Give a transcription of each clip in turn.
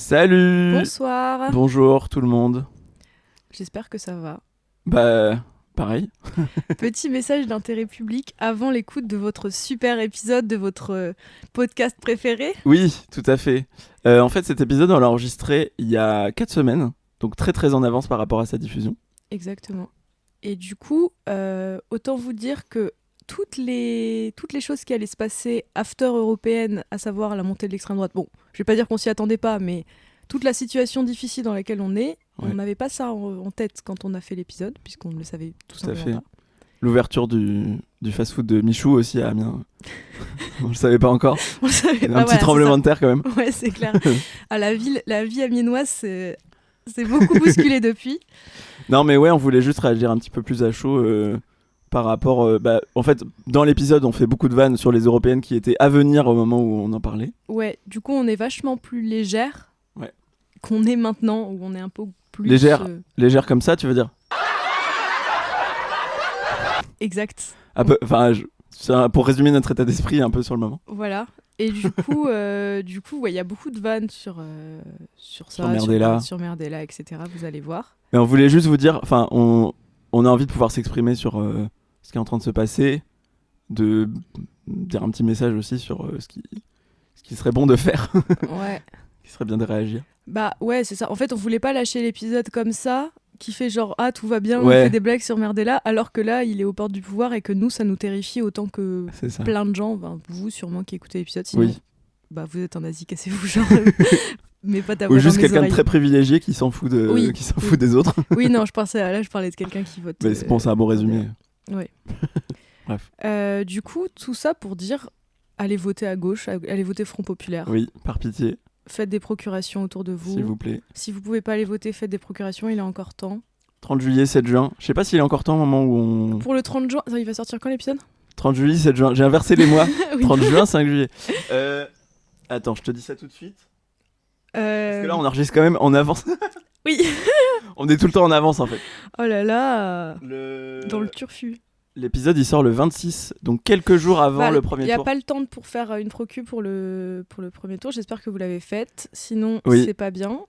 Salut. Bonsoir. Bonjour tout le monde. J'espère que ça va. Bah, pareil. Petit message d'intérêt public avant l'écoute de votre super épisode de votre podcast préféré. Oui, tout à fait. En fait, cet épisode, on l'a enregistré il y a 4 semaines, donc très très en avance par rapport à sa diffusion. Exactement. Et du coup, autant vous dire que toutes les choses qui allaient se passer after européenne, à savoir la montée de l'extrême droite, bon, je vais pas dire qu'on s'y attendait pas, mais toute la situation difficile dans laquelle on est, on n'avait pas ça en tête quand on a fait l'épisode, puisqu'on ne le savait tout simplement pas. L'ouverture du fast-food de Michou aussi à Amiens. On le savait pas encore. On le savait pas, Un petit tremblement de terre quand même. Ouais, c'est clair. La vie amiénoise, c'est beaucoup bousculé depuis. Non mais ouais, on voulait juste réagir un petit peu plus à chaud par rapport... en fait, dans l'épisode, on fait beaucoup de vannes sur les européennes qui étaient à venir au moment où on en parlait. Ouais, du coup, on est vachement plus légère qu'on est maintenant, où on est un peu plus... Légère comme ça, tu veux dire? Exact. Pour résumer notre état d'esprit un peu sur le moment. Voilà. Et du coup, il y a beaucoup de vannes sur ça, sur Merdella, etc. Vous allez voir. Mais on voulait juste vous dire, on a envie de pouvoir s'exprimer sur ce qui est en train de se passer, de dire un petit message aussi sur ce qui serait bon de faire. Ouais. Qui serait bien de réagir. Bah ouais, c'est ça. En fait, on voulait pas lâcher l'épisode comme ça, qui fait genre tout va bien, on fait des blagues sur Merdella, alors que là il est aux portes du pouvoir et que nous ça nous terrifie autant que plein de gens, vous sûrement qui écoutez l'épisode, sinon vous êtes en Asie, cassez-vous genre mais pas ta ou juste quelqu'un de très privilégié qui s'en fout des autres. Oui, non, je parlais de quelqu'un qui vote. Mais c'est bon, c'est un bon résumé. Ouais. Bref. Du coup, tout ça pour dire allez voter à gauche, allez voter Front Populaire. Oui, par pitié. Faites des procurations autour de vous. S'il vous plaît. Si vous pouvez pas aller voter, faites des procurations, il est encore temps. 30 juillet, 7 juin. Je sais pas s'il est encore temps au moment où on... Pour le 30 juin, il va sortir quand l'épisode ? 30 juillet, 7 juin. J'ai inversé les mois. Oui. 30 juin, 5 juillet. Attends, je te dis ça tout de suite. Parce que là, on enregistre quand même en avance. Oui. On est tout le temps en avance en fait. Oh là là. Dans le turfu. L'épisode il sort le 26, donc quelques jours avant le premier tour. Il n'y a pas le temps pour faire une procu pour le premier tour, j'espère que vous l'avez faite, sinon c'est pas bien.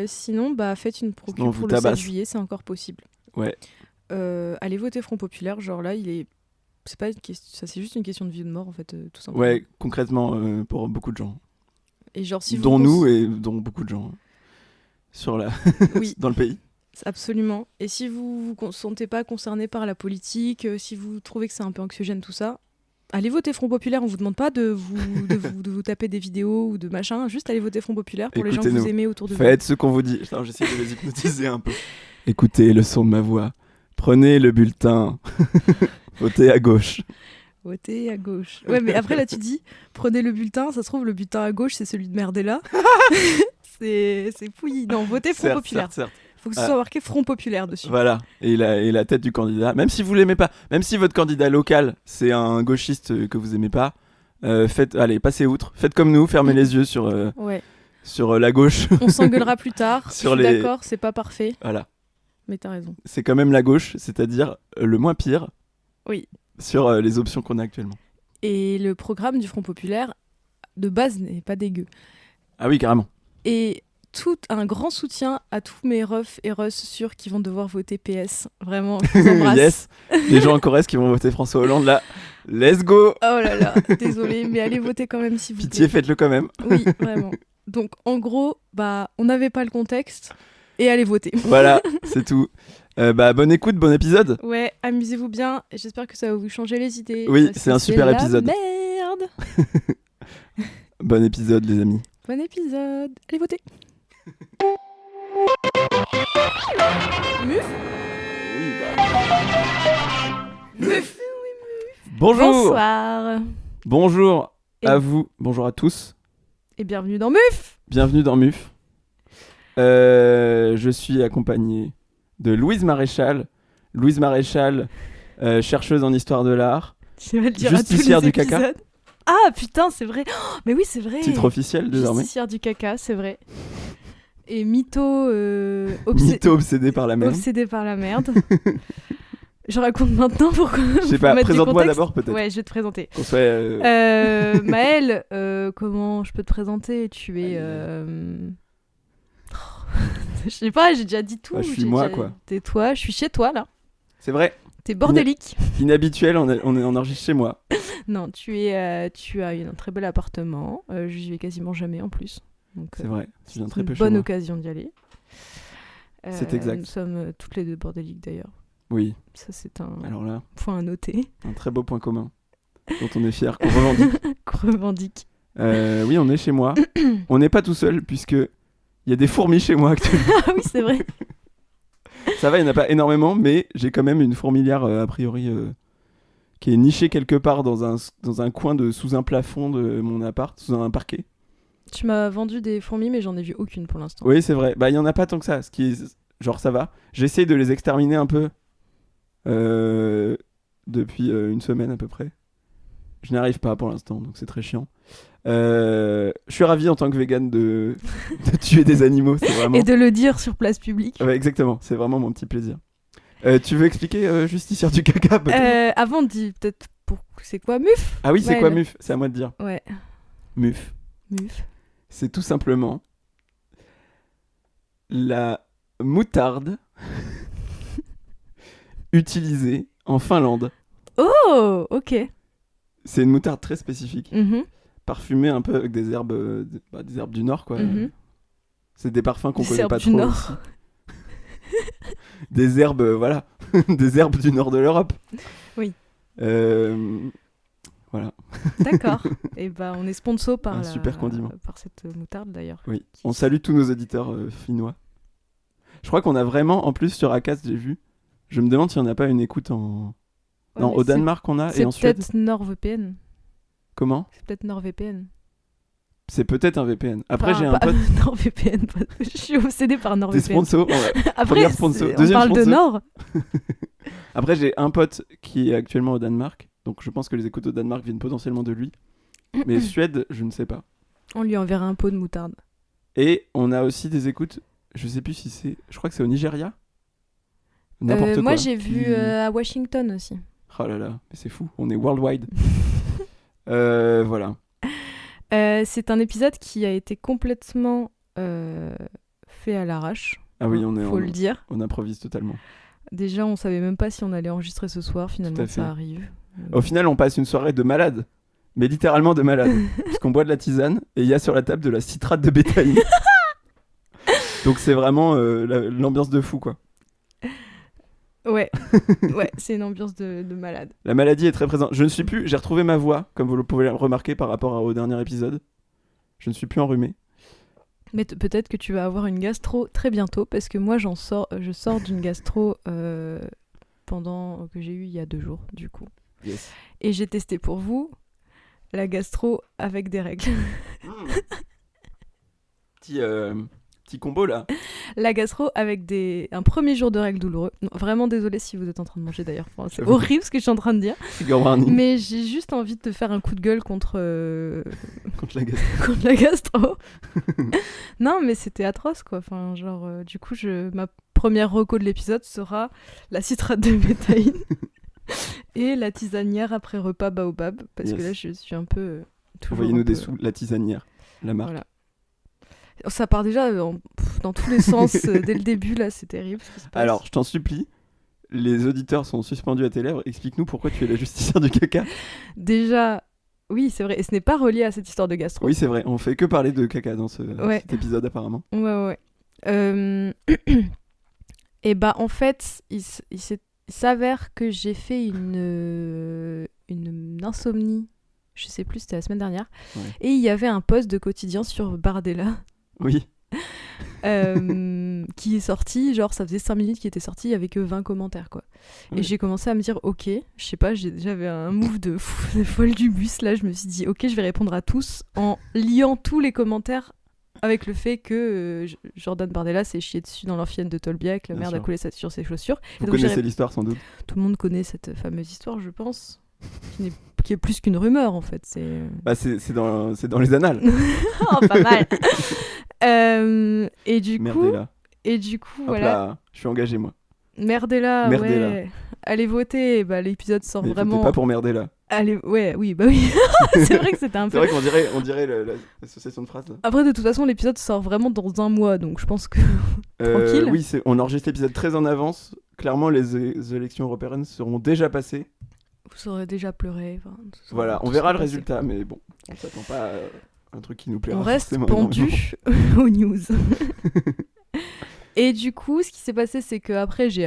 Sinon faites une procu pour le 7 juillet, c'est encore possible. Ouais. Allez voter Front Populaire, genre là c'est pas une question, ça c'est juste une question de vie ou de mort en fait, tout simplement. Ouais, concrètement pour beaucoup de gens. Et genre dont nous et dont beaucoup de gens dans le pays. Absolument. Et si vous vous sentez pas concerné par la politique, si vous trouvez que c'est un peu anxiogène tout ça, allez voter Front Populaire. On vous demande pas de vous taper des vidéos ou de machin. Juste allez voter Front Populaire pour les gens que vous aimez autour de vous. Faites ce qu'on vous dit. J'essaie de les hypnotiser un peu. Écoutez le son de ma voix. Prenez le bulletin. Votez à gauche. Votez à gauche. Ouais, mais après là tu dis prenez le bulletin. Ça se trouve le bulletin à gauche c'est celui de Merdella. c'est fouillis. Non, votez Front Populaire. Certes. Faut que ce soit marqué Front Populaire dessus. Voilà, et la tête du candidat. Même si vous l'aimez pas, même si votre candidat local c'est un gauchiste que vous aimez pas, allez, passez outre. Faites comme nous, fermez les yeux sur la gauche. On s'engueulera plus tard. Je suis d'accord, c'est pas parfait. Voilà. Mais t'as raison. C'est quand même la gauche, c'est-à-dire le moins pire. Oui. Sur les options qu'on a actuellement. Et le programme du Front Populaire de base n'est pas dégueu. Ah oui, carrément. Et tout un grand soutien à tous mes refs et russes sûrs qui vont devoir voter PS. Vraiment, je vous embrasse. Yes. Les gens en Corrèze qui vont voter François Hollande, là, let's go. Oh là là, désolé, mais allez voter quand même si vous Pitié, faites-le quand même. Oui, vraiment. Donc, en gros, on n'avait pas le contexte et allez voter. Voilà, c'est tout. Bonne écoute, bon épisode. Ouais, amusez-vous bien. J'espère que ça va vous changer les idées. Oui, c'est un super épisode. Merde. Bon épisode, les amis. Bon épisode. Allez voter. Muf. Muf. Bonjour. Bonsoir. Bonjour à vous. Bonjour à tous. Et bienvenue dans Muf. Bienvenue dans Muf. Je suis accompagné de Louise Maréchal. Louise Maréchal, chercheuse en histoire de l'art. Justicière du caca. Ah putain, c'est vrai. Oh, mais oui, c'est vrai. Titre officiel désormais. Justicière du caca, c'est vrai. Et mytho mytho obsédé par la merde. Obsédé par la merde. Je raconte maintenant pour Je sais pas, présente-moi d'abord peut-être. Ouais, je vais te présenter. Qu'on soit, Maëlle, comment je peux te présenter? Tu es... je sais pas, j'ai déjà dit tout. Bah, je suis moi, quoi. T'es toi, je suis chez toi, là. C'est vrai. T'es bordélique. Inhabituel, on enregistre chez moi. Non, tu as un très bel appartement. J'y vais quasiment jamais, en plus. Donc, c'est vrai, tu viens très peu chez moi. C'est une bonne occasion d'y aller. C'est exact. Nous sommes toutes les deux bordéliques, d'ailleurs. Oui. Ça, c'est un Alors là, point à noter. Un très beau point commun, dont on est fier, qu'on revendique. Qu'on revendique. Oui, on est chez moi. On n'est pas tout seul, puisque il y a des fourmis chez moi actuellement. Ah oui, c'est vrai. Ça va, il n'y en a pas énormément, mais j'ai quand même une fourmilière, a priori, qui est nichée quelque part dans un coin sous un plafond de mon appart, sous un parquet. Tu m'as vendu des fourmis, mais j'en ai vu aucune pour l'instant. Oui, c'est vrai. Bah, il n'y en a pas tant que ça, ce qui est... Genre, ça va. J'essaie de les exterminer un peu depuis une semaine à peu près. Je n'y arrive pas pour l'instant, donc c'est très chiant. Je suis ravi en tant que vegan de tuer des animaux, c'est vraiment... Et de le dire sur place publique. Ouais, exactement, c'est vraiment mon petit plaisir. Tu veux expliquer Justicière du caca peut-être Avant, dis peut-être c'est quoi MUF? Ah oui, c'est quoi MUF? C'est à moi de dire. Ouais. MUF. MUF. C'est tout simplement la moutarde utilisée en Finlande. Oh, ok. C'est une moutarde très spécifique, Mm-hmm. parfumée un peu avec des herbes du Nord, quoi. Mm-hmm. C'est des parfums qu'on Des connaît herbes pas du trop. Nord. Des herbes, voilà, des herbes du Nord de l'Europe. Oui. Voilà. D'accord. Et bah, on est sponsor par super condiment. par cette moutarde d'ailleurs. Oui. On salue tous nos auditeurs finnois. Je crois qu'on a vraiment, en plus sur Acast, j'ai vu. Je me demande s'il n'y en a pas une écoute en. Ouais, non, au Danemark on a et en Suède. C'est peut-être NordVPN. Comment? C'est peut-être NordVPN. C'est peut-être un VPN. Après, j'ai un pote. NordVPN. Je suis obsédée par NordVPN. T'es sponsor. Après, sponsor. on parle sponsor. de Nord. Après, j'ai un pote qui est actuellement au Danemark. Donc, je pense que les écoutes au Danemark viennent potentiellement de lui. Mais Suède, je ne sais pas. On lui enverra un pot de moutarde. Et on a aussi des écoutes. Je sais plus si c'est. Je crois que c'est au Nigeria. N'importe quoi. Moi, j'ai vu à Washington aussi. Oh là là, mais c'est fou. On est worldwide. Voilà. C'est un épisode qui a été complètement fait à l'arrache. Ah oui, faut le dire. On improvise totalement. Déjà, on savait même pas si on allait enregistrer ce soir. Finalement, ça arrive. Au final, on passe une soirée de malade. Mais littéralement de malade. Parce qu'on boit de la tisane et il y a sur la table de la citrate de bétaïne. Donc c'est vraiment l'ambiance de fou, quoi. Ouais, c'est une ambiance de malade. La maladie est très présente. Je ne suis plus... J'ai retrouvé ma voix, comme vous le pouvez remarquer par rapport au dernier épisode. Je ne suis plus enrhumé. Mais peut-être que tu vas avoir une gastro très bientôt, parce que moi, je sors d'une gastro que j'ai eue il y a 2 jours, du coup. Yes. Et j'ai testé pour vous la gastro avec des règles. Petit combo, là. La gastro avec un premier jour de règles douloureux. Non, vraiment désolée si vous êtes en train de manger d'ailleurs. Enfin, c'est horrible ce que je suis en train de dire. Mais j'ai juste envie de te faire un coup de gueule contre la gastro. Non, mais c'était atroce, quoi. Enfin, genre, du coup, ma première reco de l'épisode sera la citrate de bétaïne et la tisanière après repas baobab. Parce que là, je suis un peu... Envoyez-nous des sous, la tisanière, la marque. Voilà. Ça part déjà dans tous les sens dès le début, là, c'est terrible ce qui se passe. Alors, je t'en supplie, les auditeurs sont suspendus à tes lèvres. Explique-nous pourquoi tu es la justicière du caca. Déjà, oui, c'est vrai, et ce n'est pas relié à cette histoire de gastro. Oui, c'est vrai, on fait que parler de caca dans cet épisode apparemment. Ouais. Et bah, en fait, il s'avère que j'ai fait une insomnie, je sais plus, c'était la semaine dernière, et il y avait un post de quotidien sur Bardella. Oui. Qui est sorti, genre ça faisait 5 minutes qu'il était sorti avec 20 commentaires, quoi. Oui. Et j'ai commencé à me dire, ok, je sais pas, j'avais un move de folle du bus, là, je me suis dit, ok, je vais répondre à tous en liant tous les commentaires avec le fait que Jordan Bardella s'est chié dessus dans l'amphitheâtre de Tolbiac, la merde a coulé sur ses chaussures. Vous connaissez l'histoire sans doute. Tout le monde connaît cette fameuse histoire, je pense. Qui est plus qu'une rumeur, en fait. C'est dans les annales. Oh, pas mal. Et du coup, Hop voilà. Là, je suis engagé, moi. Merdella, ouais. allez voter. Bah, l'épisode sort Mais vraiment. pas pour merder là. Allez, oui, bah oui. C'est vrai que c'était un peu. C'est vrai qu'on dirait l'association de phrases. Là. Après, de toute façon, l'épisode sort vraiment dans un mois, donc je pense que. Tranquille. Oui, on enregistre l'épisode très en avance. Clairement, les élections européennes seront déjà passées. Vous aurez déjà pleuré. Voilà, on verra le résultat, mais bon, on s'attend pas à un truc qui nous plaira. On reste pendu aux news. Et du coup, ce qui s'est passé, c'est qu'après, j'ai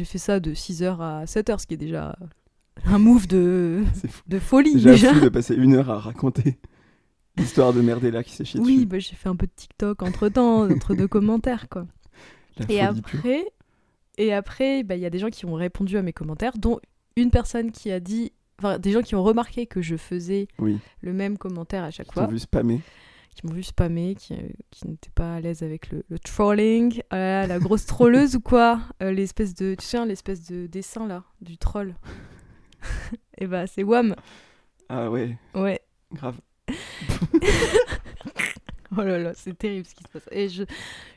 fait ça de 6h à 7h, ce qui est déjà un move de folie. Déjà fou de passer 1 heure à raconter l'histoire de Merdella qui s'est chié dessus. Oui, bah, j'ai fait un peu de TikTok entre-temps, entre 2 commentaires, quoi. Et après, bah, y a des gens qui ont répondu à mes commentaires, dont une personne qui a dit... Enfin, des gens qui ont remarqué que je faisais le même commentaire à chaque fois. Qui m'ont vu spammer, qui n'étaient pas à l'aise avec le trolling. La grosse trolleuse ou quoi, l'espèce de... Tu sais, l'espèce de dessin, là, du troll. Et bah, c'est WAM. Ah ouais. Ouais. Grave. Oh là là, c'est terrible ce qui se passe. Et je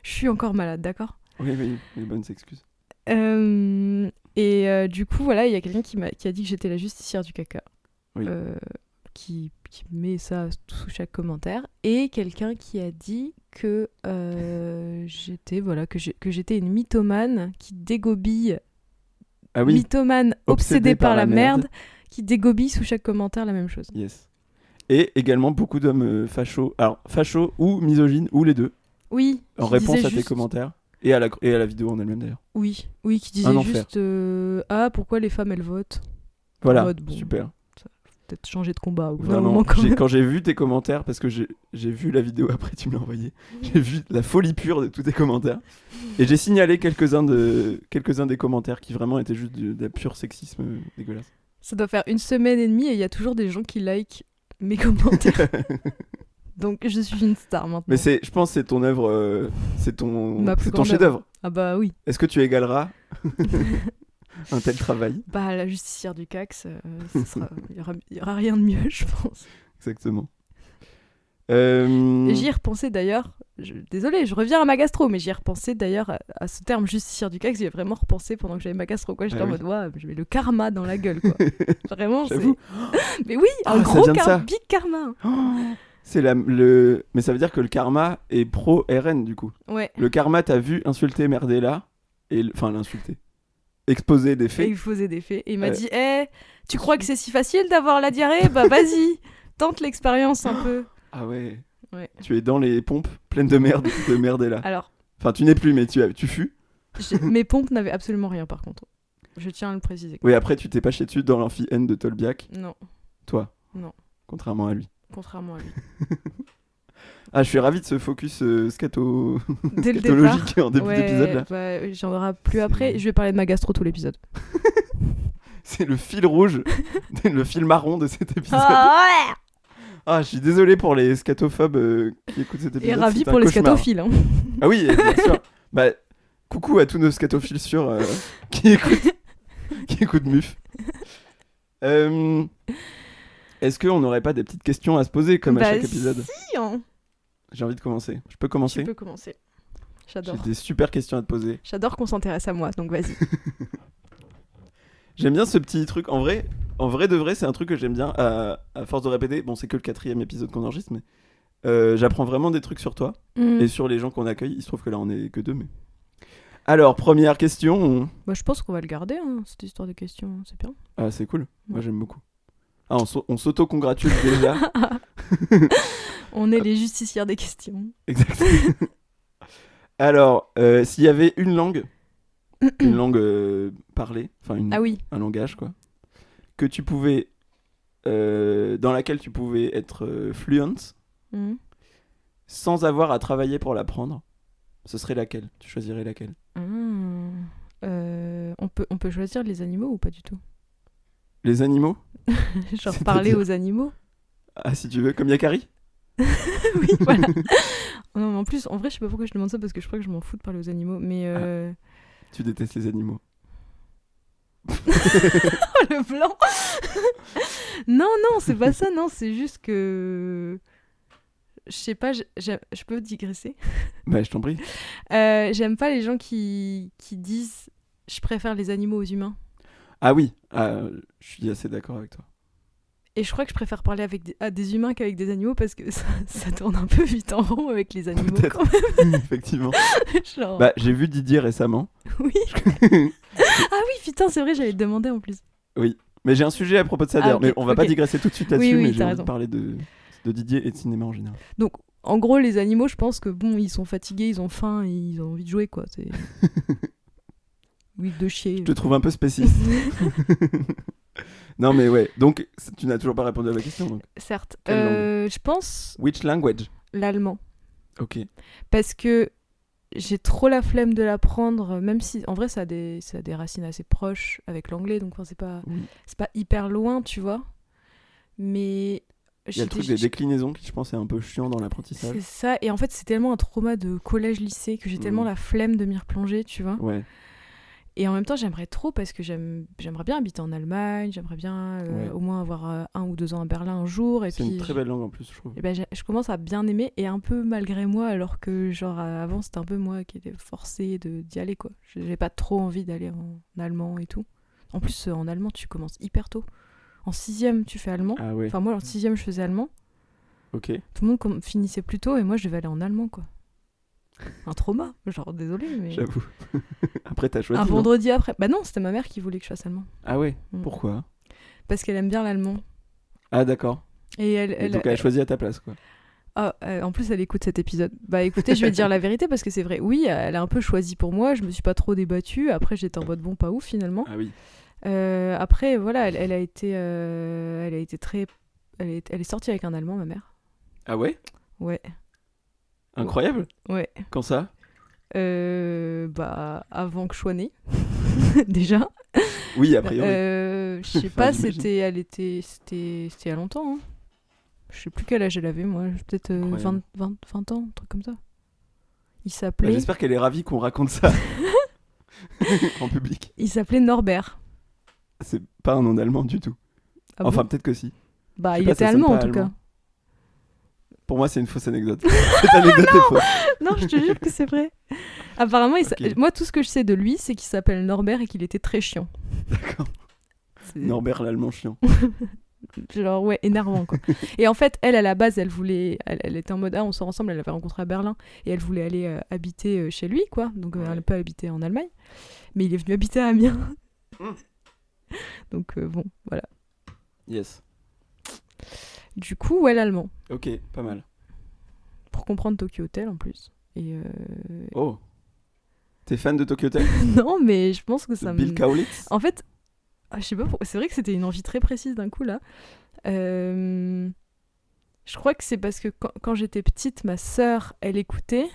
suis encore malade, d'accord ? Oui, les bonnes excuses. Du coup, voilà, il y a quelqu'un qui a dit que j'étais la justicière du caca. Oui. Qui met ça sous chaque commentaire. Et quelqu'un qui a dit que j'étais une mythomane qui dégobille. Ah oui. Mythomane obsédée par la merde qui dégobille sous chaque commentaire la même chose. Yes. Et également beaucoup d'hommes fachos. Alors, fachos ou misogynes, ou les deux. Oui. En réponse à tes commentaires. Et à la vidéo en elle-même d'ailleurs. Oui, qui disait juste pourquoi les femmes elles votent. Voilà, super. Ça peut-être changer de combat. Vraiment, quand j'ai vu tes commentaires, parce que j'ai vu la vidéo après, tu me l'as envoyé, j'ai vu la folie pure de tous tes commentaires. Et j'ai signalé quelques-uns des commentaires qui vraiment étaient juste de pur sexisme dégueulasse. Ça doit faire 1 semaine et demie et il y a toujours des gens qui likent mes commentaires. Donc je suis une star maintenant. Mais je pense que c'est ton œuvre, c'est ton chef-d'œuvre. Ah bah oui. Est-ce que tu égaleras un tel travail ? Bah la justicière du CAX, il y aura rien de mieux, je pense. Exactement. J'y ai repensé d'ailleurs. Désolée, je reviens à ma gastro, mais j'y ai repensé d'ailleurs à ce terme justicière du CAX. J'y ai vraiment repensé pendant que j'avais ma gastro. J'étais en mode, je mets le karma dans la gueule. Quoi. Vraiment, j'avoue. Mais oui, un gros big karma. Mais ça veut dire que le karma est pro-RN du coup. Ouais. Le karma t'a vu insulter Merdella, l'insulter. Exposer des faits. Et il m'a dit, tu crois que c'est si facile d'avoir la diarrhée ? Bah vas-y, tente l'expérience un peu. Ah ouais. Tu es dans les pompes pleines de merde de Merdella. Alors. Enfin, tu n'es plus, mais tu fus. Mes pompes n'avaient absolument rien par contre. Je tiens à le préciser. Oui, après tu t'es pas chié dessus dans l'amphi N de Tolbiac. Non. Toi ? Non. Contrairement à lui. Ah, je suis ravi de ce focus scatologique en début d'épisode là. Bah, j'en aurai plus après. Je vais parler de ma gastro tout l'épisode. C'est le fil rouge, le fil marron de cet épisode. Je suis désolé pour les scatophobes qui écoutent cet épisode. Et ravi pour les scatophiles. Hein. Ah oui, bien sûr. Bah, coucou à tous nos scatophiles sûrs qui écoutent MUF. Est-ce qu'on n'aurait pas des petites questions à se poser comme à chaque épisode ? Si, hein. J'ai envie de commencer. Je peux commencer ? Tu peux commencer. J'adore. J'ai des super questions à te poser. J'adore qu'on s'intéresse à moi, donc vas-y. J'aime bien ce petit truc. En vrai de vrai, c'est un truc que j'aime bien à force de répéter. Bon, c'est que le 4e épisode qu'on enregistre, mais j'apprends vraiment des trucs sur toi et sur les gens qu'on accueille. Il se trouve que là, on est que 2, mais... Alors, première question. Bah, je pense qu'on va le garder, cette histoire de questions. C'est bien. Ah, c'est cool. Ouais. Moi, j'aime beaucoup. On s'auto-congratule déjà. On est les justicières des questions. Exactement. Alors, s'il y avait une langue parlée, un langage, quoi, que tu pouvais, dans laquelle tu pouvais être fluent, sans avoir à travailler pour l'apprendre, ce serait laquelle ? Tu choisirais laquelle ? On peut choisir les animaux ou pas du tout ? Les animaux ? Genre parler aux animaux ? Ah, si tu veux, comme Yakari ? Oui, voilà. Non, en plus, en vrai, je sais pas pourquoi je demande ça, parce que je crois que je m'en fous de parler aux animaux, mais... Tu détestes les animaux. Le blanc. Non, c'est pas ça, non, c'est juste que... Je sais pas, je peux digresser ? Bah, je t'en prie. J'aime pas les gens qui disent « je préfère les animaux aux humains ». Ah oui, je suis assez d'accord avec toi. Et je crois que je préfère parler à des humains qu'avec des animaux parce que ça tourne un peu vite en rond avec les animaux quand même. Effectivement. Genre... Bah, j'ai vu Didier récemment. Oui. Ah oui, putain, c'est vrai, j'allais te demander en plus. Oui, mais j'ai un sujet à propos de ça d'ailleurs, mais on va pas digresser tout de suite là-dessus, mais j'ai envie de parler de Didier et de cinéma en général. Donc, en gros, les animaux, je pense que bon, ils sont fatigués, ils ont faim, et ils ont envie de jouer, quoi. C'est... oui, de chier. Je te trouve un peu spéciste. Non, mais ouais, donc tu n'as toujours pas répondu à ma question. Donc. Certes. Je pense... Which language? L'allemand. Ok. Parce que j'ai trop la flemme de l'apprendre, même si en vrai ça a des racines assez proches avec l'anglais, donc c'est pas hyper loin, tu vois. Mais il y a le truc des déclinaisons qui je pense est un peu chiant dans l'apprentissage. C'est ça, et en fait c'est tellement un trauma de collège-lycée que j'ai tellement la flemme de m'y replonger, tu vois. Ouais. Et en même temps j'aimerais trop parce que j'aimerais bien habiter en Allemagne, j'aimerais bien au moins avoir 1 ou 2 ans à Berlin un jour. C'est une très belle langue en plus, je trouve. Et ben, je commence à bien aimer, et un peu malgré moi, alors que genre avant c'était un peu moi qui étais forcée d'y aller, quoi. J'avais pas trop envie d'aller en allemand et tout. En plus en allemand tu commences hyper tôt. En 6ème tu fais allemand. Ah ouais. Enfin moi en 6ème je faisais allemand. Ok. Tout le monde finissait plus tôt et moi je devais aller en allemand, quoi. Un trauma, genre désolé mais... J'avoue. Après t'as choisi, un vendredi après. Bah non, c'était ma mère qui voulait que je fasse allemand. Ah ouais. Pourquoi? Parce qu'elle aime bien l'allemand. Ah d'accord. Et donc elle a choisi à ta place, quoi. Ah, en plus elle écoute cet épisode. Bah écoutez, je vais dire la vérité parce que c'est vrai. Oui, elle a un peu choisi pour moi, je me suis pas trop débattue. Après j'étais en mode bon, pas ouf finalement. Ah oui. Après voilà, elle a été très... Elle est sortie avec un Allemand, ma mère. Ah ouais? Ouais. Incroyable? Ouais. Quand ça? Bah avant que je sois née. Déjà. Oui, a priori. Je sais pas, c'était il y a longtemps. Hein. Je sais plus quel âge elle avait, moi. Peut-être 20 ans, un truc comme ça. Il s'appelait... Bah, j'espère qu'elle est ravie qu'on raconte ça en public. Il s'appelait Norbert. C'est pas un nom allemand du tout. Ah enfin, bon peut-être que si. Bah, il était allemand en tout cas. Pour moi, c'est une fausse anecdote. Cette anecdote est fausse. Non, je te jure que c'est vrai. Apparemment, moi, tout ce que je sais de lui, c'est qu'il s'appelle Norbert et qu'il était très chiant. D'accord. Norbert l'allemand chiant. Genre, ouais, énervant, quoi. Et en fait, elle, à la base, elle était en mode, on sort ensemble, elle l'avait rencontré à Berlin, et elle voulait aller habiter chez lui, quoi. Donc, elle peut habiter en Allemagne. Mais il est venu habiter à Amiens. Donc, bon, voilà. Yes. Du coup, ouais, l'allemand. Ok, pas mal. Pour comprendre Tokyo Hotel, en plus. Et Oh. T'es fan de Tokyo Hotel? Non, mais je pense que ça Bill Kaulitz? En fait, je sais pas pourquoi. C'est vrai que c'était une envie très précise d'un coup, là. Je crois que c'est parce que quand j'étais petite, ma sœur, elle écoutait.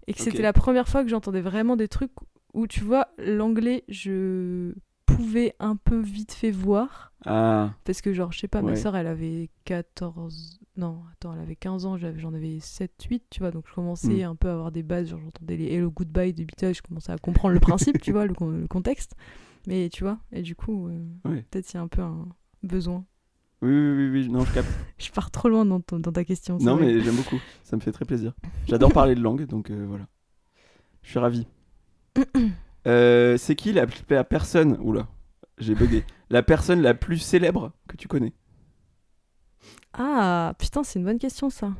Et que c'était la première fois que j'entendais vraiment des trucs où, tu vois, l'anglais, je pouvais un peu vite fait voir. Ah. Parce que, genre, je sais pas, ma sœur, elle avait 14... Non, attends, elle avait 15 ans, j'en avais 7, 8, tu vois. Donc, je commençais un peu à avoir des bases. Genre, j'entendais les Hello Goodbye des Beatles, je commençais à comprendre le principe, tu vois, le contexte. Mais, tu vois, et du coup, peut-être il y a un peu un besoin. Oui, non, je capte. Je pars trop loin dans ta question. Non, mais j'aime beaucoup. Ça me fait très plaisir. J'adore parler de langue, donc voilà. Je suis ravi. C'est qui la personne... Oula, j'ai bugué. La personne la plus célèbre que tu connais? Ah, putain, c'est une bonne question, ça.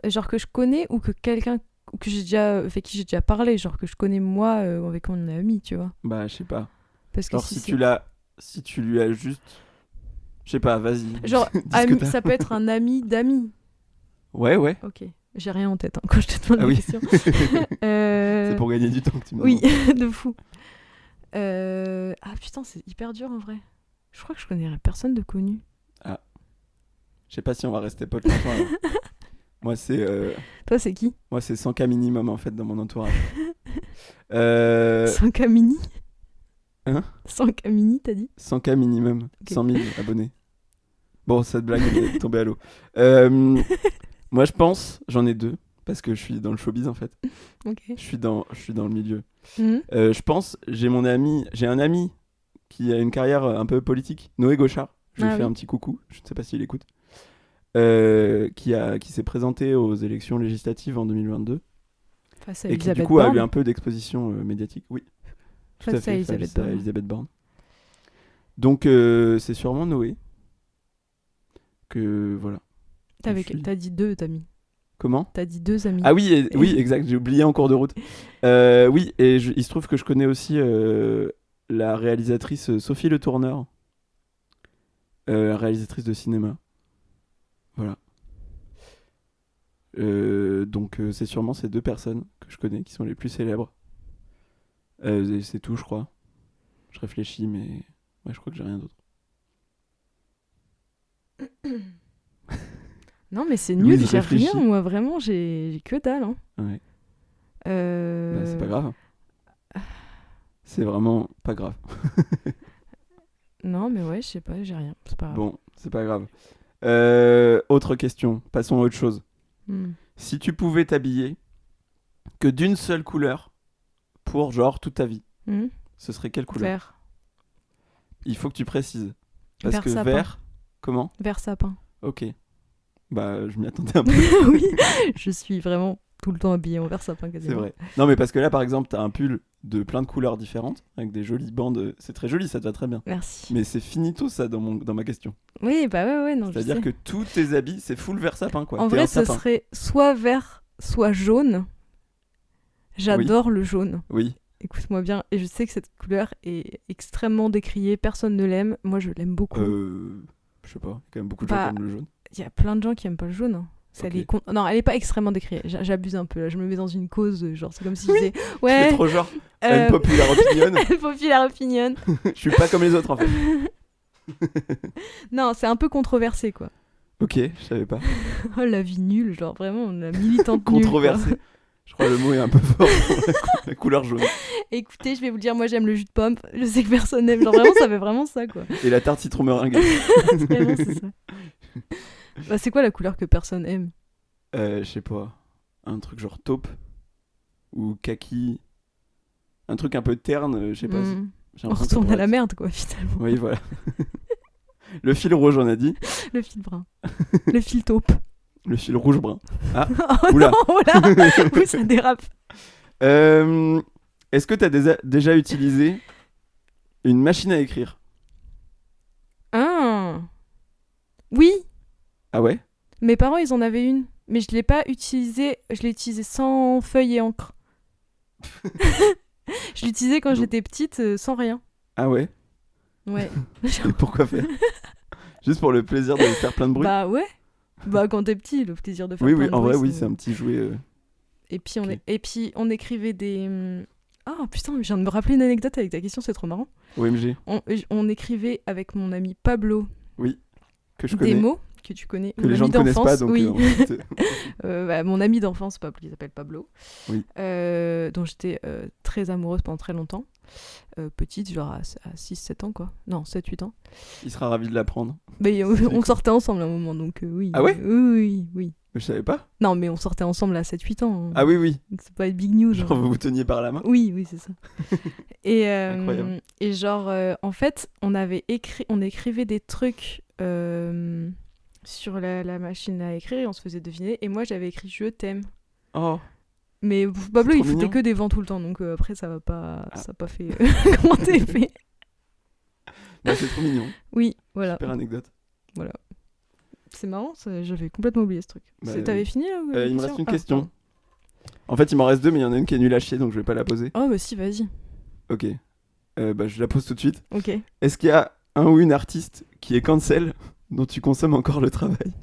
Genre que je connais ou que quelqu'un que avec qui j'ai déjà parlé, genre que je connais moi, avec qui on est amis, tu vois. Bah, je sais pas. Parce que genre si tu lui as juste... Je sais pas, vas-y. Genre, ça peut être un ami d'amis. Ouais. Ok, j'ai rien en tête quand je te demande la question. C'est pour gagner du temps que tu me demandes. Oui, de fou. Ah putain, c'est hyper dur en vrai. Je crois que je connais personne de connu. Ah. Je sais pas si on va rester potes longtemps. Alors. Moi, c'est... Toi, c'est qui? Moi, c'est 100K minimum, en fait, dans mon entourage. 100K mini? Hein? 100K mini, t'as dit? 100K minimum. Okay. 100 000 abonnés. Bon, cette blague est tombée à l'eau. Moi, je pense... J'en ai 2, parce que je suis dans le showbiz, en fait. Ok. Je suis dans le milieu. Je pense... J'ai un ami qui a une carrière un peu politique. Noé Gauchard. Je lui fais un petit coucou. Je ne sais pas s'il écoute. Qui s'est présenté aux élections législatives en 2022 face à et qui Elisabeth du coup a Borne. eu un peu d'exposition médiatique. Oui. Tout à fait, Elisabeth Flavissa Borne. Elisabeth Borne. Donc, c'est sûrement Noé. Que, voilà. T'as dit 2, t'as mis. Comment ? T'as dit 2 amis. Ah oui, oui, exact, j'ai oublié en cours de route. Oui, et il se trouve que je connais aussi la réalisatrice Sophie Le Tourneur, réalisatrice de cinéma. Voilà. Donc c'est sûrement ces 2 personnes que je connais qui sont les plus célèbres. Et c'est tout, je crois. Je réfléchis, mais ouais, je crois que j'ai rien d'autre. Non, mais c'est Louise nul, j'ai réfléchit. rien, moi, vraiment, j'ai que dalle. Hein. Ouais. Bah, c'est pas grave. C'est vraiment pas grave. Non, mais ouais, je sais pas, j'ai rien. C'est pas grave. Bon, c'est pas grave. Autre question, passons à autre chose. Si tu pouvais t'habiller que d'une seule couleur pour genre toute ta vie, ce serait quelle couleur ? Vert. Il faut que tu précises. Parce Vert que sapin. vert, comment ? Vert sapin. Ok. Bah, je m'y attendais un peu. Oui, je suis vraiment tout le temps habillée en vert sapin quasiment. C'est vrai. Non, mais parce que là, par exemple, t'as un pull de plein de couleurs différentes, avec des jolies bandes. C'est très joli, ça te va très bien. Merci. Mais c'est finito, ça, dans ma question. Oui, bah ouais, non, je sais. C'est-à-dire que tous tes habits, c'est full vert sapin, quoi. En T'es vrai, un ce sapin. serait soit vert, soit jaune. J'adore le jaune. Oui. Écoute-moi bien, et je sais que cette couleur est extrêmement décriée, personne ne l'aime. Moi, je l'aime beaucoup. Je sais pas, il y a quand même beaucoup de gens qui aiment le jaune. Il y a plein de gens qui aiment pas le jaune. Hein. Non, elle est pas extrêmement décriée. J'abuse un peu. Là. Je me mets dans une cause, genre c'est comme si je disais ouais. C'est trop genre unpopular opinion. Unpopular opinion. Je suis pas comme les autres en fait. Non, c'est un peu controversé quoi. Ok, je savais pas. Oh la vie nulle, genre vraiment la militante controversé. Nulle, je crois que le mot est un peu fort pour la couleur jaune. Écoutez, je vais vous le dire, moi j'aime le jus de pomme. Je sais que personne n'aime. Genre vraiment, ça fait vraiment ça quoi. Et la tarte citron meringue. Vraiment, c'est ça. Bah, c'est quoi la couleur que personne aime ? Je sais pas. Un truc genre taupe ou kaki. Un truc un peu terne, je sais pas. On retourne à la merde quoi finalement. Oui, voilà. Le fil rouge, on a dit. Le fil brun. Le fil taupe. Le fil rouge-brun. Ah, oh oula. Non, oula. Oui, ça dérape. Est-ce que tu as déjà utilisé une machine à écrire ? Ah. Oui. Ah ouais ? Mes parents, ils en avaient une. Mais je l'ai pas utilisée. Je l'ai utilisée sans feuille et encre. Je l'utilisais quand j'étais petite, sans rien. Ah ouais ? Ouais. Et pourquoi faire ? Juste pour le plaisir de faire plein de bruit ? Bah ouais. Bah quand t'es petit, le plaisir de faire oui, plein de bruit. Oui, en vrai, oui, c'est un petit jouet. Et puis, on écrivait des... Ah putain, je viens de me rappeler une anecdote avec ta question, c'est trop marrant. OMG. On écrivait avec mon ami Pablo. Oui, que je connais. Des mots que tu connais. Que les gens ne connaissent pas, donc... Oui. Mon ami d'enfance, il s'appelle Pablo. Oui. Dont j'étais très amoureuse pendant très longtemps. Petite, genre à 6-7 ans, quoi. Non, 7-8 ans. Il sera ravi de l'apprendre. Mais on sortait ensemble à un moment, donc oui. Ah ouais ? Oui. Je savais pas. Non, mais on sortait ensemble à 7-8 ans. Hein. Ah oui. C'est pas une big news. Genre vous teniez par la main ? Oui, c'est ça. Incroyable. Et genre, en fait, on écrivait des trucs sur la machine à écrire et on se faisait deviner. Et moi, j'avais écrit « Je t'aime ». Oh. Mais Pablo, il foutait mignon. que des vents tout le temps, donc après, ça va pas... Ça a pas fait... Comment t'es fait ? Bah, c'est trop mignon. Oui, voilà. Super anecdote. Voilà. C'est marrant, j'avais complètement oublié ce truc. T'avais fini là il me reste une question. En fait, il m'en reste 2, mais il y en a une qui est nulle à chier, donc je vais pas la poser. Oh bah si, vas-y. Ok. Je la pose tout de suite. Ok. Est-ce qu'il y a un ou une artiste qui est cancel dont tu consommes encore le travail ?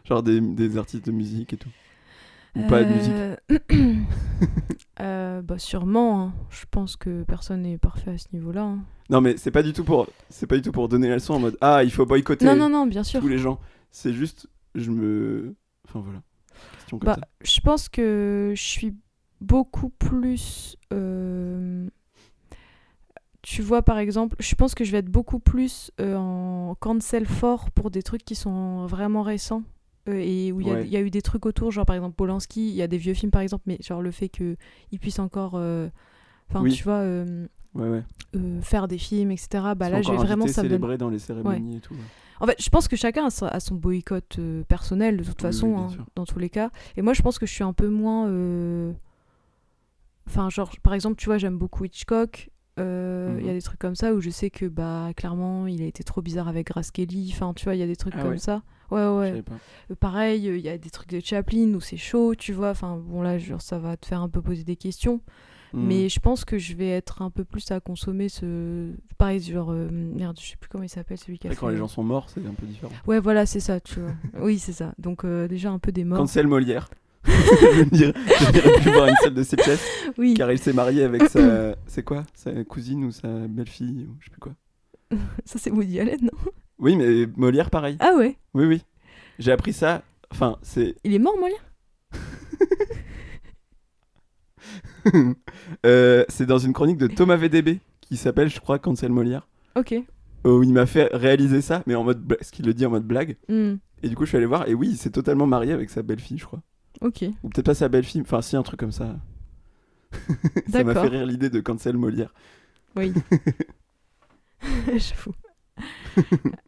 Genre des artistes de musique et tout. Ou pas de musique. Bah sûrement. Hein. Je pense que personne n'est parfait à ce niveau-là. Hein. Non mais c'est pas du tout pour donner la leçon en mode il faut boycotter non, bien sûr. tous les gens. C'est juste enfin voilà. Question comme ça. Je pense que je suis beaucoup plus tu vois par exemple, je pense que je vais être beaucoup plus en cancel fort pour des trucs qui sont vraiment récents. Et où il y a eu des trucs autour, genre par exemple Polanski, il y a des vieux films par exemple, mais genre le fait qu'il puisse encore tu vois faire des films, etc. Bah là je vais vraiment célébrer dans les cérémonies et tout. Ouais. En fait, je pense que chacun a son boycott personnel de toute façon, dans tous les cas. Et moi je pense que je suis un peu moins Enfin, genre, par exemple, tu vois, j'aime beaucoup Hitchcock. Il y a Mhm. des trucs comme ça où je sais que, bah, clairement, il a été trop bizarre avec Grace Kelly. Enfin, tu vois, il y a des trucs Ah comme ouais, ça. Ouais, ouais, je ouais. savais pas. Pareil, il y a des trucs de Chaplin où c'est chaud, tu vois. Enfin, bon, là, genre, ça va te faire un peu poser des questions. Mhm. Mais je pense que je vais être un peu plus à consommer ce. Pareil, genre. Merde, je sais plus comment il s'appelle, celui qui a Après, quand les fait. gens sont morts, c'est un peu différent. Ouais, voilà, c'est ça, tu vois. Oui, c'est ça. Donc, déjà un peu des morts. Cancel Molière. Je n'irai plus voir une scène de ses pièces Oui, car il s'est marié avec sa. C'est quoi? Sa cousine ou sa belle-fille ou je sais plus quoi. ça, c'est Woody Allen, non? Oui, mais Molière, pareil. Ah ouais. Oui, oui. J'ai appris ça. Enfin, c'est. Il est mort, Molière? C'est dans une chronique de Thomas VDB qui s'appelle, je crois, Cancel Molière. Ok. Où il m'a fait réaliser ça, mais en mode. Ce qu'il le dit en mode blague. Hmm. Et du coup, je suis allé voir, et oui, il s'est totalement marié avec sa belle-fille, je crois. Ok. Ou peut-être pas sa belle-fille, enfin, si, un truc comme ça. Ça m'a fait D'accord. rire l'idée de Cancel Molière. Oui. J'avoue.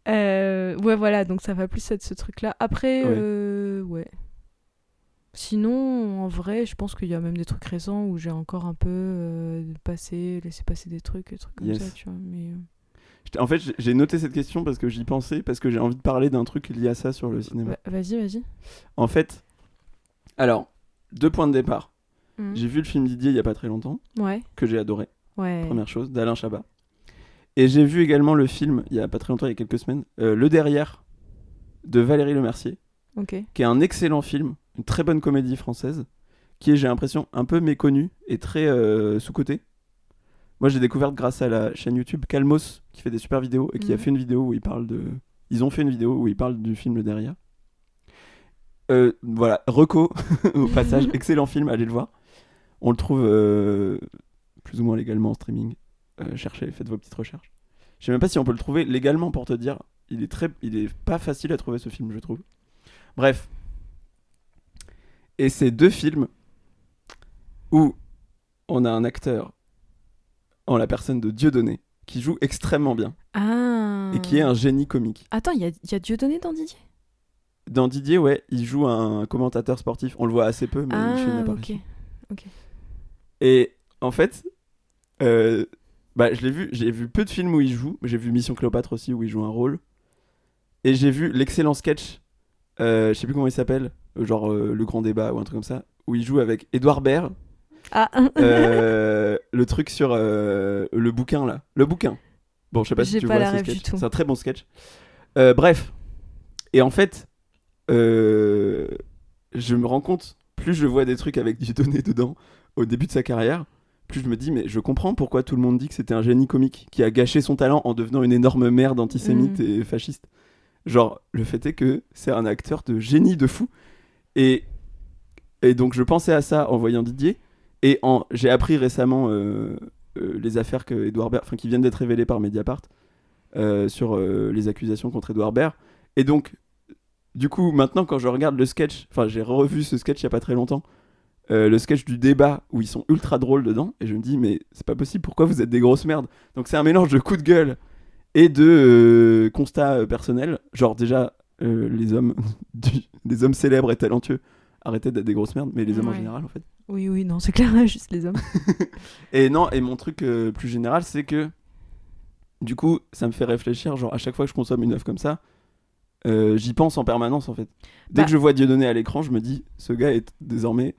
Ouais, voilà, donc ça va plus être ce truc-là. Après, Ouais. ouais. Sinon, en vrai, je pense qu'il y a même des trucs récents où j'ai encore un peu laissé passer des trucs comme Yes. ça, tu vois. Mais En fait, j'ai noté cette question parce que j'y pensais, parce que j'ai envie de parler d'un truc lié à ça sur le cinéma. vas-y, vas-y. En fait, alors, 2 points de départ. Mhm. J'ai vu le film Didier il y a pas très longtemps, Ouais, que j'ai adoré, ouais. première chose, d'Alain Chabat. Et j'ai vu également le film, il y a pas très longtemps, il y a quelques semaines, Le Derrière, de Valérie Lemercier, Ok. qui est un excellent film, une très bonne comédie française, qui est, j'ai l'impression, un peu méconnue et très sous-cotée. Moi, j'ai découvert grâce à la chaîne YouTube Calmos, qui fait des super vidéos, et qui a Mhm. fait une vidéo où il parle de... Ils ont fait une vidéo où ils parlent du film Le Derrière. Voilà, reco, au passage, excellent film, allez le voir. On le trouve plus ou moins légalement en streaming. Cherchez, faites vos petites recherches. Je sais même pas si on peut le trouver légalement pour te dire. Il est pas facile à trouver ce film, je trouve. Bref. Et c'est 2 films où on a un acteur en la personne de Dieudonné qui joue extrêmement bien Ah. et qui est un génie comique. Attends, il y a Dieudonné dans Didier? Dans Didier, ouais, il joue un commentateur sportif. On le voit assez peu, mais il fait une Ah, apparition. ok. Et en fait, j'ai vu peu de films où il joue. J'ai vu Mission Cléopâtre aussi où il joue un rôle. Et j'ai vu l'excellent sketch, je sais plus comment il s'appelle, genre Le Grand Débat ou un truc comme ça, où il joue avec Édouard Baird. Ah. Le truc sur le bouquin là. Le bouquin. Bon, je sais pas si J'ai tu pas vois la ce ref du sketch. tout. C'est un très bon sketch. Bref. Et en fait, je me rends compte, plus je vois des trucs avec Dieudonné dedans au début de sa carrière, plus je me dis, mais je comprends pourquoi tout le monde dit que c'était un génie comique qui a gâché son talent en devenant une énorme merde antisémite et fasciste. Genre, le fait est que c'est un acteur de génie de fou. Et donc, je pensais à ça en voyant Didier. Et j'ai appris récemment les affaires que Edouard Baird, qui viennent d'être révélées par Mediapart sur les accusations contre Edouard Baird. Et donc, du coup, maintenant, quand je regarde le sketch, j'ai revu ce sketch il y a pas très longtemps, le sketch du débat où ils sont ultra drôles dedans, et je me dis, mais c'est pas possible, pourquoi vous êtes des grosses merdes? Donc, c'est un mélange de coups de gueule et de constats personnels. Genre, déjà, les hommes les hommes célèbres et talentueux, arrêtez d'être des grosses merdes, mais les hommes en Ouais. général, en fait. Oui, non, c'est clair, juste les hommes. Et non, et mon truc plus général, c'est que du coup, ça me fait réfléchir, genre à chaque fois que je consomme une œuvre comme ça, j'y pense en permanence en fait. Dès Bah. que je vois Dieudonné à l'écran, je me dis, ce gars est désormais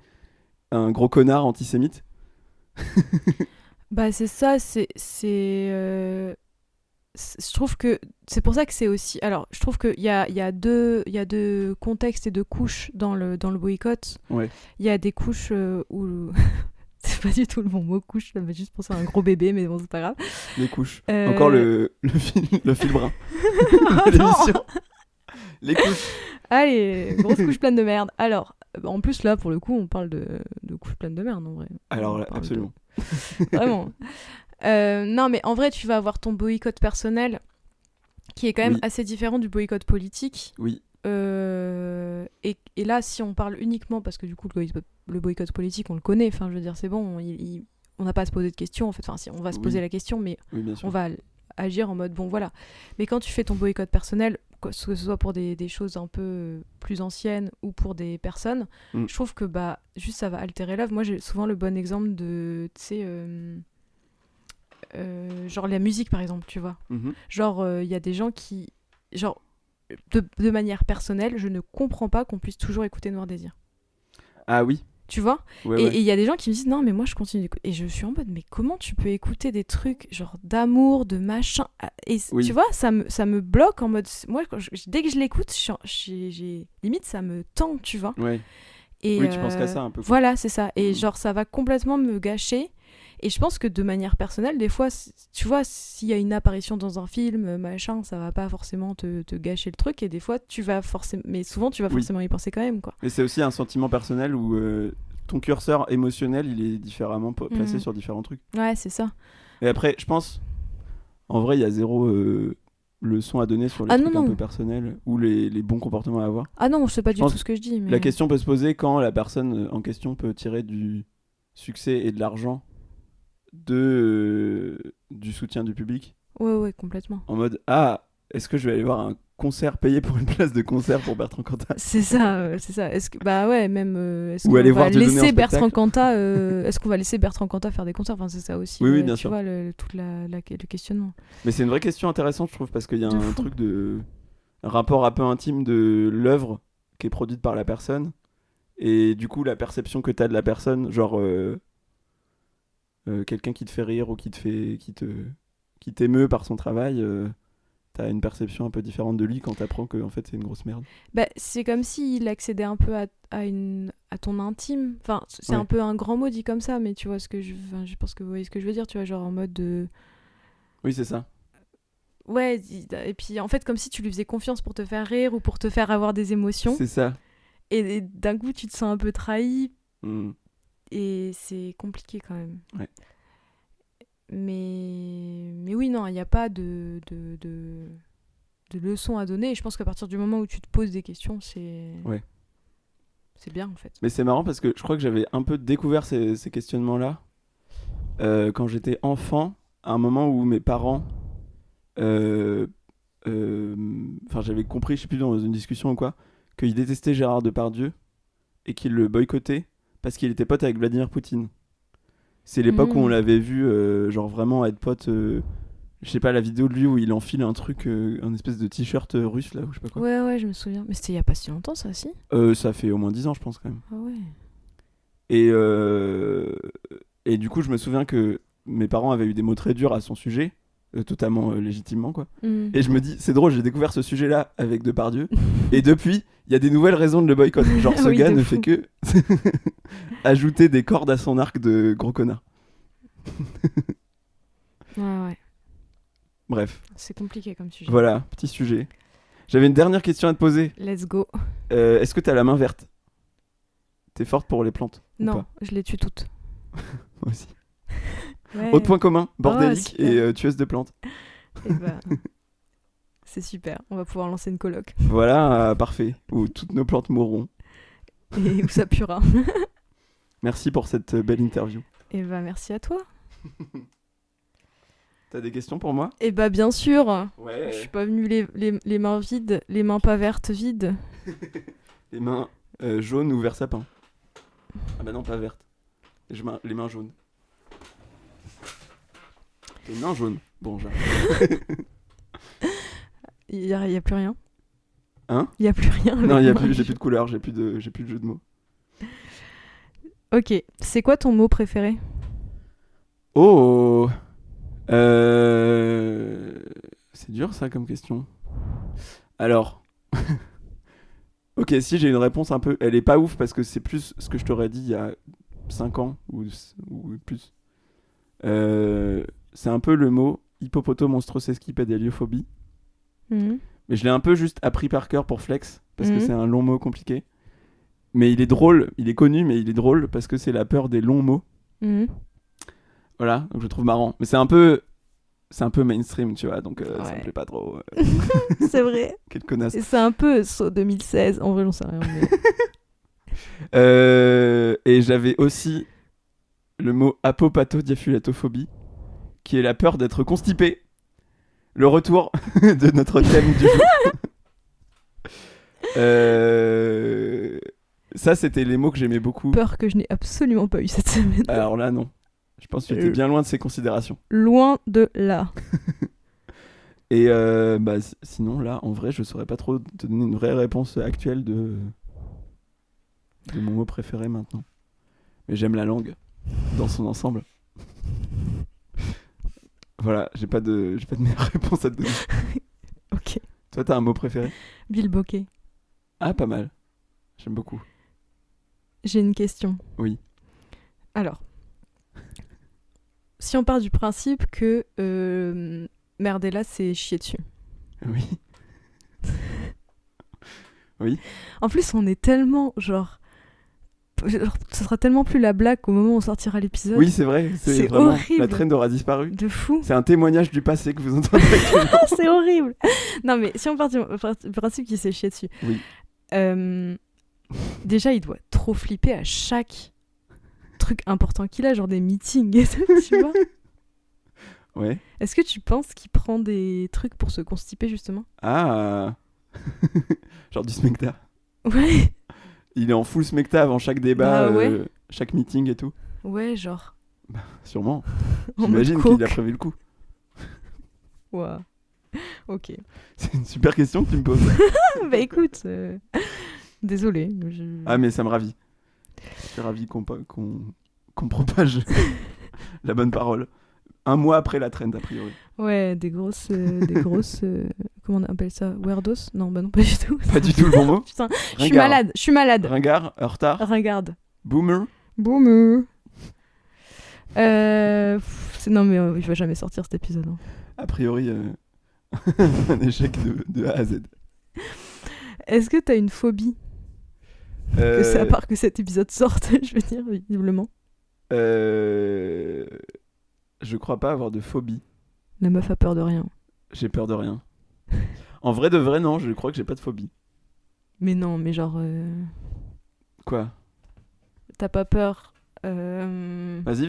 un gros connard antisémite. Bah c'est ça, je trouve que c'est pour ça que c'est aussi. Alors, je trouve qu'il y a deux contextes et deux couches dans le boycott. Ouais. Il y a des couches où c'est pas du tout le bon mot couche, j'avais juste pensé à un gros bébé, mais bon c'est pas grave. Les couches. Euh, Encore le fil brun. Oh non. L'émission. Les couches. Allez, grosse couche pleine de merde. Alors, en plus là pour le coup on parle de couches pleines de merde en vrai. Alors On là, parle absolument. Vraiment. Non, mais en vrai, tu vas avoir ton boycott personnel qui est quand même Oui. assez différent du boycott politique. Oui. Et là, si on parle uniquement, parce que du coup, le boycott politique, on le connaît, enfin, je veux dire, c'est bon, on n'a pas à se poser de questions, en fait. Enfin, si, on va se poser la question, mais Oui, bien sûr. on va agir en mode, bon, voilà. Mais quand tu fais ton boycott personnel, que ce soit pour des choses un peu plus anciennes ou pour des personnes, je trouve que juste ça va altérer l'œuvre. Moi, j'ai souvent le bon exemple de, tu sais, genre la musique par exemple, tu vois. Genre, il y a des gens qui, genre, de manière personnelle, je ne comprends pas qu'on puisse toujours écouter Noir Désir. Ah oui. Tu vois, et il y a des gens qui me disent non mais moi je continue d'écouter, et je suis en mode mais comment tu peux écouter des trucs genre d'amour, de machin, et tu vois, ça me bloque en mode, moi dès que je l'écoute, j'ai limite ça me tend, tu vois. Et oui, tu penses qu'à ça un peu. Voilà, c'est ça, et genre ça va complètement me gâcher. Et je pense que de manière personnelle, des fois, tu vois, s'il y a une apparition dans un film, machin, ça va pas forcément te gâcher le truc. Et des fois, tu vas forcément... Mais souvent, tu vas forcément y penser quand même, quoi. Et c'est aussi un sentiment personnel où ton curseur émotionnel, il est différemment placé sur différents trucs. Ouais, c'est ça. Et après, je pense, en vrai, il y a zéro leçon à donner sur les trucs un peu personnels ou les bons comportements à avoir. Ah non, je sais pas du tout ce que je dis. Mais... La question peut se poser quand la personne en question peut tirer du succès et de l'argent du soutien du public. Ouais, complètement. En mode, est-ce que je vais aller voir un concert, payer pour une place de concert pour Bertrand Cantat? C'est ça, c'est ça. Est-ce que, même, est-ce ou qu'on aller va voir laisser Bertrand Cantat est-ce qu'on va laisser Bertrand Cantat faire des concerts? Enfin, c'est ça aussi. Oui, bien tu sûr. vois, tout le questionnement. Mais c'est une vraie question intéressante, je trouve, parce qu'il y a un truc un rapport un peu intime de l'œuvre qui est produite par la personne, et du coup, la perception que t'as de la personne, genre... quelqu'un qui te fait rire ou qui t'émeut par son travail, t'as une perception un peu différente de lui quand t'apprends que en fait c'est une grosse merde. C'est comme s'il accédait un peu à ton intime. Enfin, c'est un peu un grand mot dit comme ça, mais tu vois je pense que vous voyez ce que je veux dire, tu vois, genre en mode de... Oui, c'est ça. Ouais, et puis en fait comme si tu lui faisais confiance pour te faire rire ou pour te faire avoir des émotions. C'est ça. Et d'un coup tu te sens un peu trahi. Et c'est compliqué quand même. Ouais. Mais oui, non, il n'y a pas de leçons à donner. Et je pense qu'à partir du moment où tu te poses des questions, c'est bien en fait. Mais c'est marrant parce que je crois que j'avais un peu découvert ces questionnements-là quand j'étais enfant, à un moment où mes parents... j'avais compris, je sais plus, dans une discussion ou quoi, qu'ils détestaient Gérard Depardieu et qu'ils le boycottaient parce qu'il était pote avec Vladimir Poutine. C'est l'époque où on l'avait vu genre vraiment être pote, je sais pas, la vidéo de lui où il enfile un truc, un espèce de t-shirt russe là ou je sais pas quoi. Ouais, je me souviens. Mais c'était il y a pas si longtemps ça, si ça fait au moins 10 ans je pense quand même. Ah ouais. Et du coup je me souviens que mes parents avaient eu des mots très durs à son sujet, totalement légitimement quoi. Et je me dis, c'est drôle, j'ai découvert ce sujet là avec Depardieu et depuis il y a des nouvelles raisons de le boycotter. Genre ce gars ne fait que ajouter des cordes à son arc de gros connard. Ouais. Bref. C'est compliqué comme sujet. Voilà, petit sujet. J'avais une dernière question à te poser. Let's go. Est-ce que t'as la main verte? T'es forte pour les plantes? Non, je les tue toutes. Moi aussi. Ouais. Autre point commun, bordélique et tueuse de plantes. Et c'est super, on va pouvoir lancer une coloc. Voilà, parfait. Où toutes nos plantes mourront. Et où ça puera. Merci pour cette belle interview. Et merci à toi. T'as des questions pour moi? Et bien sûr. Ouais. Je suis pas venue les mains vides, les mains pas vertes vides. Les mains jaunes ou vert sapin. Ah bah non, pas vertes. Les mains jaunes. Les mains jaunes. Bon, j'arrête. Il y a plus rien. Hein? Il y a plus rien. Non, j'ai plus de couleur, j'ai plus de jeu de mots. Ok, c'est quoi ton mot préféré? Oh, c'est dur ça comme question. Alors, ok, si j'ai une réponse un peu, elle est pas ouf parce que c'est plus ce que je t'aurais dit il y a 5 ans ou plus. C'est un peu le mot hippopotomonstrosesquipédaliophobie. Mais je l'ai un peu juste appris par cœur pour flex parce que c'est un long mot compliqué. Mais il est drôle, il est connu, mais il est drôle parce que c'est la peur des longs mots. Voilà, donc je le trouve marrant. Mais c'est un peu mainstream, tu vois, donc ça me plaît pas trop. C'est vrai. Quelle connasse. Et c'est un peu 2016, en vrai, j'en sais rien. Mais... et j'avais aussi le mot apopatodiafulatophobie, qui est la peur d'être constipé. Le retour de notre thème du jour. Ça, c'était les mots que j'aimais beaucoup. Peur que je n'ai absolument pas eu cette semaine. Alors là, non. Je pense que tu étais bien loin de ces considérations. Loin de là. Et sinon, là, en vrai, je saurais pas trop te donner une vraie réponse actuelle de mon mot préféré maintenant. Mais j'aime la langue dans son ensemble. Voilà, j'ai pas de meilleure réponse à te donner. Ok. Toi, t'as un mot préféré ? Bilboquet. Ah, pas mal. J'aime beaucoup. J'ai une question. Oui. Alors, si on part du principe que Merdella, c'est chier dessus. Oui. Oui. En plus, on est tellement, genre, ce sera tellement plus la blague qu'au moment où on sortira l'épisode. Oui, c'est vrai. C'est vraiment horrible. La trend aura disparu. De fou. C'est un témoignage du passé que vous entendez actuellement. C'est horrible. Non, mais si on part du principe qu'il s'est chié dessus. Oui. Déjà, il doit trop flipper à chaque truc important qu'il a, genre des meetings et tout, tu vois. Ouais. Est-ce que tu penses qu'il prend des trucs pour se constiper, justement ? Ah. Genre du smecta. Ouais. Il est en full smecta avant chaque débat, Bah ouais. chaque meeting et tout. Ouais, genre. Sûrement. En J'imagine mode qu'il a coke. prévu le coup. Ouah. Ok. C'est une super question que tu me poses. Bah écoute, désolé. Ah, mais ça me ravit. Je suis ravi qu'on propage la bonne parole. Un mois après la trend, a priori. Ouais, des grosses, comment on appelle ça, weirdos ? Non, bah non, pas du tout. Pas du tout le bon mot. Putain, je suis malade. Ringard, en retard. Regarde. Boomer. Boomer. Non mais il va jamais sortir cet épisode. Hein. A priori, un échec de A à Z. Est-ce que t'as une phobie ? Que c'est à part que cet épisode sorte, je veux dire, visiblement. Je crois pas avoir de phobie. La meuf a peur de rien. J'ai peur de rien. En vrai de vrai, non, je crois que j'ai pas de phobie. Mais non, mais genre... Quoi ? T'as pas peur Vas-y.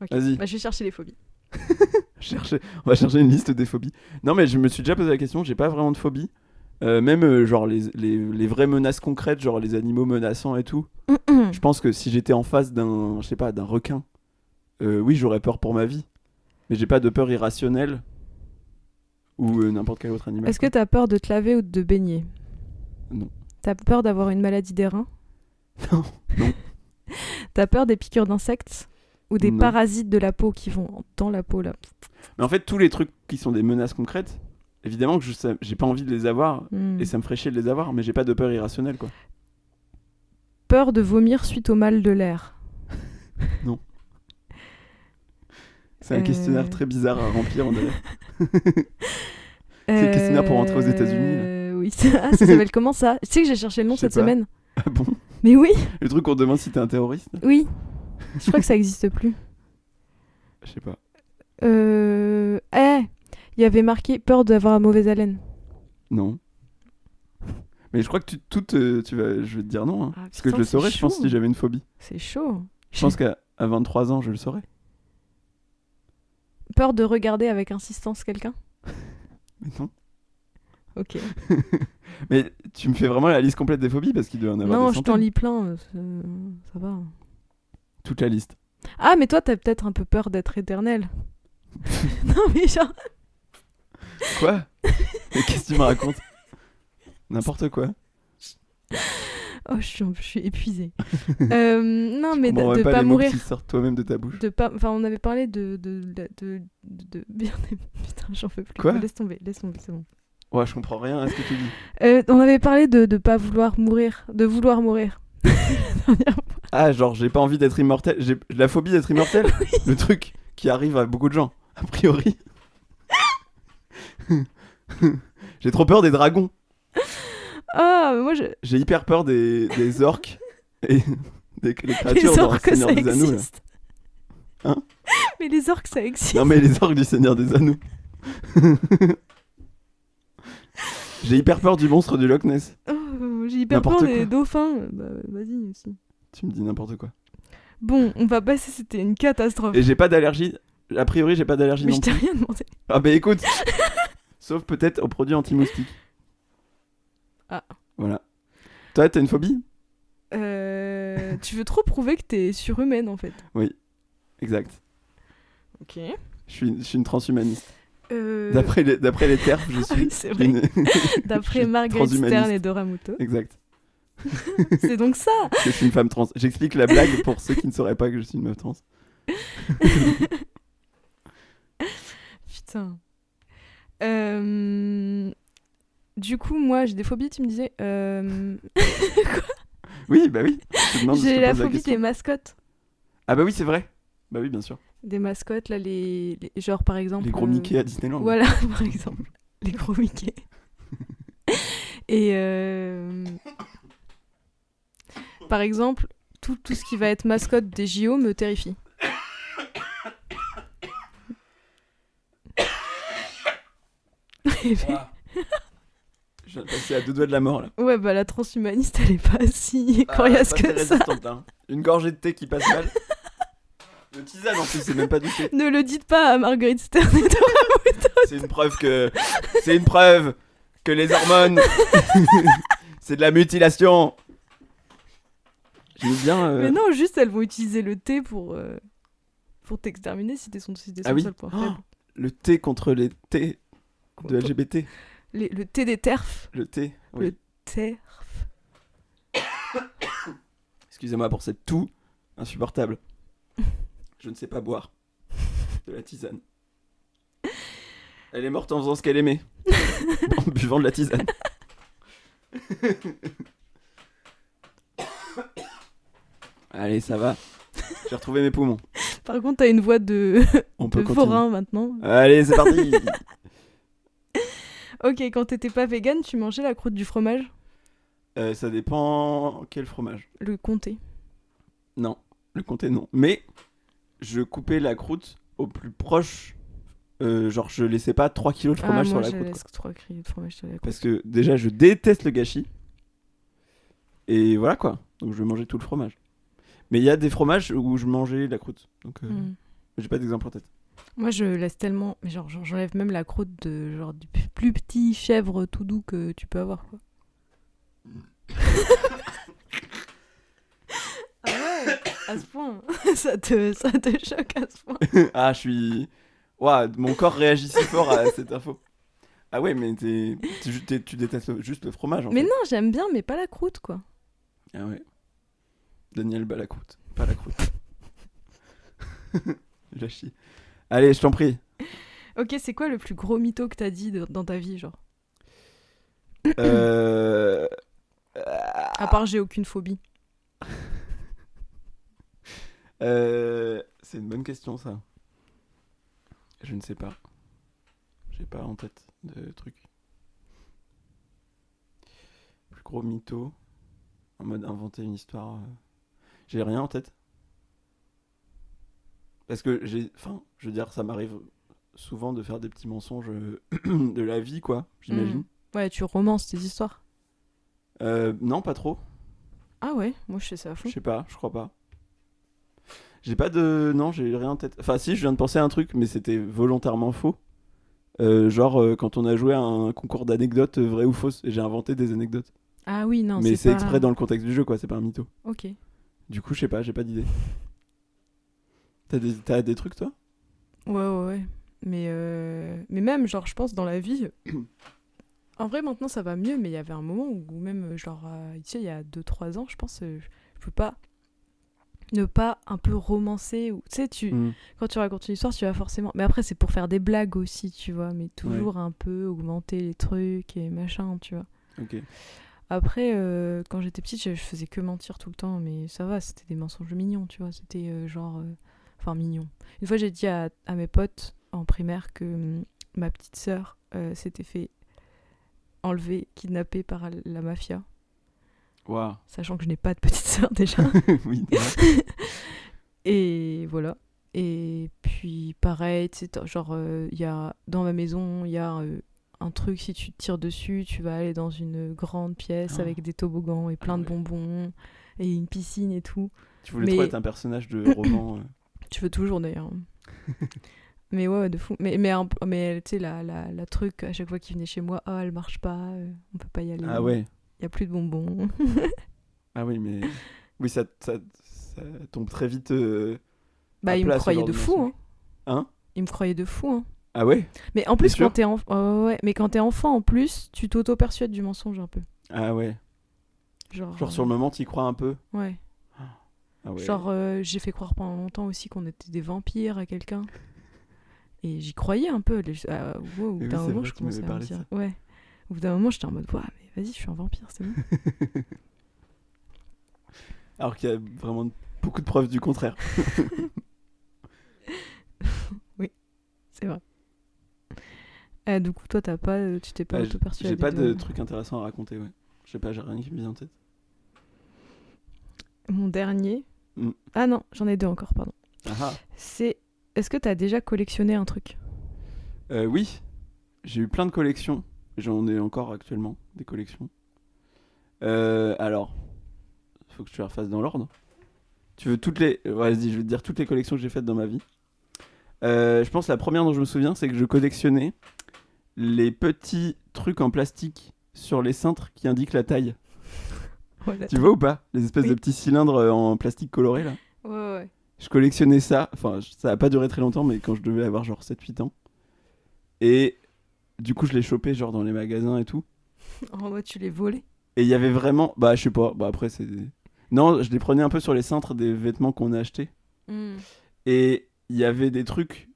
Ok. Vas-y. Bah, je vais chercher les phobies. On va chercher une liste des phobies. Non, mais je me suis déjà posé la question, j'ai pas vraiment de phobie. Même genre les vraies menaces concrètes, genre les animaux menaçants et tout. Je pense que si j'étais en face d'un requin, oui, j'aurais peur pour ma vie. Mais j'ai pas de peur irrationnelle ou n'importe quel autre animal. Est-ce que t'as peur de te laver ou de te baigner ? Non. T'as peur d'avoir une maladie des reins ? Non. T'as peur des piqûres d'insectes ? Ou des Non. parasites de la peau qui vont dans la peau là ? Mais en fait, tous les trucs qui sont des menaces concrètes, évidemment que j'ai pas envie de les avoir et ça me ferait chier de les avoir, mais j'ai pas de peur irrationnelle, quoi. Peur de vomir suite au mal de l'air ? Non. C'est un questionnaire très bizarre à remplir, on dirait. C'est le questionnaire pour rentrer aux États-Unis, là. Oui, ça s'appelle comment ça ? Tu sais que j'ai cherché le nom Je sais cette pas. semaine. Ah bon ? Mais oui, Le truc qu'on te demande si t'es un terroriste ? oui. Je crois que ça existe plus. Je sais pas. Il y avait marqué peur d'avoir la mauvaise haleine. Non. Mais je crois que je vais te dire non. Hein. Ah, Parce que putain, je le c'est saurais, je pense, chaud. si j'avais une phobie. C'est chaud. Je pense qu'à 23 ans, je le saurais. Peur de regarder avec insistance quelqu'un ? Mais non. Ok. Mais tu me fais vraiment la liste complète des phobies parce qu'il doit y en avoir Non, des je t'en centaines. lis plein. Ça va. Toute la liste. Ah, mais toi, t'as peut-être un peu peur d'être éternel. Non, mais genre... Quoi ? Mais qu'est-ce que tu me racontes ? N'importe quoi. Oh, je suis épuisée. Non, mais Bon, de pas pas les mots mourir. qui sortent toi-même de ta bouche. Enfin, on avait parlé de bien. Putain, j'en peux plus. Quoi ? Laisse tomber, c'est bon. Ouais, je comprends rien à ce que tu dis. On avait parlé de pas vouloir mourir, de vouloir mourir. Ah, genre, j'ai pas envie d'être immortel. J'ai la phobie d'être immortel. Oui. Le truc qui arrive à beaucoup de gens, a priori. J'ai trop peur des dragons. Ah, mais moi, J'ai hyper peur des orques et les créatures les dans le orques, Seigneur ça des Anneaux. Là. existe. Hein ? Mais les orques, ça existe. Non, mais les orques du Seigneur des Anneaux. J'ai hyper peur du monstre du Loch Ness. Oh, j'ai hyper N'importe peur quoi. des dauphins. Bah, vas-y aussi. Tu me dis n'importe quoi. Bon, on va passer, c'était une catastrophe. Et j'ai pas d'allergie. A priori, j'ai pas d'allergie Mais non je t'ai plus. rien demandé. Ah bah écoute. Sauf peut-être aux produits anti-moustiques. Ah. Voilà. Toi, t'as une phobie ? Tu veux trop prouver que t'es surhumaine, en fait. Oui, exact. Ok. Je suis une transhumaniste. D'après les terfs, je suis... Oui, c'est vrai. D'après Margaret Stern et Dora Muto. Exact. C'est donc ça. Je suis une femme trans. J'explique la blague pour ceux qui ne sauraient pas que je suis une meuf trans. Putain. Du coup, moi, j'ai des phobies, tu me disais. Quoi ? Oui, bah oui. Je te demande, je J'ai te la pose phobie question. des mascottes. Ah bah oui, c'est vrai. Bah oui, bien sûr. Des mascottes, là, genre par exemple. Les gros Mickey à Disneyland. Voilà, par exemple. Les gros Mickey. Et par exemple, tout ce qui va être mascotte des JO me terrifie. Ah. Je viens de passer à 2 doigts de la mort là. Ouais, bah la transhumaniste, elle est pas si coriace que ça. Hein. Une gorgée de thé qui passe mal. Le tisane en plus, c'est même pas du thé. Ne le dites pas à Marguerite Stern et Dora Muto. C'est une preuve que les hormones, c'est de la mutilation. J'aime bien. Mais non, juste elles vont utiliser le thé pour t'exterminer si t'es son oui. seul point faible. Le thé contre les thés de LGBT. Le thé des terfs. Le thé. Oui. Le terf. Excusez-moi pour cette toux insupportable. Je ne sais pas boire de la tisane. Elle est morte en faisant ce qu'elle aimait. En buvant de la tisane. Allez, ça va. J'ai retrouvé mes poumons. Par contre, t'as une voix de forain maintenant. Allez, c'est parti. Ok, quand t'étais pas vegan, tu mangeais la croûte du fromage ? Ça dépend quel fromage. Le comté. Non, le comté non. Mais je coupais la croûte au plus proche. Genre, je laissais pas 3 kilos de fromage sur la croûte. Moi, je laisse 3 kilos de fromage sur la croûte. Parce que déjà, je déteste le gâchis. Et voilà quoi. Donc, je mangeais tout le fromage. Mais il y a des fromages où je mangeais la croûte. Donc, j'ai pas d'exemple en tête. Moi, je laisse tellement. Mais genre, j'enlève même la croûte de genre du plus petit chèvre tout doux que tu peux avoir, quoi. Ah ouais, à ce point. ça te choque à ce point. Ah, je suis. Ouah, mon corps réagit si fort à cette info. Ah ouais, mais tu détestes juste le fromage en fait. Mais non, j'aime bien, mais pas la croûte, quoi. Ah ouais. Daniel bat la croûte, pas la croûte. Je la chie. Allez, je t'en prie. Ok, c'est quoi le plus gros mytho que t'as dit dans ta vie, genre ? À part j'ai aucune phobie. C'est une bonne question ça. Je ne sais pas. J'ai pas en tête de truc. Plus gros mytho. En mode inventer une histoire. J'ai rien en tête. Parce que je veux dire, ça m'arrive souvent de faire des petits mensonges de la vie, quoi, j'imagine. Ouais, tu romances tes histoires. Non, pas trop. Ah ouais, moi je fais ça à fond. Je sais pas, je crois pas. J'ai pas de... Non, j'ai rien en tête. Enfin si, je viens de penser à un truc, mais c'était volontairement faux. Quand on a joué à un concours d'anecdotes vraies ou fausses, et j'ai inventé des anecdotes. Ah oui, non, mais c'est pas... exprès dans le contexte du jeu, quoi, c'est pas un mytho. Ok. Du coup, je sais pas, j'ai pas d'idée. T'as des trucs, toi ? Ouais. Mais même, genre, je pense, dans la vie... En vrai, maintenant, ça va mieux, mais il y avait un moment où même, genre, tu sais, il y a 2-3 ans, je pense, je peux pas ne pas un peu romancer. Ou... Tu sais, quand tu racontes une histoire, tu vas forcément... Mais après, c'est pour faire des blagues aussi, tu vois, mais toujours un peu augmenter les trucs et machin, tu vois. Ok. Après, quand j'étais petite, je faisais que mentir tout le temps, mais ça va, c'était des mensonges mignons, tu vois, c'était genre... Enfin, mignon. Une fois, j'ai dit à mes potes en primaire que ma petite sœur s'était fait enlever, kidnappée par la mafia. Wow. Sachant que je n'ai pas de petite sœur déjà. Oui. Et voilà. Et puis, pareil, tu sais, genre, dans ma maison, il y a un truc, si tu tires dessus, tu vas aller dans une grande pièce avec des toboggans et plein de bonbons et une piscine et tout. Tu voulais trop être un personnage de roman Tu veux toujours d'ailleurs. Mais ouais, de fou. Mais tu sais, la truc, à chaque fois qu'il venait chez moi, elle marche pas, on peut pas y aller. Ah ouais. Il n'y a plus de bonbons. Ah oui, mais... Oui, ça tombe très vite Bah, à il me plat, ce croyait genre de de fou. mensonge. Hein. Hein? Il me croyait de fou. Hein. Ah ouais? Mais en T'es plus, sûr? quand t'es ouais, mais quand t'es enfant, en plus, tu t'auto-persuades du mensonge un peu. Ah ouais. Genre sur le moment, t'y crois un peu? Ouais. Ah ouais. Genre, j'ai fait croire pendant longtemps aussi qu'on était des vampires à quelqu'un. Et j'y croyais un peu. Au bout Et oui, d'un c'est moment, vrai je que tu m'avais commençais à me parlé de dire. ça. Ouais. Au bout d'un moment, j'étais en mode, ouais, mais vas-y, je suis un vampire, c'est bon. Alors qu'il y a vraiment beaucoup de preuves du contraire. Oui, c'est vrai. Du coup, toi, tu t'es pas Bah, auto-persuadé j'ai pas de de... trucs intéressants à raconter, ouais. Je sais pas, j'ai rien qui me vient en tête. Mon dernier... Mm. Ah non, j'en ai deux encore, pardon. Ah C'est... Est-ce que t'as déjà collectionné un truc? oui, j'ai eu plein de collections. J'en ai encore actuellement, des collections. Alors, faut que je te les refasse dans l'ordre. Tu veux toutes les... Vas-y, je vais te dire toutes les collections que j'ai faites dans ma vie. Je pense que la première dont je me souviens, c'est que je collectionnais les petits trucs en plastique sur les cintres qui indiquent la taille. Voilà. Tu vois ou pas? Les espèces Oui. de petits cylindres en plastique coloré là. Ouais. Je collectionnais ça. Enfin, ça a pas duré très longtemps, mais quand je devais avoir genre 7-8 ans. Et du coup, je les chopais genre dans les magasins et tout. En mode, tu les volais? Et il y avait vraiment... Bah, je sais pas. Bah, après, c'est... Non, je les prenais un peu sur les cintres des vêtements qu'on a achetés. Et il y avait des trucs...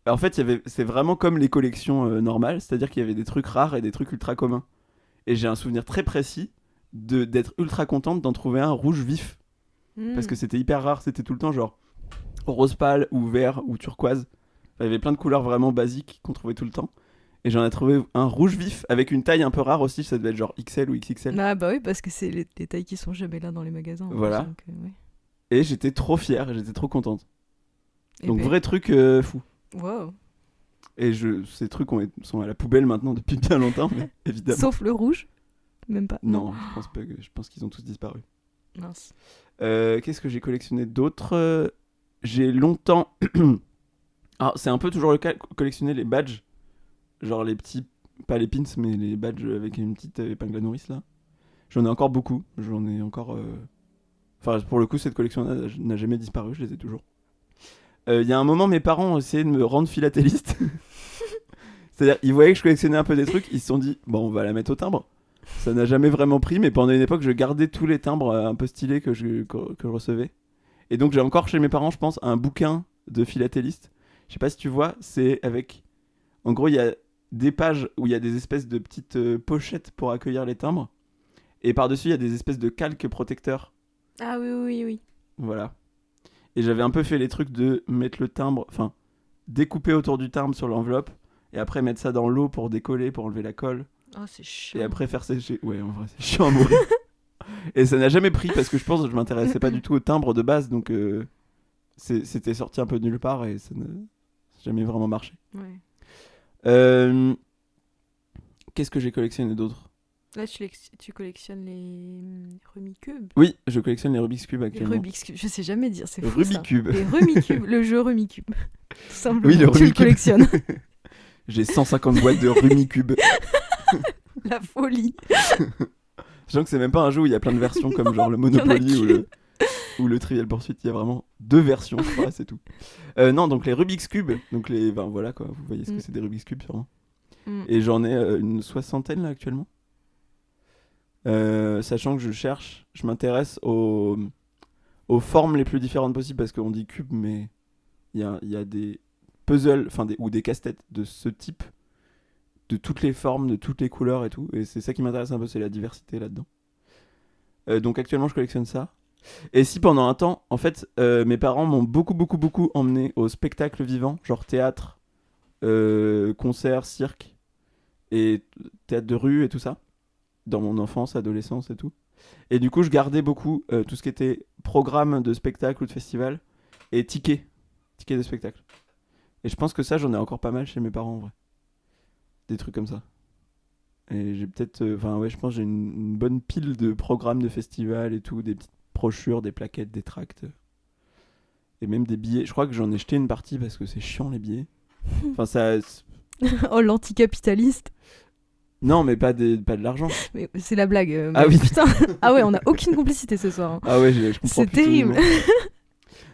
En fait, c'est vraiment comme les collections normales. C'est-à-dire qu'il y avait des trucs rares et des trucs ultra communs. Et j'ai un souvenir très précis d'être ultra contente d'en trouver un rouge vif. Parce que c'était hyper rare. C'était tout le temps genre rose pâle ou vert ou turquoise. Enfin, il y avait plein de couleurs vraiment basiques qu'on trouvait tout le temps. Et j'en ai trouvé un rouge vif avec une taille un peu rare aussi. Ça devait être genre XL ou XXL. Ah bah oui, parce que c'est les tailles qui sont jamais là dans les magasins. En Voilà. plus, donc, ouais. Et j'étais trop fier, j'étais trop contente. Et Donc ben, vrai truc fou. wow. Et ces trucs sont à la poubelle maintenant depuis bien longtemps, mais évidemment. Sauf le rouge. Même pas. Non, je pense qu'ils ont tous disparu. Mince. Qu'est-ce que j'ai collectionné d'autre J'ai longtemps... Alors c'est un peu toujours le cas, collectionner les badges. Genre les petits... Pas les pins, mais les badges avec une petite épingle à nourrice là. J'en ai encore beaucoup. J'en ai encore... Enfin pour le coup cette collection n'a jamais disparu, je les ai toujours. Il y a un moment mes parents ont essayé de me rendre philatéliste. C'est-à-dire ils voyaient que je collectionnais un peu des trucs, ils se sont dit bon on va la mettre au timbre. Ça n'a jamais vraiment pris, mais pendant une époque, je gardais tous les timbres un peu stylés que je recevais. Et donc, j'ai encore chez mes parents, je pense, un bouquin de philatéliste. Je sais pas si tu vois, c'est avec... En gros, il y a des pages où il y a des espèces de petites pochettes pour accueillir les timbres. Et par-dessus, il y a des espèces de calques protecteurs. Ah oui. Voilà. Et j'avais un peu fait les trucs de mettre le timbre... Enfin, découper autour du timbre sur l'enveloppe. Et après, mettre ça dans l'eau pour décoller, pour enlever la colle. Oh, c'est chiant. Et après faire sécher. Ouais, en vrai, c'est chiant à mourir. Et ça n'a jamais pris parce que je pense que je m'intéressais pas du tout au timbre de base. Donc c'était sorti un peu de nulle part et ça n'a jamais vraiment marché. Ouais. Qu'est-ce que j'ai collectionné d'autre? Là, tu collectionnes les Rubik's Cube. Oui, je collectionne les Rubik's Cube Les actuellement. Rubik's Cube, je sais jamais dire, c'est fou Rubik's ça. Cube. Les Rubik's Cube, le jeu Rubik's Cube. Tout simplement, Oui, le tu Rubik's le Cube. collectionnes. J'ai 150 boîtes de Rubik's Cube. La folie. Sachant que c'est même pas un jeu où il y a plein de versions comme genre le Monopoly ou le Trivial Pursuit. Il y a vraiment 2 versions, je crois, c'est tout. Non, donc les Rubik's Cube. Donc ben voilà quoi, vous voyez ce que c'est des Rubik's Cube sûrement. Et j'en ai une 60aine là actuellement. Sachant que je m'intéresse aux formes les plus différentes possibles parce qu'on dit cube, mais il y a des puzzles, ou des casse-têtes de ce type, de toutes les formes, de toutes les couleurs et tout. Et c'est ça qui m'intéresse un peu, c'est la diversité là-dedans. Donc actuellement, je collectionne ça. Et si pendant un temps, en fait, mes parents m'ont beaucoup emmené au spectacle vivant, genre théâtre, concert, cirque et théâtre de rue et tout ça, dans mon enfance, adolescence et tout. Et du coup, je gardais beaucoup tout ce qui était programme de spectacle ou de festival et tickets de spectacle. Et je pense que ça, j'en ai encore pas mal chez mes parents en vrai. Des trucs comme ça. Et j'ai peut-être... je pense que j'ai une bonne pile de programmes de festival et tout, des petites brochures, des plaquettes, des tracts. Et même des billets. Je crois que j'en ai jeté une partie parce que c'est chiant les billets. Enfin, ça... Oh, l'anticapitaliste. Non, mais pas de l'argent. Mais c'est la blague. Ah oui. Putain. Ah ouais, on a aucune complicité ce soir. Hein. Ah ouais, je comprends. C'est terrible.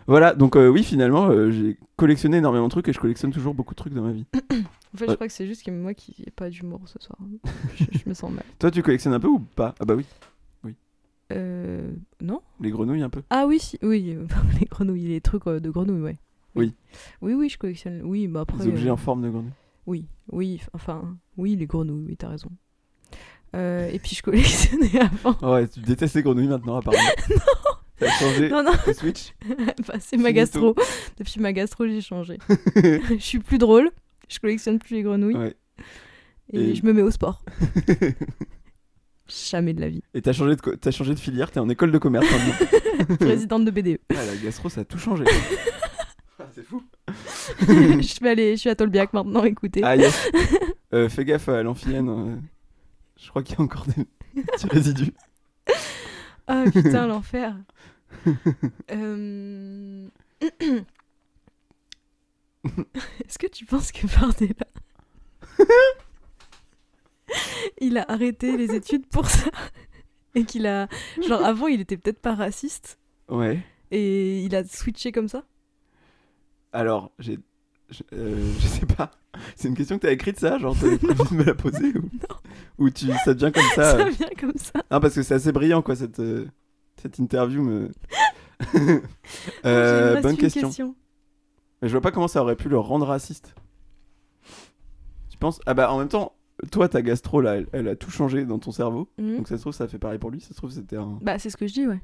Voilà, donc oui, finalement, j'ai collectionné énormément de trucs et je collectionne toujours beaucoup de trucs dans ma vie. En fait, je crois que c'est juste que moi qui n'ai pas d'humour ce soir. Je me sens mal. Toi, tu collectionnes un peu ou pas? Ah bah oui. Non. Les grenouilles un peu. Ah oui, oui, les grenouilles, les trucs de grenouilles, ouais. Oui. Oui, je collectionne. Oui, bah après. Les objets en forme de grenouille. Oui, les grenouilles, oui, t'as raison. Et puis je collectionnais avant. Ouais, tu détestes les grenouilles maintenant, apparemment. Non. T'as changé Non. le switch. Bah, c'est ma gastro. Depuis ma gastro, j'ai changé. Je suis plus drôle. Je collectionne plus les grenouilles. Ouais. Et je me mets au sport. Jamais de la vie. Et t'as changé de filière, t'es en école de commerce maintenant. Présidente de BDE. Ah, la gastro, ça a tout changé. Ah, c'est fou. Je suis à Tolbiac maintenant, écoutez. Ah yes. Fais gaffe à l'amphilienne. Je crois qu'il y a encore des petits résidus. Ah putain, l'enfer. Est-ce que tu penses que Bardella il a arrêté les études pour ça et qu'il a genre avant il était peut-être pas raciste Ouais. et il a switché comme ça? Alors je sais pas. C'est une question que t'as écrite ça, genre t'avais prévu de me la poser ou Non. Ou ça devient comme ça. Ça vient comme ça. Non, parce que c'est assez brillant quoi cette interview me. Bonne question. Mais je vois pas comment ça aurait pu le rendre raciste. Tu penses? Ah bah en même temps, toi ta gastro là, elle a tout changé dans ton cerveau. Donc ça se trouve ça fait pareil pour lui. Ça se trouve c'était un. Bah c'est ce que je dis, ouais.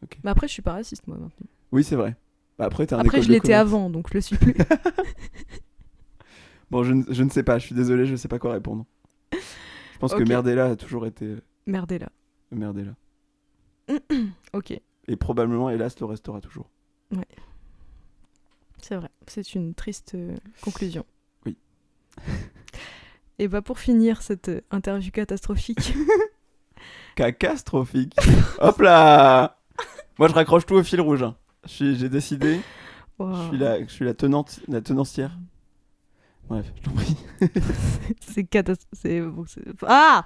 Okay. Mais après je suis pas raciste moi maintenant. Oui c'est vrai. Bah, après t'es un après je l'étais avant donc je le suis plus. Bon je ne sais pas. Je suis désolé, je sais pas quoi répondre. Je pense que Merdella a toujours été. Merdella. Ok. Et probablement hélas le restera toujours. Ouais. C'est vrai, c'est une triste conclusion. Oui. Et bah pour finir cette interview catastrophique. Catastrophique. Hop là. Moi je raccroche tout au fil rouge. Hein. J'ai décidé. Wow. Je suis la tenancière. Bref, je t'en prie. C'est catastrophique. Ah.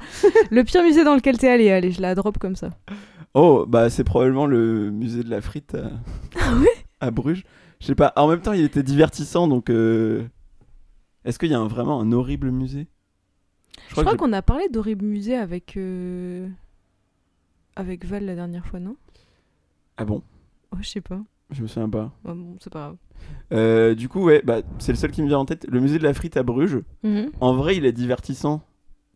Le pire musée dans lequel t'es allé, allez, je la drop comme ça. Oh, bah c'est probablement le musée de la frite à Bruges. Je sais pas, en même temps il était divertissant donc est-ce qu'il y a vraiment un horrible musée? Je crois qu'on a parlé d'horrible musée avec Val la dernière fois, non? Ah bon? Oh, je sais pas. Je me souviens pas. Oh, bon, c'est pas grave. Du coup ouais, bah c'est le seul qui me vient en tête, le musée de la frite à Bruges. En vrai il est divertissant.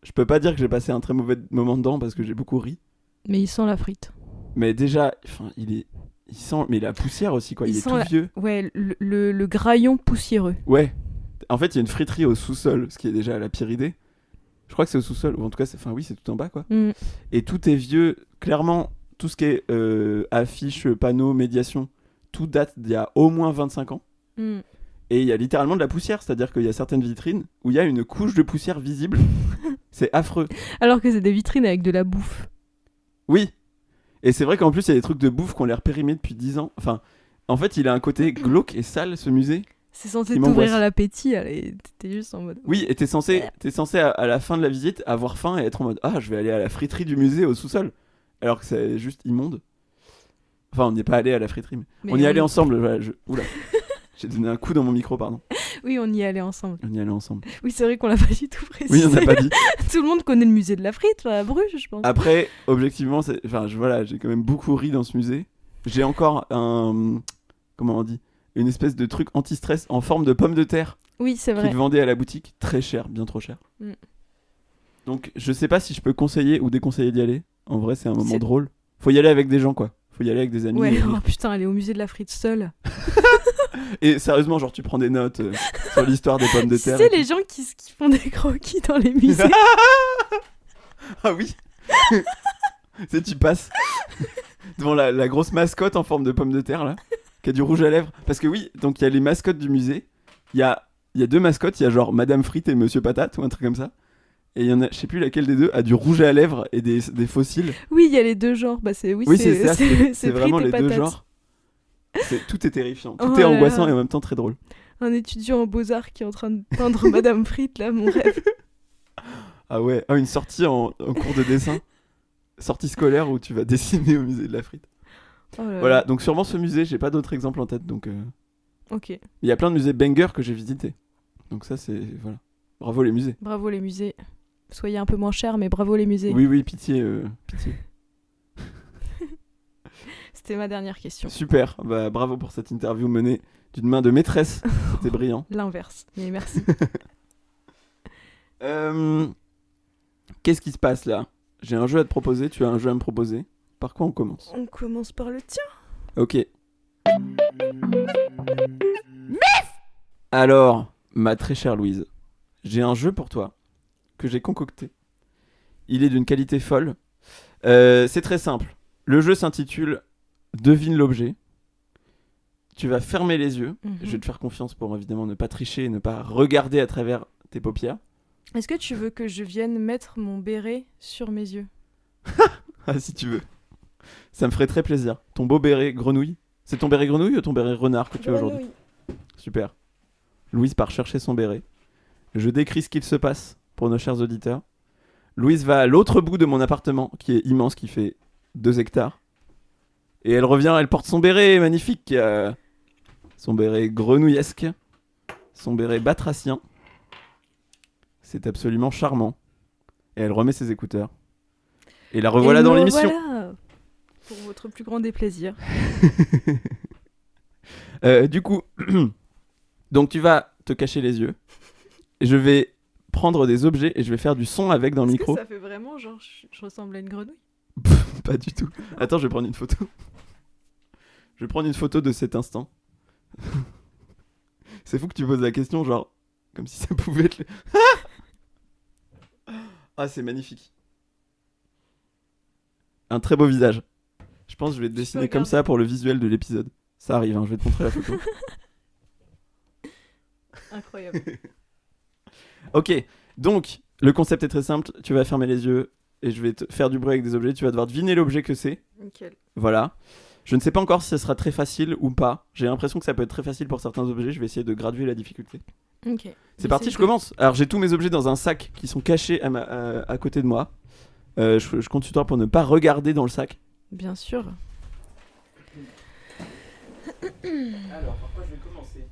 Je peux pas dire que j'ai passé un très mauvais moment dedans parce que j'ai beaucoup ri. Mais il sent la frite. Mais déjà, il sent mais la poussière aussi quoi, il est tout vieux. Ouais, le graillon poussiéreux. Ouais. En fait, il y a une friterie au sous-sol, ce qui est déjà la pire idée. Je crois que c'est au sous-sol ou en tout cas c'est tout en bas quoi. Et tout est vieux, clairement tout ce qui est affiches, panneaux, médiation, tout date d'il y a au moins 25 ans. Et il y a littéralement de la poussière, c'est-à-dire qu'il y a certaines vitrines où il y a une couche de poussière visible. C'est affreux. Alors que c'est des vitrines avec de la bouffe. Oui. Et c'est vrai qu'en plus, il y a des trucs de bouffe qui ont l'air périmés depuis 10 ans. Enfin, en fait, il a un côté glauque et sale, ce musée. C'est censé t'ouvrir à l'appétit, t'es juste en mode... Oui, et t'es censé à la fin de la visite avoir faim et être en mode « Ah, je vais aller à la friterie du musée au sous-sol ». Alors que c'est juste immonde. Enfin, on n'y est pas allé à la friterie, mais on y est allé ensemble. Voilà, Oula, j'ai donné un coup dans mon micro, pardon. Oui, on y est allé ensemble. Oui, c'est vrai qu'on l'a pas du tout précisé. Oui, on n'a pas dit. Tout le monde connaît le musée de la frite, à Bruges, je pense. Après, objectivement, j'ai quand même beaucoup ri dans ce musée. J'ai encore comment on dit, une espèce de truc anti-stress en forme de pomme de terre. Oui, c'est vrai. Qu'ils vendaient à la boutique, très cher, bien trop cher. Donc, je sais pas si je peux conseiller ou déconseiller d'y aller. En vrai, c'est un moment drôle. Faut y aller avec des gens, quoi. Faut y aller avec des amis. Ouais, oh putain, aller au musée de la frite seul. Et sérieusement, genre, tu prends des notes sur l'histoire des pommes de terre. Tu sais, les gens qui font des croquis dans les musées. Ah oui. Tu passes devant la grosse mascotte en forme de pomme de terre, là, qui a du rouge à lèvres. Parce que oui, donc il y a les mascottes du musée. Il y a deux mascottes. Il y a genre Madame Frite et Monsieur Patate ou un truc comme ça. Et il y en a, je sais plus laquelle des deux, a du rouge à lèvres et des fossiles. Oui, il y a les deux genres. Bah c'est c'est vraiment les deux genres. Tout est terrifiant. Tout est angoissant et en même temps très drôle. Un étudiant en beaux-arts qui est en train de peindre Madame Frite, là, mon rêve. Ah ouais, une sortie en cours de dessin. Sortie scolaire où tu vas dessiner au musée de la frite. Oh là Voilà, là. donc sûrement ce musée, j'ai pas d'autres exemples en tête. Donc Ok. il y a plein de musées banger que j'ai visités. Donc ça, c'est... Voilà. Bravo les musées. Bravo les musées. Soyez un peu moins chers, mais bravo les musées. Oui, pitié, pitié. C'était ma dernière question. Super, bah, bravo pour cette interview menée d'une main de maîtresse. C'était brillant. L'inverse, mais merci. Qu'est-ce qui se passe là? J'ai un jeu à te proposer, tu as un jeu à me proposer. Par quoi on commence? On commence par le tien. Ok. Alors, ma très chère Louise, j'ai un jeu pour toi que j'ai concocté. Il est d'une qualité folle. C'est très simple. Le jeu s'intitule Devine l'objet. Tu vas fermer les yeux. Je vais te faire confiance pour évidemment ne pas tricher et ne pas regarder à travers tes paupières. Est-ce que tu veux que je vienne mettre mon béret sur mes yeux? Ah, si tu veux. Ça me ferait très plaisir. Ton beau béret grenouille. C'est ton béret grenouille ou ton béret renard que tu as aujourd'hui? Super. Louise part chercher son béret. Je décris ce qu'il se passe pour nos chers auditeurs. Louise va à l'autre bout de mon appartement, qui est immense, qui fait 2 hectares. Et elle revient, elle porte son béret magnifique. Son béret grenouillesque. Son béret batracien. C'est absolument charmant. Et elle remet ses écouteurs. Et la revoilà dans l'émission. Voilà. Pour votre plus grand déplaisir. Du coup, donc tu vas te cacher les yeux. Et je vais prendre des objets et je vais faire du son avec dans le micro. Est-ce que ça fait vraiment genre je ressemble à une grenouille? Pas du tout. Attends, je vais prendre une photo. Je vais prendre une photo de cet instant. C'est fou que tu poses la question, genre, comme si ça pouvait être... Ah, c'est magnifique. Un très beau visage. Je pense que je vais te dessiner comme ça pour le visuel de l'épisode. Ça arrive, hein, je vais te montrer la photo. Incroyable. Ok, donc, le concept est très simple. Tu vas fermer les yeux et je vais te faire du bruit avec des objets. Tu vas devoir deviner l'objet que c'est. Nickel. Voilà. Je ne sais pas encore si ça sera très facile ou pas. J'ai l'impression que ça peut être très facile pour certains objets. Je vais essayer de graduer la difficulté. Ok. C'est parti, je commence. Alors j'ai tous mes objets dans un sac qui sont cachés à côté de moi. Je compte sur toi pour ne pas regarder dans le sac. Bien sûr. Alors, par quoi je vais commencer?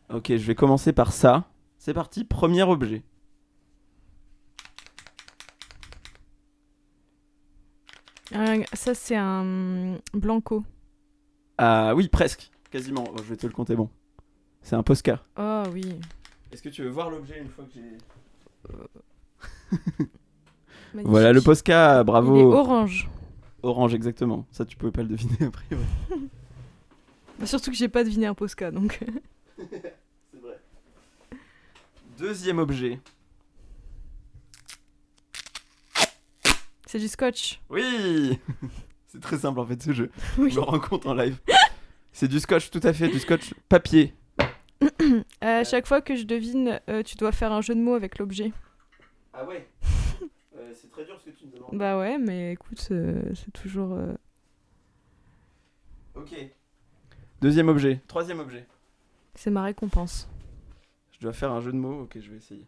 Ok, je vais commencer par ça. C'est parti, premier objet. Ça, c'est un Blanco. Ah oui, presque. Quasiment. Oh, je vais te le compter, bon. C'est un Posca. Oh oui. Est-ce que tu veux voir l'objet une fois que j'ai... Magnifique. Voilà le Posca, Il bravo. est orange. Orange, exactement. Ça, tu pouvais pas le deviner a priori. Surtout que j'ai pas deviné un Posca, donc... C'est vrai. Deuxième objet. C'est du scotch. Oui. C'est très simple en fait ce jeu. Oui. Je me rends compte en live. C'est du scotch, tout à fait, du scotch papier. À chaque fois que je devine, tu dois faire un jeu de mots avec l'objet. Ah ouais. C'est très dur ce que tu me demandes. Bah ouais, mais écoute, c'est toujours... Ok. Deuxième objet. Troisième objet. C'est ma récompense. Je dois faire un jeu de mots. Ok, je vais essayer.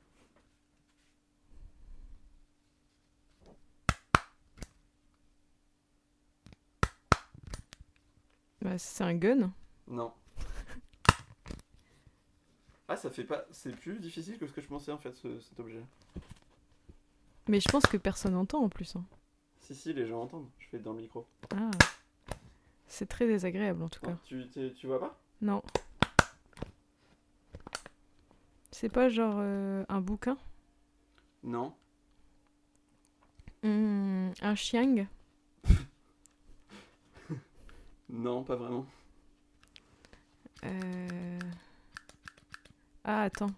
Bah, c'est un gun. Non. Ah, ça fait pas... C'est plus difficile que ce que je pensais en fait, cet objet. Mais je pense que personne n'entend en plus. Hein. Si, les gens entendent. Je fais dans le micro. Ah. C'est très désagréable en tout cas. Tu vois pas? Non. C'est pas genre un bouquin? Non. Un chiang? Non, pas vraiment. Ah, attends.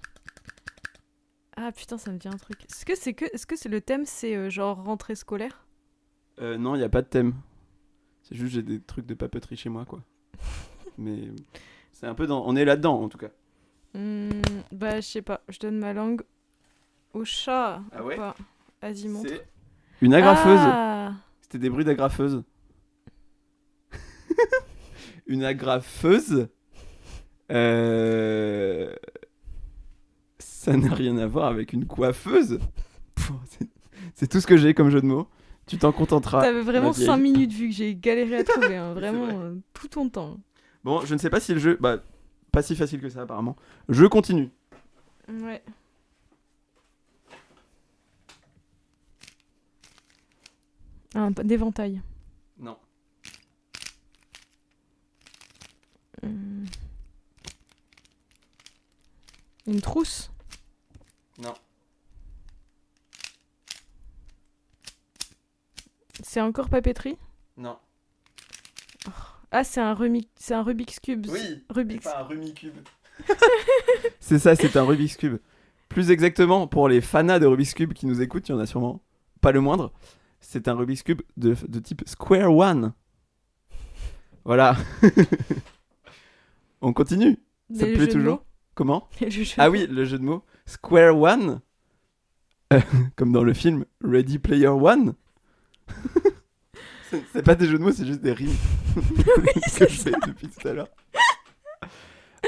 Ah putain, ça me dit un truc. Est-ce que c'est le thème, c'est genre rentrée scolaire? Non, il y a pas de thème. C'est juste j'ai des trucs de papeterie chez moi, quoi. Mais c'est un peu dans... On est là-dedans, en tout cas. Bah, je sais pas. Je donne ma langue au chat. Ah ouais? Vas-y, montre. C'est une agrafeuse. Ah, C'était des bruits d'agrafeuse. Une agrafeuse. Ça n'a rien à voir avec une coiffeuse. C'est tout ce que j'ai comme jeu de mots. Tu t'en contenteras. T'avais vraiment ma vieille. 5 minutes vu que j'ai galéré à trouver, hein, vraiment tout ton temps. Bon, je ne sais pas si le jeu... Bah, pas si facile que ça apparemment. Je continue. Ouais. Un d'éventail. Non. Une trousse. Non. C'est encore papeterie. Non. Ah, c'est un Rubik's Cube. Oui. Rubik's. C'est pas un Rumicube. C'est ça, c'est un Rubik's Cube. Plus exactement, pour les fanas de Rubik's Cube qui nous écoutent, il y en a sûrement pas le moindre. C'est un Rubik's Cube de type Square One. Voilà. On continue. Ça te plaît toujours? Comment? Ah oui, le jeu de mots. Square One. Comme dans le film Ready Player One. C'est pas des jeux de mots, c'est juste des rimes. Oui, que je fais depuis tout à l'heure.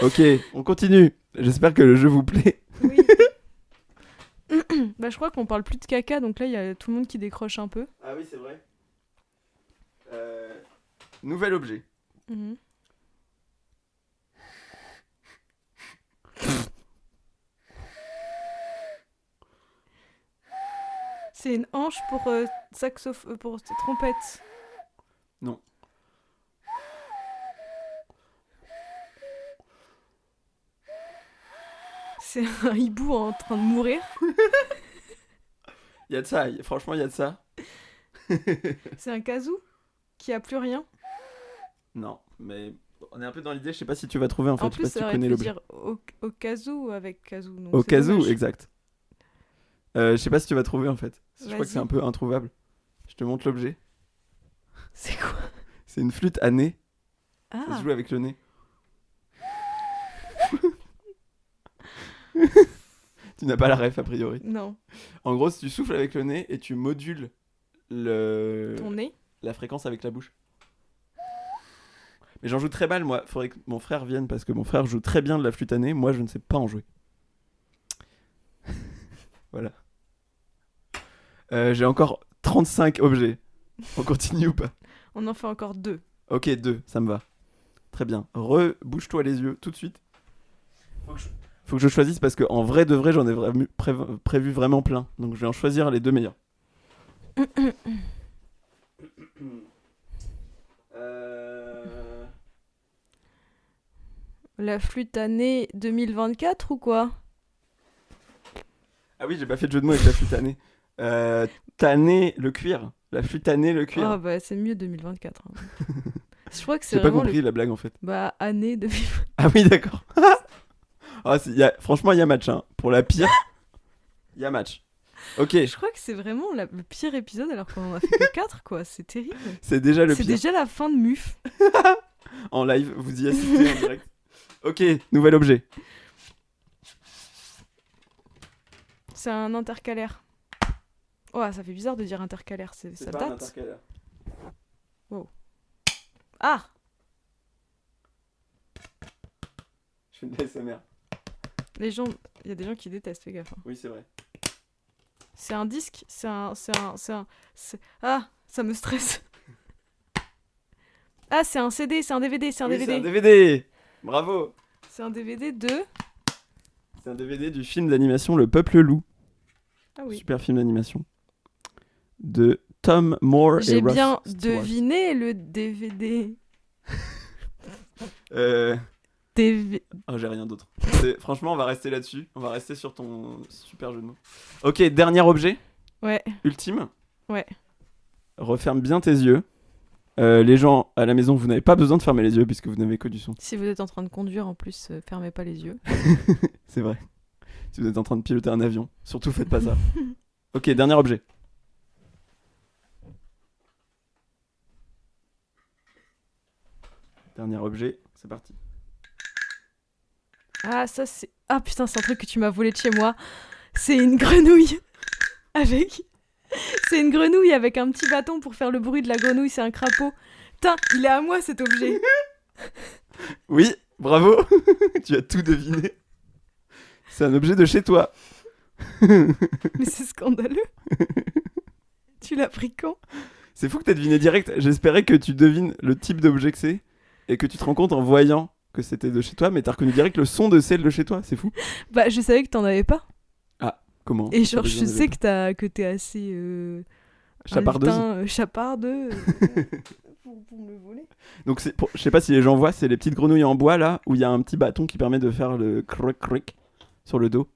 Ok, on continue. J'espère que le jeu vous plaît. Oui. Bah, je crois qu'on parle plus de caca, donc là, il y a tout le monde qui décroche un peu. Ah oui, c'est vrai. Nouvel objet. Mhm. C'est une hanche pour pour trompette. Non. C'est un hibou en train de mourir. Il y a de ça, franchement, il y a de ça. C'est un kazoo qui a plus rien. Non, mais on est un peu dans l'idée, je sais pas si tu vas trouver en fait. En Je plus, sais ça pas si tu aurait connais pu l'objet. dire au kazoo avec kazoo. donc Au c'est kazoo, dommage. exact. Je sais pas si tu vas trouver en fait. Je crois que Vas-y. c'est un peu introuvable. Je te montre l'objet. C'est quoi? C'est une flûte à nez. Ça Ah, se joue avec le nez. Tu n'as pas la ref a priori. non. En gros, si tu souffles avec le nez et tu modules Ton nez? la fréquence avec la bouche. Mais j'en joue très mal, moi. Faudrait que mon frère vienne parce que mon frère joue très bien de la flûte à nez. Moi, je ne sais pas en jouer. Voilà. J'ai encore 35 objets. On continue ou pas? On en fait encore 2. Ok, 2, ça me va. Très bien. Rebouche-toi les yeux tout de suite. Faut que je choisisse parce qu'en vrai de vrai, j'en ai prévu vraiment plein. Donc je vais en choisir les 2 meilleurs. La flûte à nez 2024 ou quoi? Ah oui, j'ai pas fait de jeu de mots avec la flûte à nez. Tanner le cuir. La flûte à nez le cuir. Ah bah c'est mieux 2024. hein. Je crois que c'est J'ai pas vraiment compris la blague en fait. Bah année 2024. Ah oui, d'accord. Ah, franchement, il y a match. Hein. Pour la pire, il y a match. Ok, Je crois que c'est vraiment le pire épisode alors qu'on en a fait que 4 quoi. C'est terrible. c'est déjà le C'est pire. déjà la fin de MUF. En live, vous y assistez en direct. Ok, nouvel objet. C'est un intercalaire. Oh, ça fait bizarre de dire intercalaire. Ça pas un date. intercalaire. Ah, Je fais de l'ASMR. les gens, il y a des gens qui détestent, fais gaffe. hein. Oui, c'est vrai. C'est un disque. Ah, ça me stresse. Ah, c'est un CD, c'est un DVD, c'est un Oui, DVD. c'est un DVD. Bravo. C'est un DVD de. C'est un DVD du film d'animation Le Peuple Loup. Ah oui. Super film d'animation. De Tom Moore et J'ai Ross bien Stewart. deviné le DVD. Oh, j'ai rien d'autre. Franchement, on va rester là-dessus. On va rester sur ton super jeu de mots. Ok, dernier objet. Ouais. Ultime. Ouais. Referme bien tes yeux. Les gens à la maison, vous n'avez pas besoin de fermer les yeux puisque vous n'avez que du son. Si vous êtes en train de conduire, en plus, fermez pas les yeux. C'est vrai. Si vous êtes en train de piloter un avion, surtout faites pas ça. Ok, dernier objet. Dernier objet, c'est parti. Ah, ça c'est. Ah putain, c'est un truc que tu m'as volé de chez moi. C'est une grenouille. Avec. C'est une grenouille avec un petit bâton pour faire le bruit de la grenouille. C'est un crapaud. Putain, il est à moi cet objet. Oui, bravo. Tu as tout deviné. C'est un objet de chez toi. Mais c'est scandaleux. Tu l'as pris quand? C'est fou que t'aies deviné direct. J'espérais que tu devines le type d'objet que c'est et que tu te rends compte en voyant que c'était de chez toi, mais t'as reconnu direct le son de celle de chez toi. C'est fou. Bah, je savais que t'en avais pas. Ah, comment? Et genre, je sais que t'es assez... chapardeuse. Chapardeux. Pour me le voler. Donc, je sais pas si les gens voient, c'est les petites grenouilles en bois là, où il y a un petit bâton qui permet de faire le cric sur le dos.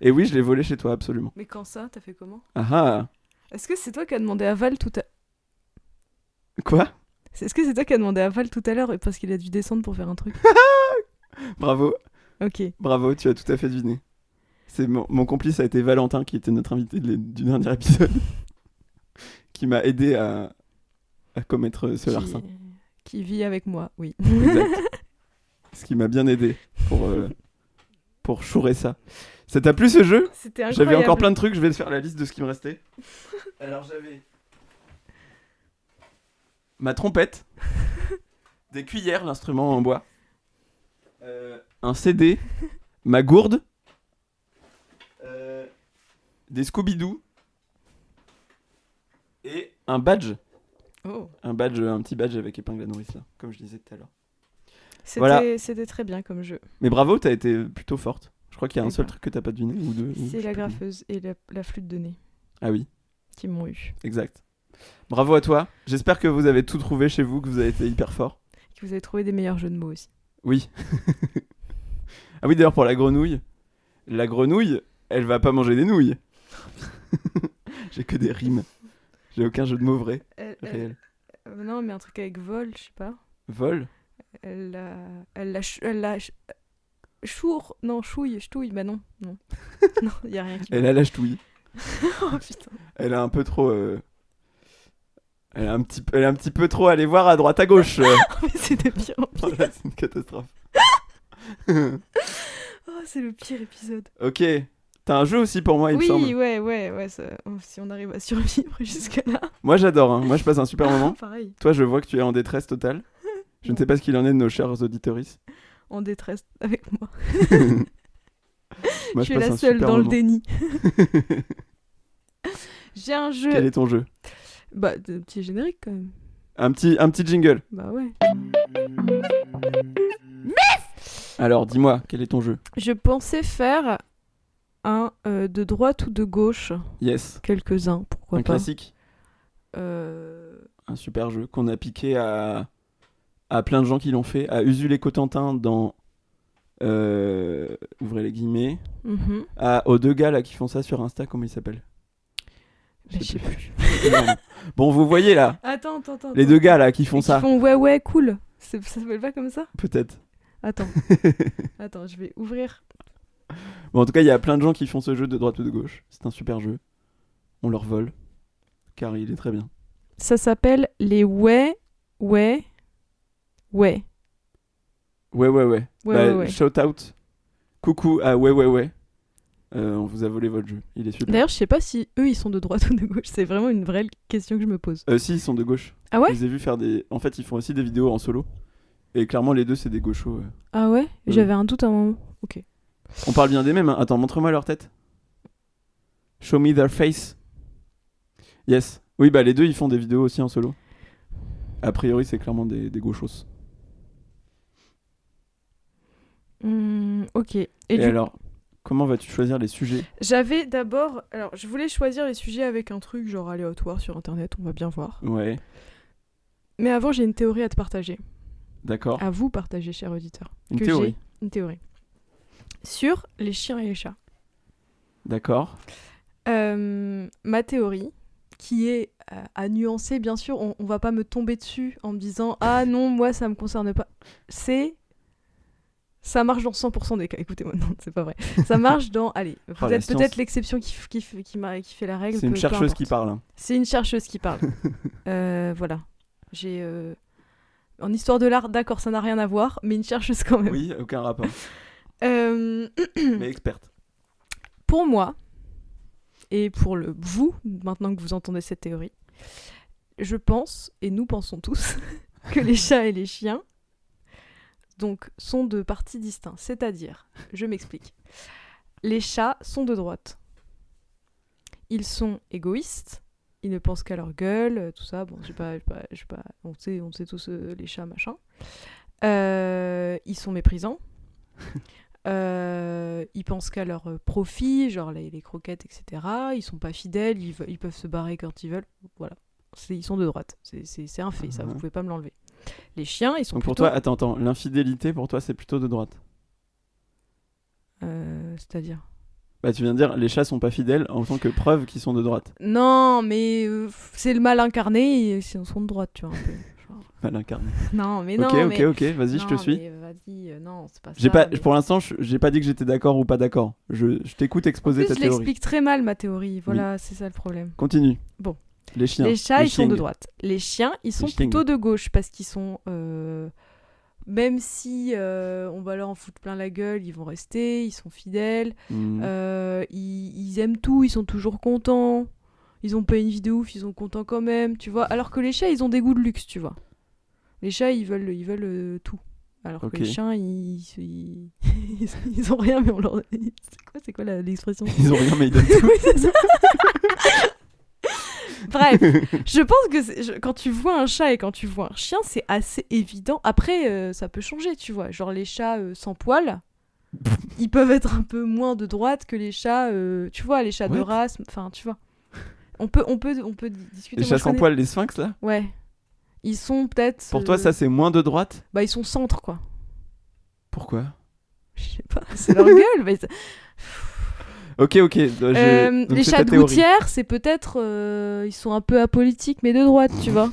Et oui, je l'ai volé chez toi, absolument. Mais quand ça, t'as fait comment? Ah ah. Est-ce que c'est toi qui as demandé à Val tout à... Quoi? Est-ce que c'est toi qui as demandé à Val tout à l'heure parce qu'il a dû descendre pour faire un truc? Bravo. Ok. Bravo, tu as tout à fait deviné. C'est mon complice a été Valentin, qui était notre invité du dernier épisode, qui m'a aidé à commettre ce larcin. Qui vit avec moi, oui. Exact. Ce qui m'a bien aidé pour chourer ça. Ça t'a plu ce jeu? C'était incroyable. J'avais encore plein de trucs, je vais te faire la liste de ce qui me restait. Alors j'avais ma trompette, des cuillères, l'instrument en bois, un CD, ma gourde, des Scooby-Doo et un badge. Oh. Un petit badge avec épingle à nourrice là, comme je disais tout à l'heure. C'était très bien comme jeu. Mais bravo, t'as été plutôt forte. Je crois qu'il y a un seul bien. truc que t'as pas deviné ou deux. C'est la graffeuse et la flûte de nez Ah oui, qui m'ont eu. exact. Bravo à toi. J'espère que vous avez tout trouvé chez vous, que vous avez été hyper fort. Que vous avez trouvé des meilleurs jeux de mots aussi. Oui. Ah oui, d'ailleurs, pour la grenouille, elle va pas manger des nouilles. J'ai que des rimes. J'ai aucun jeu de mots vrai, réel. Non, mais un truc avec vol, je sais pas. Vol? Ch'touille, bah non. Non, y a rien qui... Elle a la ch'touille. Oh putain. Elle a un peu trop... Elle est un petit peu trop allée voir à droite à gauche. Mais c'est de pire en pire. Oh là, c'est une catastrophe. Oh, c'est le pire épisode. Ok. T'as un jeu aussi pour moi, il me semble. Oui, ouais. Si on arrive à survivre jusqu'à là. Moi, j'adore. Hein. Moi, je passe un super moment. Pareil. Toi, je vois que tu es en détresse totale. Je ne sais pas ce qu'il en est de nos chers auditoristes. En détresse avec moi. Moi, je suis la seule dans le déni. J'ai un jeu. Quel est ton jeu? Bah, de petit générique quand même. Un petit jingle. Bah ouais. Alors, dis-moi, quel est ton jeu? Je pensais faire un de droite ou de gauche. Yes. Quelques-uns, pourquoi un pas. Classique. Un super jeu qu'on a piqué à plein de gens qui l'ont fait. À Usul et Cotentin dans... ouvrez les guillemets. Aux deux gars là qui font ça sur Insta, comment ils s'appellent? Je sais plus. Bon, vous voyez là. Attends. Les deux gars là qui font ça. Qui font ouais, cool. Ça s'appelle pas comme ça? Peut-être. Attends, je vais ouvrir. Bon, en tout cas, il y a plein de gens qui font ce jeu de droite ou de gauche. C'est un super jeu. On leur vole. Car il est très bien. Ça s'appelle les ouais. Ouais. Shout out. Coucou à ouais. On vous a volé votre jeu. Il est super. D'ailleurs, je sais pas si eux ils sont de droite ou de gauche. C'est vraiment une vraie question que je me pose. Si, ils sont de gauche. Ah ouais? Je les ai vus faire des. En fait, ils font aussi des vidéos en solo. Et clairement, les deux, c'est des gauchos. Ah ouais? J'avais un doute à un moment. Ok. On parle bien des mêmes. Hein. Attends, montre-moi leur tête. Show me their face. Yes. Oui, bah les deux, ils font des vidéos aussi en solo. A priori, c'est clairement des gauchos. Ok. Et alors, comment vas-tu choisir les sujets? J'avais d'abord... Alors, je voulais choisir les sujets avec un truc genre aléatoire sur Internet, on va bien voir. Ouais. Mais avant, j'ai une théorie à te partager. D'accord. À vous partager, chers auditeurs. Une théorie. Une théorie. Sur les chiens et les chats. D'accord. Ma théorie, qui est à nuancer, bien sûr, on va pas me tomber dessus en me disant « Ah non, moi, ça me concerne pas. » Ça marche dans 100% des cas. Écoutez-moi, non, c'est pas vrai. Ça marche dans... Allez, vous êtes peut-être l'exception qui fait la règle. C'est une chercheuse qui parle. Hein. C'est une chercheuse qui parle. Voilà. J'ai... En histoire de l'art, d'accord, ça n'a rien à voir, mais une chercheuse quand même. Oui, aucun rapport. Mais experte. Pour moi, et pour vous, maintenant que vous entendez cette théorie, je pense, et nous pensons tous, que les chats et les chiens donc, sont de partis distincts. C'est-à-dire, je m'explique. Les chats sont de droite. Ils sont égoïstes. Ils ne pensent qu'à leur gueule, tout ça. Bon, on sait tous les chats, machin. Ils sont méprisants. Ils pensent qu'à leur profit, genre les croquettes, etc. Ils sont pas fidèles, ils peuvent se barrer quand ils veulent. Voilà. Ils sont de droite. C'est un fait, ça, vous pouvez pas me l'enlever. Les chiens, ils sont donc plutôt... pour toi, attends, l'infidélité, pour toi, c'est plutôt de droite. C'est-à-dire Bah, tu viens de dire, les chats sont pas fidèles en tant que preuve qu'ils sont de droite. Non, mais c'est le mal incarné, ils sont de droite, tu vois, un peu. Genre... Mal incarné. Non, mais ok, non, ok, mais... ok, vas-y, je te suis. Mais vas-y, non, c'est pas ça. Mais... Pour l'instant, j'ai pas dit que j'étais d'accord ou pas d'accord. Je t'écoute exposer ta théorie. Je l'explique très mal, ma théorie. Voilà, c'est ça le problème. Continue. Bon. Les chiens. Les chats, ils sont de droite. Les chiens, ils sont plutôt de gauche parce qu'ils sont... Même si on va leur en foutre plein la gueule, ils vont rester, ils sont fidèles, ils aiment tout, ils sont toujours contents, ils ont pas une vie de ouf, ils sont contents quand même, tu vois. Alors que les chats, ils ont des goûts de luxe, tu vois. Les chats, ils veulent tout. Alors que les chiens, ils ont rien, mais on leur... C'est quoi l'expression ? Ils ont rien, mais ils donnent tout. Oui, c'est ça. Bref, je pense que quand tu vois un chat et quand tu vois un chien, c'est assez évident. Après, ça peut changer, tu vois. Genre les chats sans poils, ils peuvent être un peu moins de droite que les chats, tu vois, les chats de race. Enfin, tu vois. On peut discuter. Les chats sans poils, les sphinx, là ? Ouais. Ils sont peut-être... Pour toi, ça, c'est moins de droite ? Bah, ils sont centre, quoi. Pourquoi ? Je sais pas, c'est leur gueule, mais... Ok. Donc les chats de gouttière, c'est peut-être... ils sont un peu apolitiques, mais de droite, tu vois.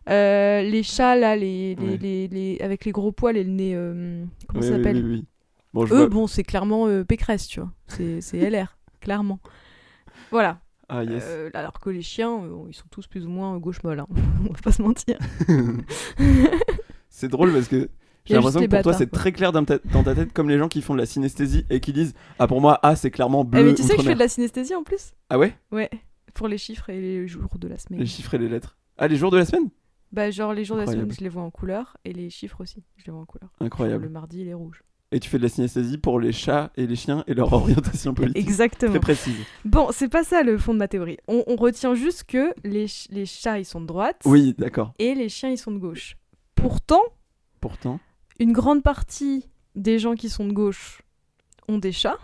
Les chats, là, les avec les gros poils et le nez... comment ça s'appelle ? Oui. Bon, bon, c'est clairement Pécresse, tu vois. C'est LR, clairement. Voilà. Ah, yes. Alors que les chiens, ils sont tous plus ou moins gauche molle, hein. On va pas se mentir. C'est drôle parce que... J'ai l'impression que pour toi, c'est très clair dans ta tête, comme les gens qui font de la synesthésie et qui disent « Ah, pour moi, A, c'est clairement bleu. » Mais tu sais que je fais de la synesthésie en plus ? Ah ouais ? Ouais, pour les chiffres et les jours de la semaine. Les chiffres et les lettres. Ah, les jours de la semaine ? Bah, genre les jours de la semaine, je les vois en couleur et les chiffres aussi, je les vois en couleur. Incroyable. Genre, le mardi, il est rouge. Et tu fais de la synesthésie pour les chats et les chiens et leur orientation politique. Exactement. Très précise. Bon, c'est pas ça le fond de ma théorie. On retient juste que les chats, ils sont de droite. Oui, d'accord. Et les chiens, ils sont de gauche. Pourtant, une grande partie des gens qui sont de gauche ont des chats.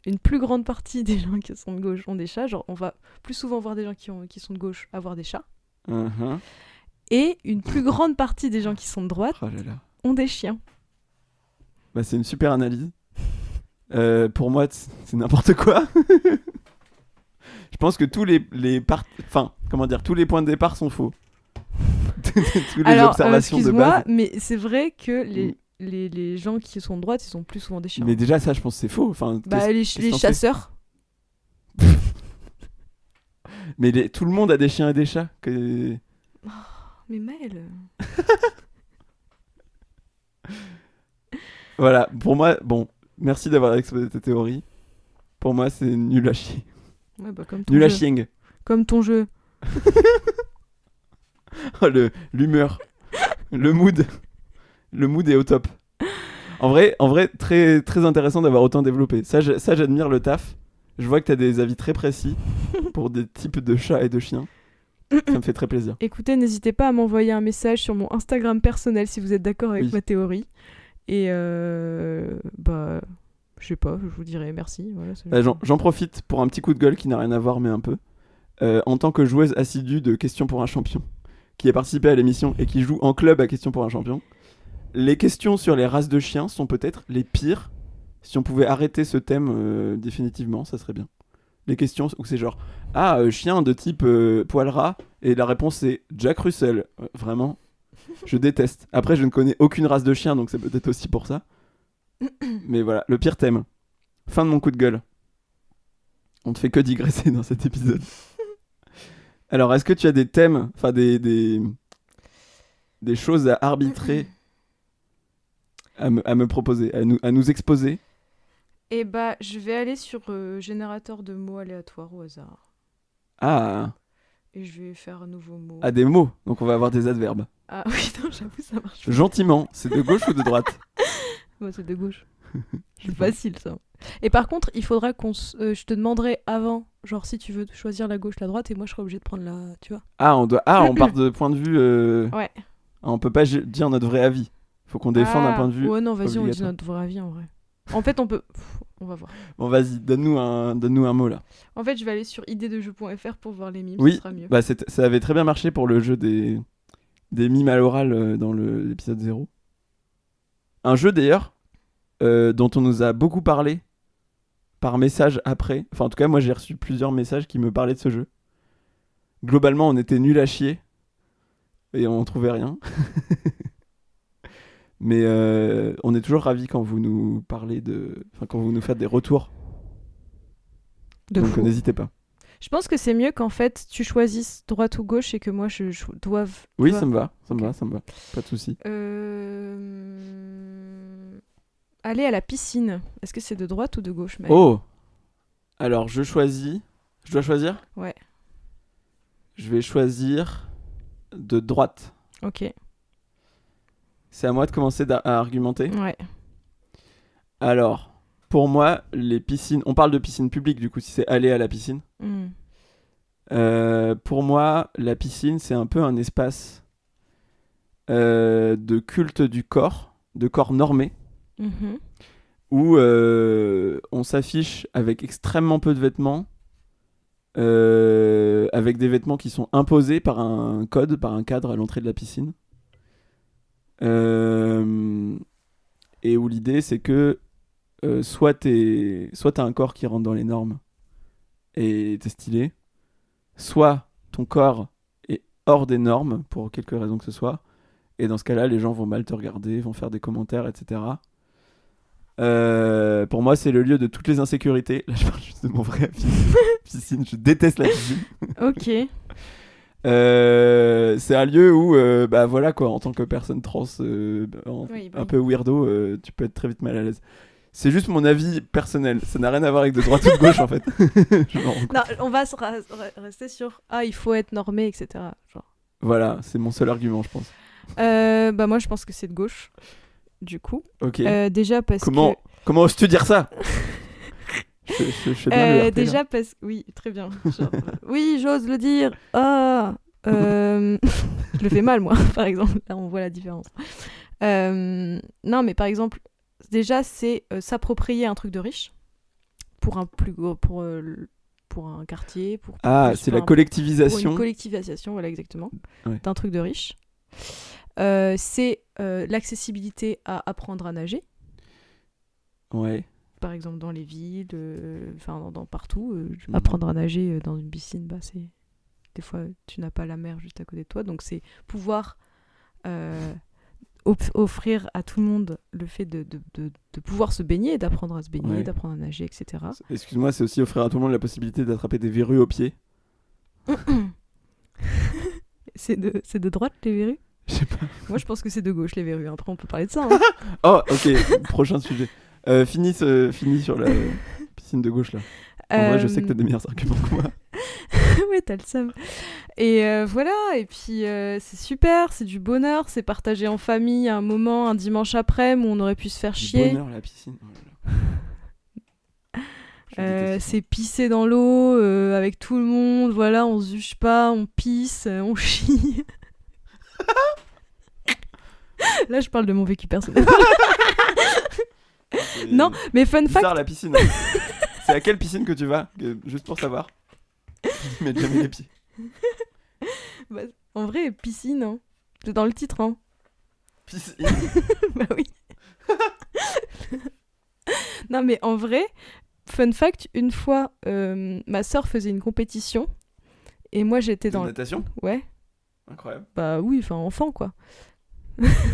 Une plus grande partie des gens qui sont de gauche ont des chats. Genre, on va plus souvent voir des gens qui sont de gauche avoir des chats. Uh-huh. Et une plus grande partie des gens qui sont de droite ont des chiens. Bah, c'est une super analyse. Pour moi, c'est n'importe quoi. Je pense que tous les tous les points de départ sont faux. Toutes les observations de base. Mais c'est vrai que les gens qui sont de droite, ils sont plus souvent des chiens. Mais déjà, ça, je pense que c'est faux. Enfin, les chasseurs. Mais tout le monde a des chiens et des chats. Oh, mais Maëlle. Voilà, pour moi, bon, merci d'avoir exposé ta théorie. Pour moi, c'est nul à chier. Ouais, bah, comme ton nul jeu. À chieng. Comme ton jeu. Oh, l'humeur. Le mood. Le mood est au top. En vrai, très, très intéressant d'avoir autant développé. Ça, j'admire le taf. Je vois que t'as des avis très précis pour des types de chats et de chiens. Ça me fait très plaisir. Écoutez, n'hésitez pas à m'envoyer un message sur mon Instagram personnel si vous êtes d'accord avec ma théorie. Et je sais pas, je vous dirai merci. Voilà, j'en profite pour un petit coup de gueule qui n'a rien à voir, mais un peu. En tant que joueuse assidue de Questions pour un champion, qui a participé à l'émission et qui joue en club à Questions pour un champion, les questions sur les races de chiens sont peut-être les pires. Si on pouvait arrêter ce thème définitivement, ça serait bien. Les questions où c'est genre chien de type poil ras, et la réponse c'est Jack Russell. Vraiment, je déteste. Après, je ne connais aucune race de chien, donc c'est peut-être aussi pour ça. Mais voilà, le pire thème. Fin de mon coup de gueule. On ne fait que digresser dans cet épisode. Alors, est-ce que tu as des thèmes, enfin des choses à arbitrer, à me proposer, à nous exposer? Eh bah, je vais aller sur générateur de mots aléatoires au hasard. Ah. Et je vais faire un nouveau mot. Ah, des mots. Donc on va avoir des adverbes. Ah oui, non, j'avoue, ça marche. Gentiment, c'est de gauche ou de droite? Moi, c'est de gauche. C'est facile, ça. Et par contre, il faudra je te demanderai avant, genre si tu veux choisir la gauche, la droite, et moi je serai obligée de prendre la, tu vois. On part de point de vue. Ouais. On peut pas dire notre vrai avis. Faut qu'on défende un point de vue. Ouais, non, vas-y, on dit obligatoire. notre vrai avis en vrai. En fait, on peut. On va voir. Bon, vas-y, donne-nous un mot là. En fait, je vais aller sur idédejeu.fr pour voir les mimes, Oui, ce sera mieux. bah ça avait très bien marché pour le jeu des mimes à l'oral dans l'épisode 0. Un jeu d'ailleurs dont on nous a beaucoup parlé par message après. Enfin, en tout cas, moi j'ai reçu plusieurs messages qui me parlaient de ce jeu. Globalement, on était nuls à chier et on trouvait rien. Mais on est toujours ravis quand vous nous parlez quand vous nous faites des retours. De Donc fou. n'hésitez pas. Je pense que c'est mieux qu'en fait tu choisisses droite ou gauche et que moi je doive. Oui, ça me va. Pas de souci. Aller à la piscine. Est-ce que c'est de droite ou de gauche, Maëlle? Oh! Alors, je choisis. Je dois choisir? Ouais. Je vais choisir de droite. Ok. C'est à moi de commencer à argumenter. Ouais. Alors, pour moi, les piscines... On parle de piscine publique, du coup, si c'est aller à la piscine. Pour moi, la piscine, c'est un peu un espace de culte du corps, de corps normé, où on s'affiche avec extrêmement peu de vêtements, avec des vêtements qui sont imposés par un code, par un cadre à l'entrée de la piscine. Et où l'idée, c'est que soit t'as un corps qui rentre dans les normes et t'es stylé, soit ton corps est hors des normes pour quelque raison que ce soit, et dans ce cas-là, les gens vont mal te regarder, vont faire des commentaires, etc. Pour moi, c'est le lieu de toutes les insécurités. Là, je parle juste de mon vrai avis. Piscine, je déteste la piscine. Ok. C'est un lieu où, voilà quoi, en tant que personne trans, un peu weirdo, tu peux être très vite mal à l'aise. C'est juste mon avis personnel. Ça n'a rien à voir avec de droite ou de gauche en fait. Non, on va rester sur il faut être normé, etc. Genre. Voilà, c'est mon seul argument, je pense. Moi, je pense que c'est de gauche. Du coup. Ok. Déjà parce Comment oses-tu dire ça? Je fais bien le RP, déjà là. parce que... Oui, très bien. Genre, oui, j'ose le dire. Je le fais mal, moi, par exemple. Là, on voit la différence. Non, mais par exemple, déjà, c'est s'approprier un truc de riche pour un plus gros... pour un quartier. C'est la collectivisation. Pour une collectivisation, voilà, exactement. Ouais. D'un truc de riche. C'est l'accessibilité à apprendre à nager. Ouais. Par exemple dans les villes, dans partout, apprendre à nager dans une piscine, c'est des fois tu n'as pas la mer juste à côté de toi, donc c'est pouvoir offrir à tout le monde le fait de pouvoir se baigner, d'apprendre à se baigner, d'apprendre à nager, etc. Excuse-moi, c'est aussi offrir à tout le monde la possibilité d'attraper des verrues aux pieds. C'est de droite les verrues? Je sais pas. Moi je pense que c'est de gauche les verrues, après on peut parler de ça. Hein. Oh ok, prochain sujet. Finis sur la piscine de gauche là. En vrai, je sais que t'as des meilleurs arguments que moi. Ouais, t'as le seum. Et voilà, et puis c'est super, c'est du bonheur, c'est partagé en famille un moment, un dimanche après, où on aurait pu se faire chier. Bonheur la piscine. Oh là là. C'est pisser dans l'eau avec tout le monde, voilà, on se juge pas, on pisse, on chie. Là, je parle de mon vécu personnel. Non, mais fun fact. Bizarre la piscine. Hein. C'est à quelle piscine que tu vas? Juste pour savoir. Je mets jamais les pieds. En vrai, piscine, hein. C'est dans le titre, hein. Piscine. Bah oui. Non, mais en vrai, fun fact, une fois, ma sœur faisait une compétition et moi j'étais dans natation. Ouais. Incroyable. Bah oui, enfin enfant quoi.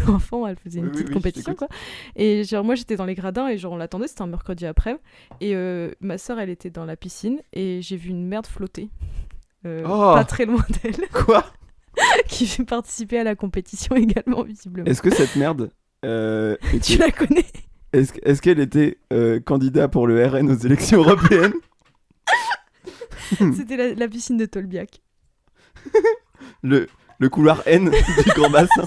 Enfant, elle faisait une petite compétition quoi. Et genre moi j'étais dans les gradins et genre on l'attendait, c'était un mercredi après et ma sœur elle était dans la piscine et j'ai vu une merde flotter pas très loin d'elle. Quoi? Qui fait participer à la compétition également visiblement. Est-ce que cette merde tu la connais? Est-ce qu'elle était candidat pour le RN aux élections européennes? C'était la piscine de Tolbiac. le couloir N du grand bassin.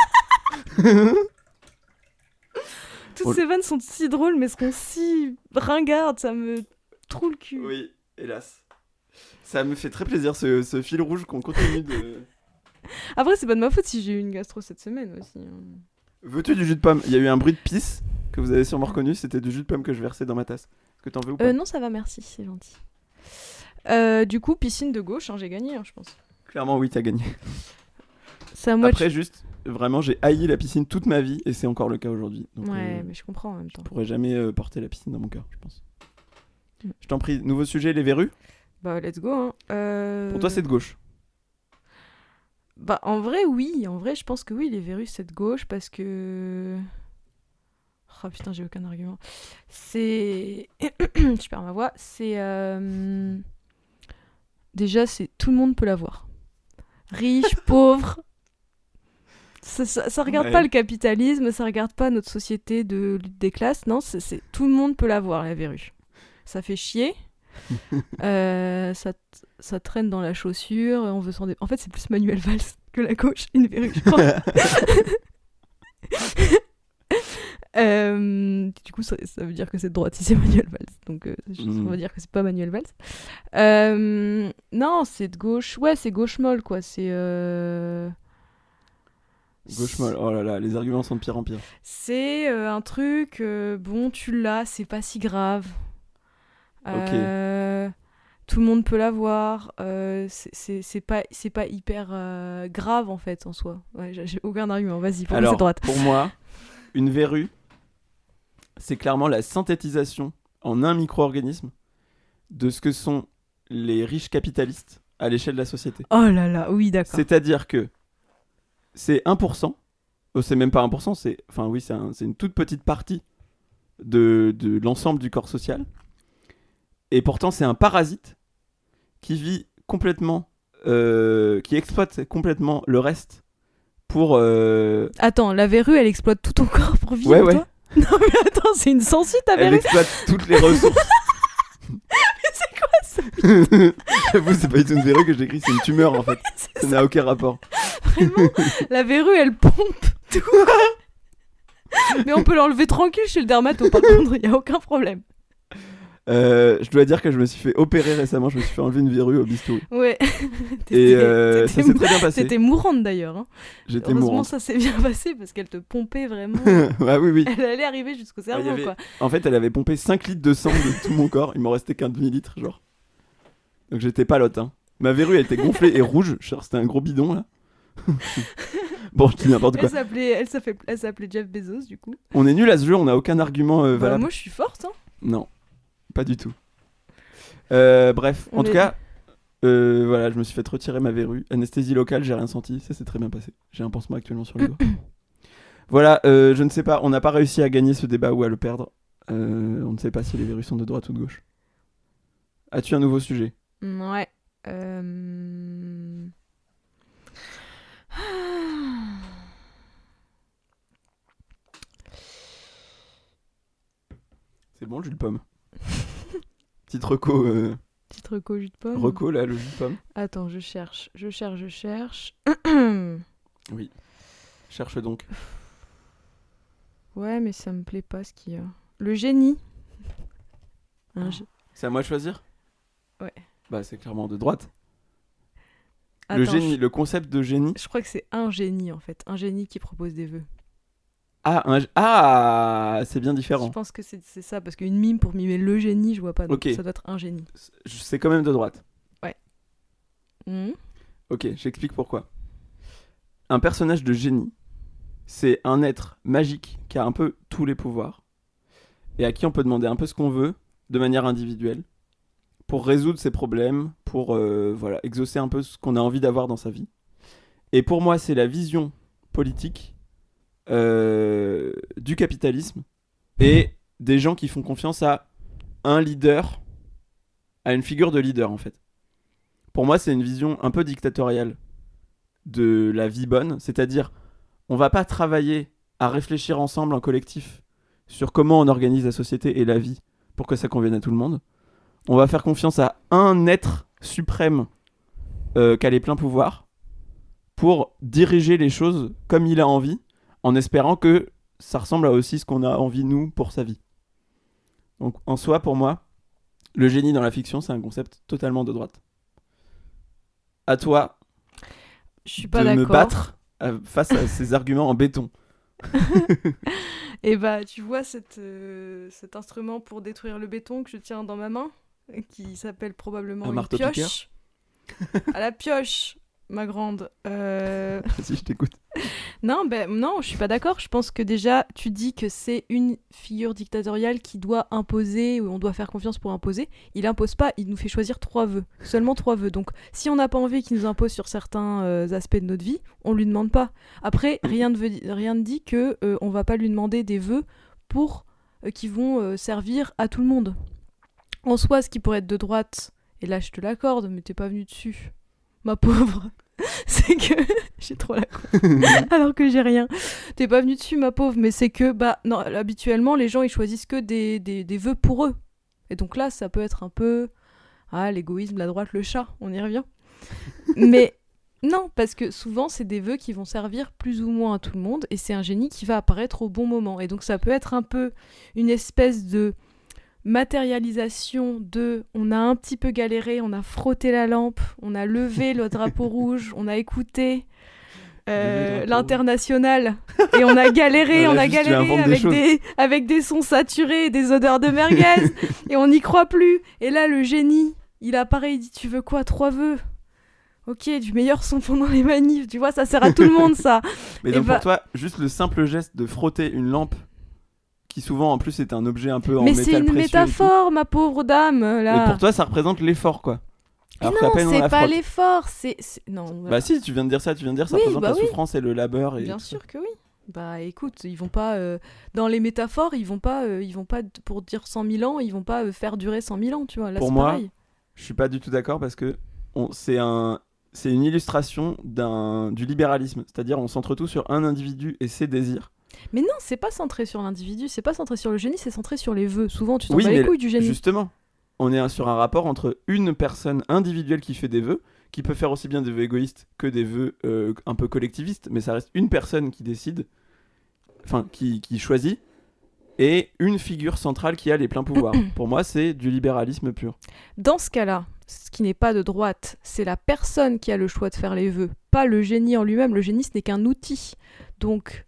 Toutes ces vannes sont si drôles, mais seront si ringardes, ça me trouve le cul. Oui, hélas. Ça me fait très plaisir, ce fil rouge qu'on continue de... Après, c'est pas de ma faute si j'ai eu une gastro cette semaine aussi. Veux-tu du jus de pomme? Il y a eu un bruit de pisse que vous avez sûrement reconnu, c'était du jus de pomme que je versais dans ma tasse. Est-ce que t'en veux ou pas? Non, ça va, merci, c'est gentil. Du coup, piscine de gauche, j'ai gagné, je pense. Clairement, oui, t'as gagné. C'est à moi Après, juste, vraiment, j'ai haï la piscine toute ma vie et c'est encore le cas aujourd'hui. Donc, ouais, mais je comprends en même temps. Je pourrais jamais porter la piscine dans mon cœur, je pense. Je t'en prie, nouveau sujet, les verrues? Bah, let's go. Hein. Pour toi, c'est de gauche? Bah, en vrai, oui. En vrai, je pense que oui, les verrues, c'est de gauche parce que... Oh putain, j'ai aucun argument. C'est... je perds ma voix. C'est... Déjà, c'est... Tout le monde peut l'avoir. Riche, pauvre... Ça regarde pas le capitalisme, ça regarde pas notre société de lutte des classes. Non, c'est... Tout le monde peut l'avoir, la verrue. Ça fait chier. Ça traîne dans la chaussure. On veut s'en En fait, c'est plus Manuel Valls que la gauche, une verrue, je crois. Du coup, ça veut dire que c'est de droite si c'est Manuel Valls. Donc, on va dire que c'est pas Manuel Valls. Non, c'est de gauche. Ouais, c'est gauche molle, quoi. C'est. Gauche molle. Oh là là, les arguments sont de pire en pire. C'est un truc. Bon, tu l'as, c'est pas si grave. Ok. Tout le monde peut l'avoir. C'est pas hyper grave en fait en soi. Ouais, j'ai aucun argument. Vas-y, pour moi c'est droite. Pour moi, une verrue, c'est clairement la synthétisation en un micro-organisme de ce que sont les riches capitalistes à l'échelle de la société. Oh là là, oui, d'accord. C'est-à-dire que c'est 1%. C'est même pas 1%, c'est une toute petite partie de l'ensemble du corps social. Et pourtant, c'est un parasite qui vit complètement, qui exploite complètement le reste pour... Attends, la verrue, elle exploite tout ton corps pour vivre, ouais. toi? Non mais attends, c'est une sangsue ta verrue? Elle exploite toutes les ressources. Mais c'est quoi ça? J'avoue, c'est pas du tout une verrue que j'écris, c'est une tumeur en fait. Ça n'a aucun rapport. Vraiment, la verrue, elle pompe tout. Mais on peut l'enlever tranquille chez le dermato, par contre, il n'y a aucun problème. Je dois dire que je me suis fait opérer récemment, je me suis fait enlever une verrue au bistouri. Ouais. Et ça s'est très bien passé. T'étais mourante d'ailleurs. Hein. J'étais Heureusement, mourante. ça s'est bien passé parce qu'elle te pompait vraiment. Ouais, oui. Elle allait arriver jusqu'au cerveau, quoi. En fait, elle avait pompé 5 litres de sang de tout mon corps, il m'en restait qu'un demi-litre, genre. Donc j'étais pas lotte, hein. Ma verrue, elle était gonflée et rouge, genre c'était un gros bidon, là. Bon, je dis n'importe quoi. Elle s'appelait Jeff Bezos, du coup. On est nul à ce jeu, on n'a aucun argument valable. Moi, je suis forte, hein. Non, pas du tout. Bref, en tout cas, voilà, je me suis fait retirer ma verrue. Anesthésie locale, j'ai rien senti, ça s'est très bien passé. J'ai un pansement actuellement sur le doigt. Voilà, je ne sais pas, on n'a pas réussi à gagner ce débat ou à le perdre. On ne sait pas si les verrues sont de droite ou de gauche. As-tu un nouveau sujet? Ouais. C'est bon, le jus de pomme. Petite reco. Petite reco jus de pomme. Reco, là, le jus de pomme. Attends, je cherche. Oui. Cherche donc. Ouais, mais ça me plaît pas ce qu'il y a. Le génie. C'est à moi de choisir? Ouais. Bah, c'est clairement de droite. Attends, le génie, le concept de génie. Je crois que c'est un génie en fait. Un génie qui propose des vœux. C'est bien différent. Je pense que c'est ça, parce qu'une mime pour mimer le génie, je vois pas. Donc Ok. ça doit être un génie. C'est quand même de droite. Ouais. Ok, j'explique pourquoi. Un personnage de génie, c'est un être magique qui a un peu tous les pouvoirs et à qui on peut demander un peu ce qu'on veut de manière individuelle pour résoudre ses problèmes, pour exaucer un peu ce qu'on a envie d'avoir dans sa vie. Et pour moi, c'est la vision politique du capitalisme et des gens qui font confiance à un leader, à une figure de leader en fait. Pour moi, c'est une vision un peu dictatoriale de la vie bonne, c'est-à-dire on va pas travailler à réfléchir ensemble en collectif sur comment on organise la société et la vie pour que ça convienne à tout le monde. On va faire confiance à un être suprême qui a les pleins pouvoirs pour diriger les choses comme il a envie, en espérant que ça ressemble à aussi ce qu'on a envie, nous, pour sa vie. Donc, en soi, pour moi, le génie dans la fiction, c'est un concept totalement de droite. À toi Je suis pas de d'accord. me battre face à ces arguments en béton. Et bah, tu vois cet instrument pour détruire le béton que je tiens dans ma main, qui s'appelle probablement Un une marteau-piqueur. pioche. À la pioche, ma grande. Si je t'écoute. Non, je suis pas d'accord. Je pense que déjà, tu dis que c'est une figure dictatoriale qui doit imposer, ou on doit faire confiance pour imposer. Il impose pas, il nous fait choisir 3 vœux. Seulement 3 vœux. Donc, si on n'a pas envie qu'il nous impose sur certains aspects de notre vie, on lui demande pas. Après, rien ne dit que on va pas lui demander des vœux pour qui vont servir à tout le monde. En soi, ce qui pourrait être de droite, et là je te l'accorde, mais t'es pas venu dessus, ma pauvre. C'est que j'ai trop la con alors que j'ai rien. T'es pas venu dessus, ma pauvre, mais c'est que non, habituellement les gens ils choisissent que des vœux pour eux. Et donc là ça peut être un peu l'égoïsme, la droite, le chat, on y revient. Mais non, parce que souvent c'est des vœux qui vont servir plus ou moins à tout le monde et c'est un génie qui va apparaître au bon moment. Et donc ça peut être un peu une espèce de matérialisation de on a un petit peu galéré, on a frotté la lampe, on a levé le drapeau rouge, on a écouté l'international et on a galéré, avec des sons saturés et des odeurs de merguez et on n'y croit plus. Et là le génie, il apparaît, il dit tu veux quoi, 3 vœux? Ok, du meilleur son pendant les manifs, tu vois, ça sert à tout le monde ça. Mais donc pour toi, juste le simple geste de frotter une lampe qui souvent en plus est un objet un peu en métal précieux. Mais c'est une métaphore, ma pauvre dame. Là. Mais pour toi, ça représente l'effort, quoi. Alors non, c'est pas l'effort, c'est... Non. Bah si, tu viens de dire ça, ça représente la souffrance et le labeur. Et bien sûr que oui. Bah écoute, ils vont pas... dans les métaphores, ils vont pas, pour dire 100 000 ans, ils vont pas faire durer 100 000 ans, tu vois. Là, pour c'est moi, pareil. Je suis pas du tout d'accord parce que c'est une illustration du libéralisme. C'est-à-dire, on centre tout sur un individu et ses désirs. Mais non, c'est pas centré sur l'individu, c'est pas centré sur le génie, c'est centré sur les vœux. Souvent, tu t'en bats les couilles du génie. Justement, on est sur un rapport entre une personne individuelle qui fait des vœux, qui peut faire aussi bien des vœux égoïstes que des vœux un peu collectivistes, mais ça reste une personne qui décide, enfin, qui choisit, et une figure centrale qui a les pleins pouvoirs. Pour moi, c'est du libéralisme pur. Dans ce cas-là, ce qui n'est pas de droite, c'est la personne qui a le choix de faire les vœux, pas le génie en lui-même. Le génie, ce n'est qu'un outil. Donc...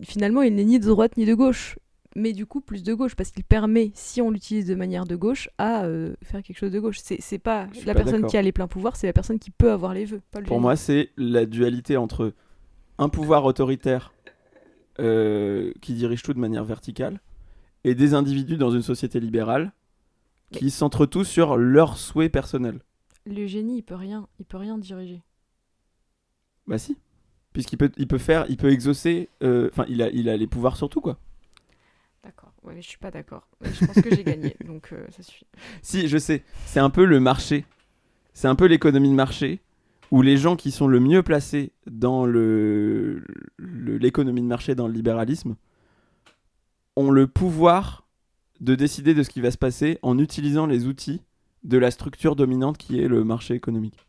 finalement, il n'est ni de droite ni de gauche, mais du coup plus de gauche, parce qu'il permet, si on l'utilise de manière de gauche, à faire quelque chose de gauche. C'est pas la personne qui a les pleins pouvoirs, c'est la personne qui peut avoir les vœux, pas le génie. Pour moi, c'est la dualité entre un pouvoir autoritaire qui dirige tout de manière verticale et des individus dans une société libérale qui centrent tout sur leurs souhaits personnels. Le génie, il peut rien diriger. Bah si. Puisqu'il peut exaucer, il a les pouvoirs sur tout, quoi. D'accord, ouais, mais je suis pas d'accord. Je pense que j'ai gagné, donc ça suffit. Si, je sais, c'est un peu le marché, c'est un peu l'économie de marché, où les gens qui sont le mieux placés dans l'économie de marché, dans le libéralisme, ont le pouvoir de décider de ce qui va se passer en utilisant les outils de la structure dominante qui est le marché économique.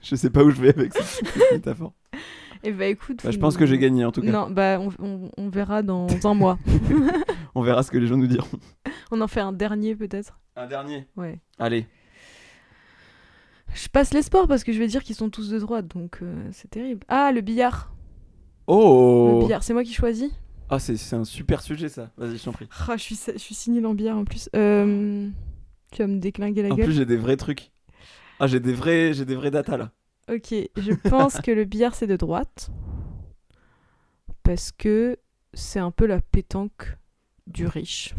Je sais pas où je vais avec cette métaphore. Et bah écoute, je pense que j'ai gagné en tout cas. Non, bah on verra dans un mois. On verra ce que les gens nous diront. On en fait un dernier peut-être. Un dernier. Ouais. Allez. Je passe les sports parce que je vais dire qu'ils sont tous de droite, donc c'est terrible. Ah, le billard. Oh. Le billard, c'est moi qui choisis. Ah, c'est un super sujet ça. Vas-y, je t'en prie. Ah, je suis si nulle en billard en plus. Tu vas me déclinguer la gueule. En plus, j'ai des vrais trucs. Ah, j'ai des vrais datas là. Ok, je pense que le billard c'est de droite parce que c'est un peu la pétanque du riche.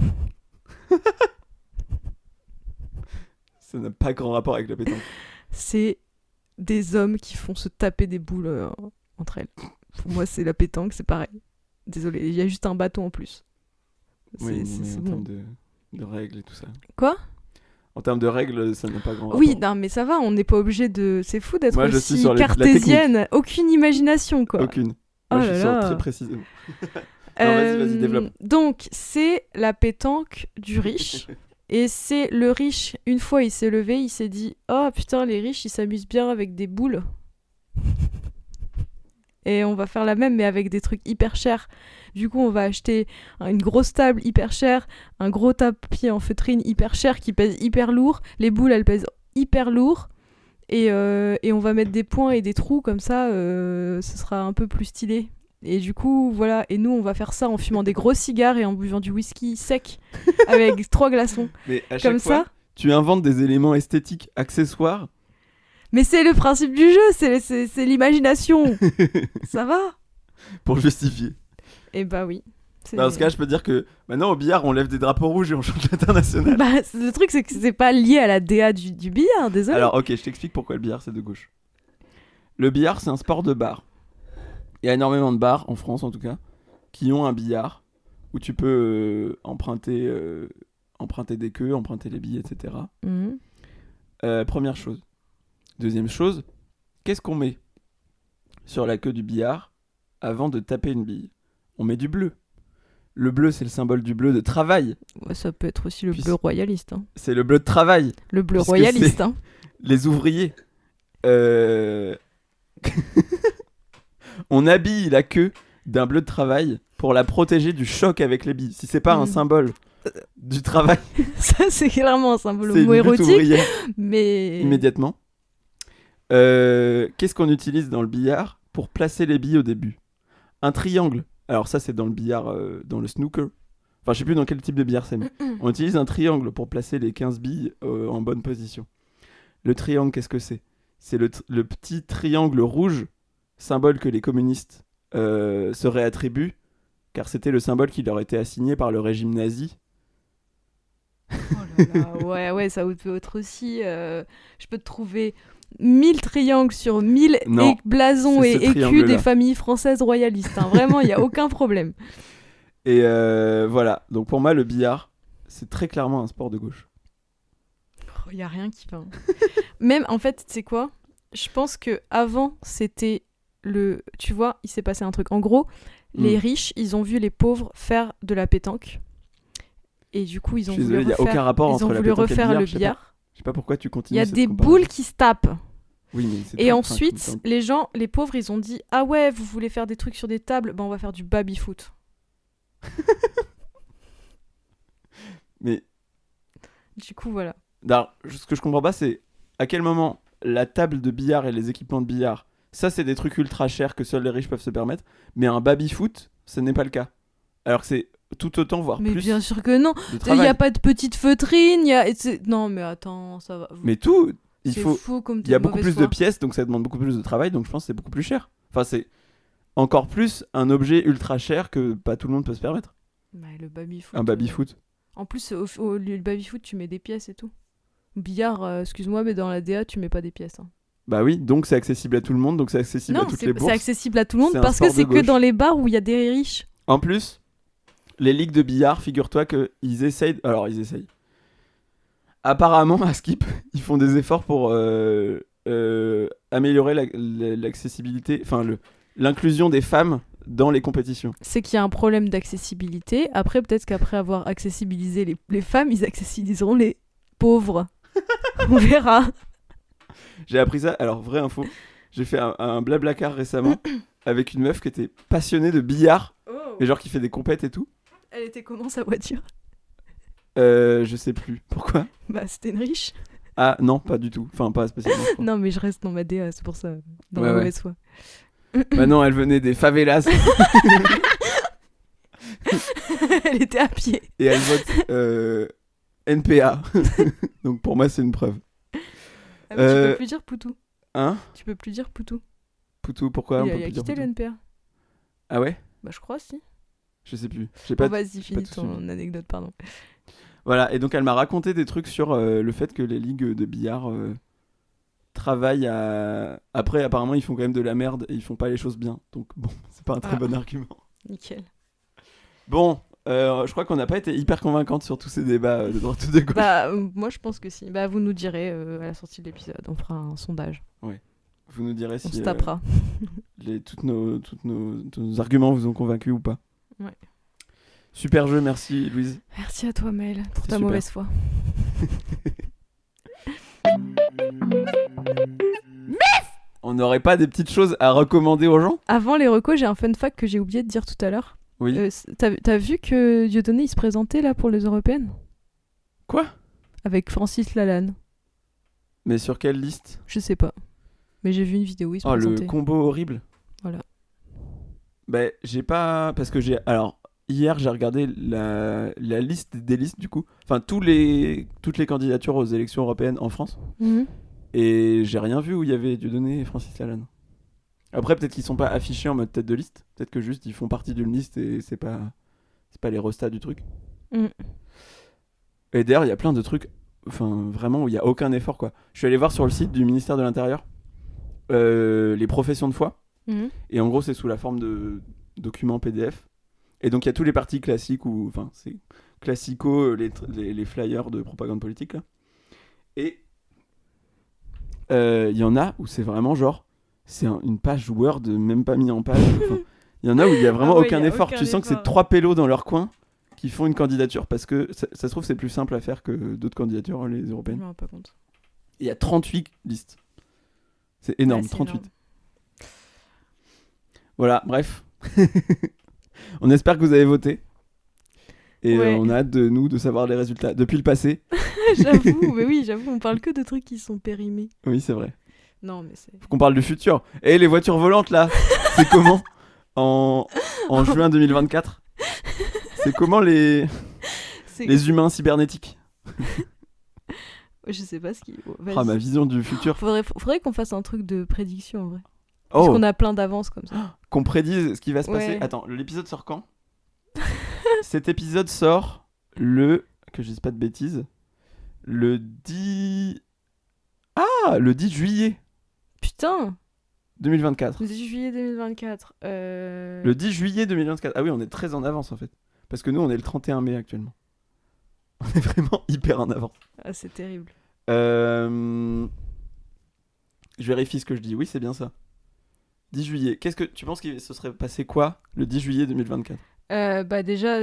Ça n'a pas grand rapport avec la pétanque. C'est des hommes qui font se taper des boules entre elles. Pour moi, c'est la pétanque, c'est pareil. Désolé, il y a juste un bâton en plus. Oui, mais en termes de règles et tout ça. Quoi ? En termes de règles, ça n'a pas grand rapport. Oui, non, mais ça va, on n'est pas obligé de... C'est fou d'être Moi, aussi cartésienne. Aucune imagination, quoi. Aucune. Oh Moi, là je là. sors très précisément. Non, vas-y, développe. Donc, c'est la pétanque du riche. Et c'est le riche, une fois il s'est levé, il s'est dit « Oh putain, les riches, ils s'amusent bien avec des boules. » Et on va faire la même, mais avec des trucs hyper chers. Du coup, on va acheter une grosse table hyper chère, un gros tapis en feutrine hyper cher qui pèse hyper lourd. Les boules, elles pèsent hyper lourd. Et on va mettre des points et des trous, comme ça, ce sera un peu plus stylé. Et du coup, voilà. Et nous, on va faire ça en fumant des gros cigares et en buvant du whisky sec avec 3 glaçons. Mais à chaque Comme fois, ça. tu inventes des éléments esthétiques accessoires. Mais c'est le principe du jeu, c'est l'imagination. Ça va? Pour justifier. Et bah oui. Dans ce cas, je peux dire que maintenant au billard, on lève des drapeaux rouges et on change l'international. Bah, le truc, c'est que c'est pas lié à la DA du billard, désolé. Alors, ok, je t'explique pourquoi le billard c'est de gauche. Le billard, c'est un sport de bar. Il y a énormément de bars, en France en tout cas, qui ont un billard où tu peux emprunter des queues, emprunter les billes, etc. Première chose. Deuxième chose, qu'est-ce qu'on met sur la queue du billard avant de taper une bille? On met du bleu. Le bleu, c'est le symbole du bleu de travail. Ouais, ça peut être aussi le bleu royaliste. Hein. C'est le bleu de travail. Le bleu royaliste. Hein. Les ouvriers. On habille la queue d'un bleu de travail pour la protéger du choc avec les billes. Si c'est pas un symbole du travail. Ça, c'est clairement un symbole c'est homo-érotique. Mais immédiatement. Qu'est-ce qu'on utilise dans le billard pour placer les billes au début? Un triangle. Alors ça, c'est dans le billard, dans le snooker. Enfin, je sais plus dans quel type de billard c'est, mais on utilise un triangle pour placer les 15 billes en bonne position. Le triangle, qu'est-ce que c'est? C'est le petit triangle rouge, symbole que les communistes se réattribuent, car c'était le symbole qui leur était assigné par le régime nazi. Oh là là, ouais, ça peut être aussi... je peux te trouver 1000 triangles sur 1000 blasons et écus des familles françaises royalistes. Hein. Vraiment, il n'y a aucun problème. Et voilà, donc pour moi, le billard, c'est très clairement un sport de gauche. Il n'y a rien qui va. Même, en fait, tu sais quoi? Je pense qu'avant, c'était le... Tu vois, il s'est passé un truc. En gros, les riches, ils ont vu les pauvres faire de la pétanque. Et du coup, ils ont voulu refaire, aucun rapport entre la pétanque et le billard. Je sais pas pourquoi tu continues. Il y a des boules qui se tapent. Oui, mais c'est et ensuite, les pauvres, ils ont dit « Ah ouais, vous voulez faire des trucs sur des tables? Ben on va faire du baby-foot. » Mais... Du coup, voilà. Alors, ce que je comprends pas, c'est à quel moment la table de billard et les équipements de billard, ça, c'est des trucs ultra chers que seuls les riches peuvent se permettre, mais un baby-foot, ce n'est pas le cas. Alors que c'est tout autant, voire mais plus. Mais bien sûr que non. Il n'y a pas de petite feutrine. Non, mais attends, ça va. Mais tout... Il y a beaucoup plus de pièces, donc ça demande beaucoup plus de travail, donc je pense que c'est beaucoup plus cher. Enfin, c'est encore plus un objet ultra cher que pas tout le monde peut se permettre. Bah, le baby-foot. Un baby-foot. En plus, au lieu du baby-foot, tu mets des pièces et tout. Billard, excuse-moi, mais dans la DA, tu mets pas des pièces. Hein. Bah oui, donc c'est accessible à tout le monde, donc c'est accessible à toutes les bourses. Non, c'est accessible à tout le monde parce que c'est que dans les bars où il y a des riches. En plus, les ligues de billard, figure-toi qu'ils essayent... Alors, ils essayent. Apparemment, à Skip, ils font des efforts pour améliorer l'accessibilité, enfin l'inclusion des femmes dans les compétitions. C'est qu'il y a un problème d'accessibilité. Après, peut-être qu'après avoir accessibilisé les femmes, ils accessibiliseront les pauvres. On verra. J'ai appris ça. Alors, vraie info, j'ai fait un blablacar récemment avec une meuf qui était passionnée de billard, et genre qui fait des compètes et tout. Elle était comment, sa voiture? Je sais plus. Pourquoi? Bah, c'était une riche. Ah non, pas du tout. Enfin, pas spécialement. Non, mais je reste dans ma DA, c'est pour ça. Dans la mauvaise foi. Bah non, elle venait des favelas. Elle était à pied. Et elle vote NPA. Donc pour moi, c'est une preuve. Ah, mais tu peux plus dire Poutou. Hein? Tu peux plus dire Poutou. Poutou, pourquoi? Il a quitté le NPA. Ah ouais? Bah, je crois, si. Je sais plus. Vas-y, finis ton anecdote, pardon. Voilà, et donc elle m'a raconté des trucs sur le fait que les ligues de billard travaillent à... Après, apparemment, ils font quand même de la merde et ils font pas les choses bien. Donc bon, c'est pas un très bon argument. Nickel. Bon, je crois qu'on n'a pas été hyper convaincante sur tous ces débats de droite ou de gauche. Bah, moi, je pense que si. Bah, vous nous direz à la sortie de l'épisode. On fera un sondage. Ouais. Vous nous direz si... On se tapera. Tous nos arguments vous ont convaincu ou pas. Ouais. Super jeu, merci Louise. Merci à toi Maël pour ta super. mauvaise foi. On n'aurait pas des petites choses à recommander aux gens ? Avant les recos, j'ai un fun fact que j'ai oublié de dire tout à l'heure. Oui. T'as vu que Dieudonné il se présentait là pour les européennes ? Quoi ? Avec Francis Lalanne. Mais sur quelle liste ? Je sais pas. Mais j'ai vu une vidéo où il se présentait. Le combo horrible. Voilà. Bah, j'ai pas... Parce que j'ai... Alors, hier, j'ai regardé la liste des listes, du coup. Enfin, toutes les candidatures aux élections européennes en France. Mhm. Et j'ai rien vu où il y avait Dieudonné et Francis Lalanne. Après, peut-être qu'ils sont pas affichés en mode tête de liste. Peut-être que juste, ils font partie d'une liste et c'est pas les restats du truc. Et d'ailleurs, il y a plein de trucs... Enfin, vraiment, où il y a aucun effort, quoi. Je suis allé voir sur le site du ministère de l'Intérieur les professions de foi. Et en gros, c'est sous la forme de documents PDF. Et donc, il y a tous les partis classiques, enfin, c'est classico, les flyers de propagande politique, là. Et il y en a où c'est vraiment genre, c'est une page Word même pas mise en page. Il y en a où il y a vraiment aucun effort. Tu sens que c'est 3 pélos dans leur coin qui font une candidature parce que ça se trouve, c'est plus simple à faire que d'autres candidatures, les européennes. Je me rends pas compte. Il y a 38 listes. C'est énorme, c'est 38. énorme. Voilà, bref. On espère que vous avez voté. Et on a hâte de savoir les résultats. Depuis le passé. J'avoue, on parle que de trucs qui sont périmés. Oui, c'est vrai. Non, mais c'est... Faut qu'on parle du futur. Et les voitures volantes, là, c'est comment en juin 2024 ? C'est comment les humains cybernétiques ? Je sais pas ce qui... Ma vision du futur. Faudrait qu'on fasse un truc de prédiction, en vrai. Oh. Parce qu'on a plein d'avances comme ça. Qu'on prédise ce qui va se passer. Attends, l'épisode sort quand ? Cet épisode sort que je dise pas de bêtises, le 10 juillet. Putain ! 2024. Le 10 juillet 2024. Le 10 juillet 2024. Ah oui, on est très en avance en fait. Parce que nous, on est le 31 mai actuellement. On est vraiment hyper en avance. Ah, c'est terrible. Je vérifie ce que je dis. Oui, c'est bien ça. 10 juillet. Qu'est-ce que tu penses qu'il se serait passé quoi le 10 juillet 2024 ? Déjà,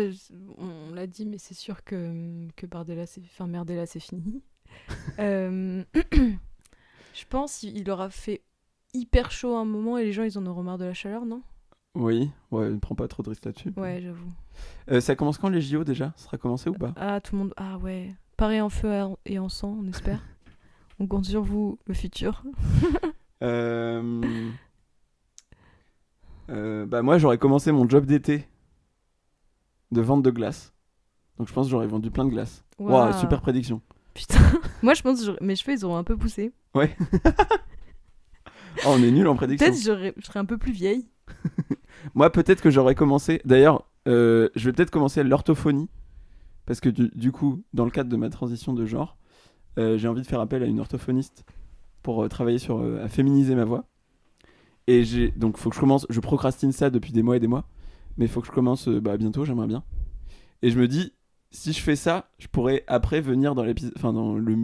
on l'a dit, mais c'est sûr que Merdella, c'est fini. Je pense qu'il aura fait hyper chaud à un moment et les gens, ils en auront marre de la chaleur, non ? Oui, ne prends pas trop de risques là-dessus. Ouais, j'avoue. Ça commence quand les JO déjà ? Ça sera commencé ou pas ? Ah, tout le monde... Ah ouais. Pareil en feu et en sang, on espère. On compte sur vous, le futur. Moi, j'aurais commencé mon job d'été de vente de glace. Donc je pense que j'aurais vendu plein de glace. Wow, super prédiction. Putain. Moi, je pense que mes cheveux, ils auront un peu poussé. Ouais. On est nul en prédiction. Peut-être je serais un peu plus vieille. Moi, peut-être que j'aurais commencé... D'ailleurs, je vais peut-être commencer l'orthophonie. Parce que du coup, dans le cadre de ma transition de genre, j'ai envie de faire appel à une orthophoniste pour travailler à féminiser ma voix. Et donc, faut que je commence... Je procrastine ça depuis des mois et des mois. Mais il faut que je commence bientôt, j'aimerais bien. Et je me dis, si je fais ça, je pourrais après venir dans le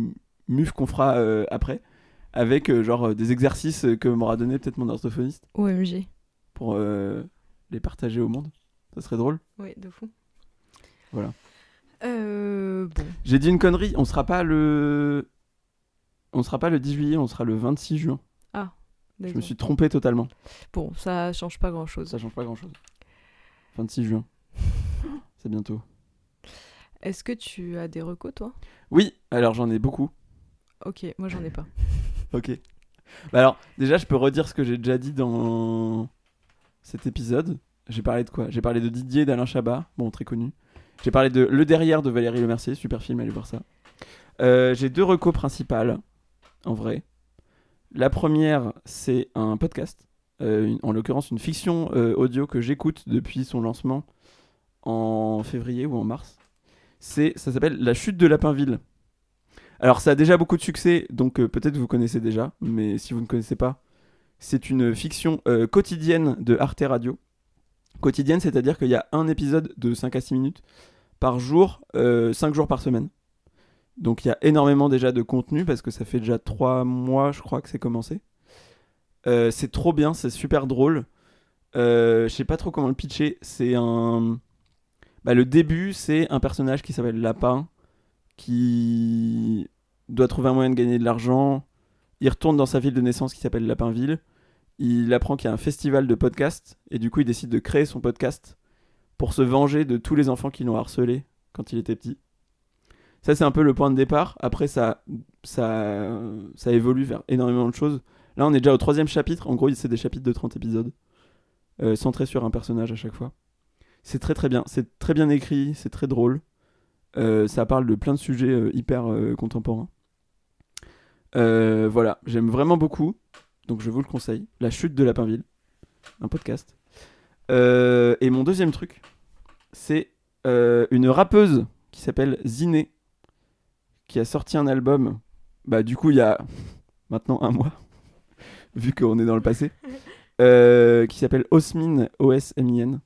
MUF qu'on fera après, avec des exercices que m'aura donné peut-être mon orthophoniste. OMG. Pour les partager au monde. Ça serait drôle. Oui, de fou. Voilà. Bon. J'ai dit une connerie, on sera pas le 10 juillet, on sera le 26 juin. Ah, d'accord. Je me suis trompé totalement. Bon, ça change pas grand-chose. Ça change pas grand-chose. 26 juin. C'est bientôt. Est-ce que tu as des recos, toi ? Oui, alors j'en ai beaucoup. Ok, moi j'en ai pas. Ok. Alors, déjà, je peux redire ce que j'ai déjà dit dans cet épisode. J'ai parlé de quoi ? J'ai parlé de Didier et d'Alain Chabat, bon, très connu. J'ai parlé de Le Derrière de Valérie Lemercier, super film, allez voir ça. J'ai 2 recos principales, en vrai. La première, c'est un podcast, en l'occurrence une fiction audio que j'écoute depuis son lancement en février ou en mars. Ça s'appelle La Chute de Lapinville. Alors ça a déjà beaucoup de succès, donc peut-être vous connaissez déjà, mais si vous ne connaissez pas, c'est une fiction quotidienne de Arte Radio. Quotidienne, c'est-à-dire qu'il y a un épisode de 5 à 6 minutes par jour, 5 jours par semaine. Donc il y a énormément déjà de contenu, parce que ça fait déjà 3 mois, je crois, que c'est commencé. C'est trop bien, c'est super drôle. Je sais pas trop comment le pitcher, c'est un... Bah, le début, c'est un personnage qui s'appelle Lapin, qui doit trouver un moyen de gagner de l'argent. Il retourne dans sa ville de naissance qui s'appelle Lapinville. Il apprend qu'il y a un festival de podcasts, et du coup, il décide de créer son podcast pour se venger de tous les enfants qui l'ont harcelé quand il était petit. Ça, c'est un peu le point de départ. Après, ça évolue vers énormément de choses. Là, on est déjà au 3e chapitre. En gros, c'est des chapitres de 30 épisodes, centrés sur un personnage à chaque fois. C'est très très bien. C'est très bien écrit, c'est très drôle. Ça parle de plein de sujets hyper contemporains. Voilà, j'aime vraiment beaucoup. Donc je vous le conseille. La chute de Lapinville, un podcast. Et mon deuxième truc, c'est une rappeuse qui s'appelle Ziné, qui a sorti un album, bah du coup il y a maintenant un mois, vu qu'on est dans le passé, qui s'appelle Osmine, O-S-M-I-N.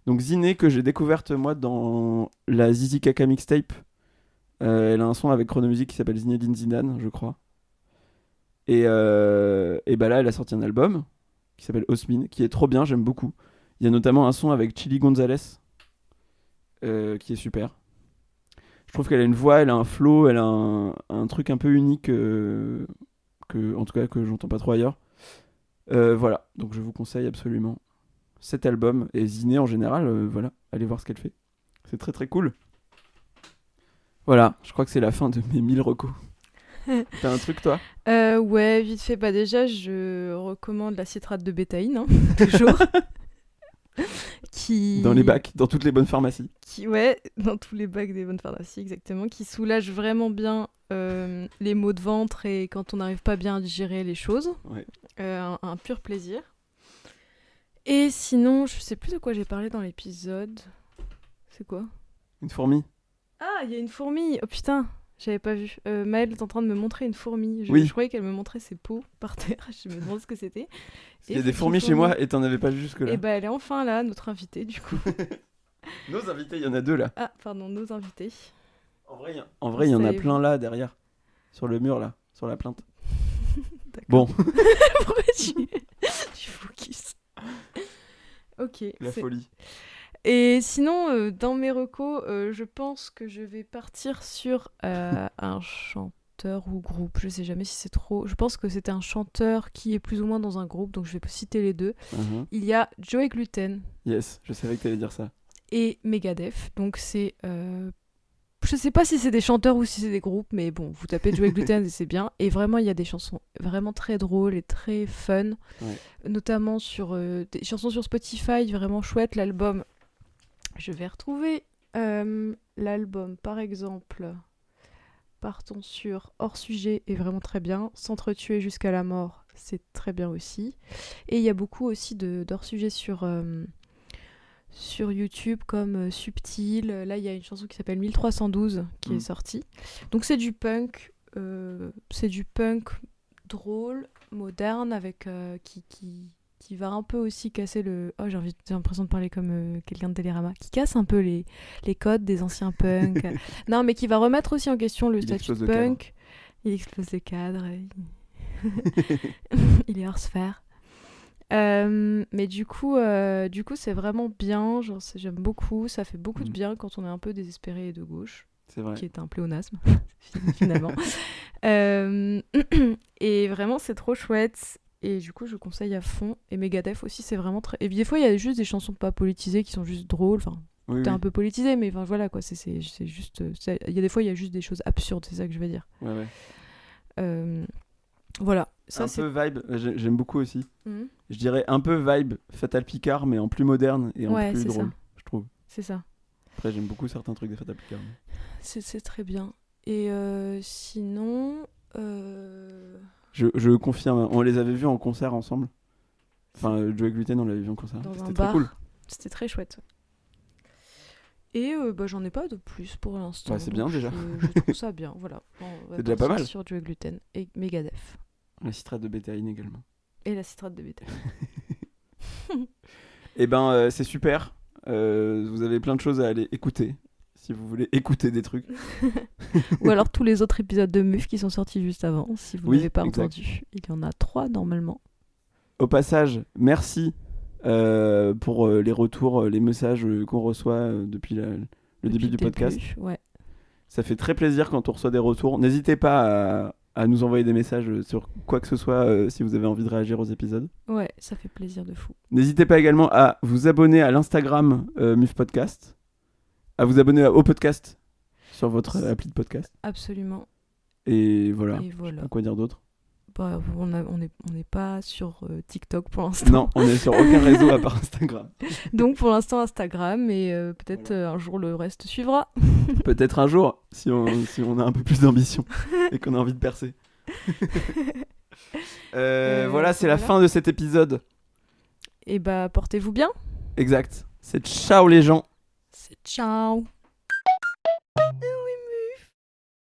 Donc Ziné, que j'ai découverte moi dans la Zizi Kaka mixtape. Elle a un son avec Chronomusique qui s'appelle Zinedine Zidane, je crois. Et bah là elle a sorti un album qui s'appelle Osmine, qui est trop bien, j'aime beaucoup. Il y a notamment un son avec Chili Gonzalez, qui est super. Je trouve qu'elle a une voix, elle a un flow, elle a un truc un peu unique, en tout cas que j'entends pas trop ailleurs. Voilà, donc je vous conseille absolument cet album, et Ziné en général, voilà, allez voir ce qu'elle fait. C'est très très cool. Voilà, je crois que c'est la fin de mes 1000 recos. T'as un truc toi ? Ouais, vite fait. Bah déjà, je recommande la citrate de bétaïne, hein, toujours. Dans les bacs, dans toutes les bonnes pharmacies. Ouais, dans tous les bacs des bonnes pharmacies, exactement. Qui soulage vraiment bien les maux de ventre et quand on n'arrive pas bien à digérer les choses. Ouais. Un pur plaisir. Et sinon, je sais plus de quoi j'ai parlé dans l'épisode. C'est quoi ? Une fourmi. Ah, il y a une fourmi. Oh putain, j'avais pas vu. Maëlle est en train de me montrer une fourmi. Oui. Je croyais qu'elle me montrait ses peaux par terre. Je me demandais ce que c'était. Il y a des fourmis chez moi et t'en avais pas vu jusque-là. Et bah elle est enfin là, notre invitée du coup. Nos invités, il y en a 2 là. Ah, pardon, nos invités. En vrai, il y en a plein là derrière. Sur le mur là, sur la plainte. Bon. Pourquoi tu focus. Ok. La folie. Et sinon, dans mes recos, je pense que je vais partir sur un chanteur ou groupe. Je sais jamais si c'est trop. Je pense que c'était un chanteur qui est plus ou moins dans un groupe, donc je vais citer les deux. Uh-huh. Il y a Joey Gluten. Yes, je savais que t'allais dire ça. Et Megadeth. Donc c'est... Je sais pas si c'est des chanteurs ou si c'est des groupes, mais bon, vous tapez Joey Gluten et c'est bien. Et vraiment, il y a des chansons vraiment très drôles et très fun. Ouais. Notamment sur des chansons sur Spotify, vraiment chouettes. L'album... Je vais retrouver l'album, par exemple. Partons sur Hors Sujet est vraiment très bien. S'entretuer jusqu'à la mort, c'est très bien aussi. Et il y a beaucoup aussi d'hors sujet sur YouTube comme Subtil. Là, il y a une chanson qui s'appelle 1312 qui est sortie. Donc c'est du punk. C'est du punk drôle, moderne, avec qui va un peu aussi casser le... Oh, j'ai l'impression de parler comme quelqu'un de Télérama. Qui casse un peu les codes des anciens punks. Non, mais qui va remettre aussi en question le statut de punk. Il explose le cadre. Il est hors sphère. Mais du coup, c'est vraiment bien. Genre, j'aime beaucoup. Ça fait beaucoup de bien quand on est un peu désespéré et de gauche. C'est vrai. Qui est un pléonasme, finalement. Et vraiment, c'est trop chouette. Et du coup, je conseille à fond. Et Megadeth aussi, c'est vraiment très... Et des fois, il y a juste des chansons pas politisées qui sont juste drôles. Enfin, oui, un peu politisé, mais enfin, voilà, quoi. C'est juste... Il y a des fois, il y a juste des choses absurdes, c'est ça que je veux dire. Ouais. Voilà. Ça, peu vibe, j'aime beaucoup aussi. Mm-hmm. Je dirais un peu vibe Fatal Picard, mais en plus moderne et en plus drôle, ça. je trouve. C'est ça. Après, j'aime beaucoup certains trucs de Fatal Picard. Mais... C'est très bien. Et sinon... Je confirme, on les avait vus en concert ensemble. Enfin, Joey Gluten, on l'avait vu en concert. C'était très cool. C'était très chouette. Et j'en ai pas de plus pour l'instant. Ouais, c'est bien déjà. Je trouve ça bien, voilà. C'est déjà pas mal. Sur Joey Gluten et Megadeth. La citrate de bétaïne également. Et la citrate de bétaïne. Et ben, c'est super. Vous avez plein de choses à aller écouter. Si vous voulez écouter des trucs. Ou alors tous les autres épisodes de Muf qui sont sortis juste avant, si vous n'avez pas entendu. Il y en a 3 normalement. Au passage, merci pour les retours, les messages qu'on reçoit depuis le début du podcast. Ouais. Ça fait très plaisir quand on reçoit des retours. N'hésitez pas à nous envoyer des messages sur quoi que ce soit si vous avez envie de réagir aux épisodes. Ouais, ça fait plaisir de fou. N'hésitez pas également à vous abonner à l'Instagram MUF Podcast, à vous abonner au podcast sur votre appli de podcast. Absolument. Et voilà. Je sais pas quoi dire d'autre. Bah, on n'est pas sur TikTok pour l'instant. Non, on est sur aucun réseau à part Instagram. Donc pour l'instant Instagram et peut-être un jour le reste suivra. Peut-être un jour, si on a un peu plus d'ambition et qu'on a envie de percer. Voilà, c'est la fin de cet épisode. Et bah portez-vous bien. Exact. C'est ciao les gens. C'est ciao.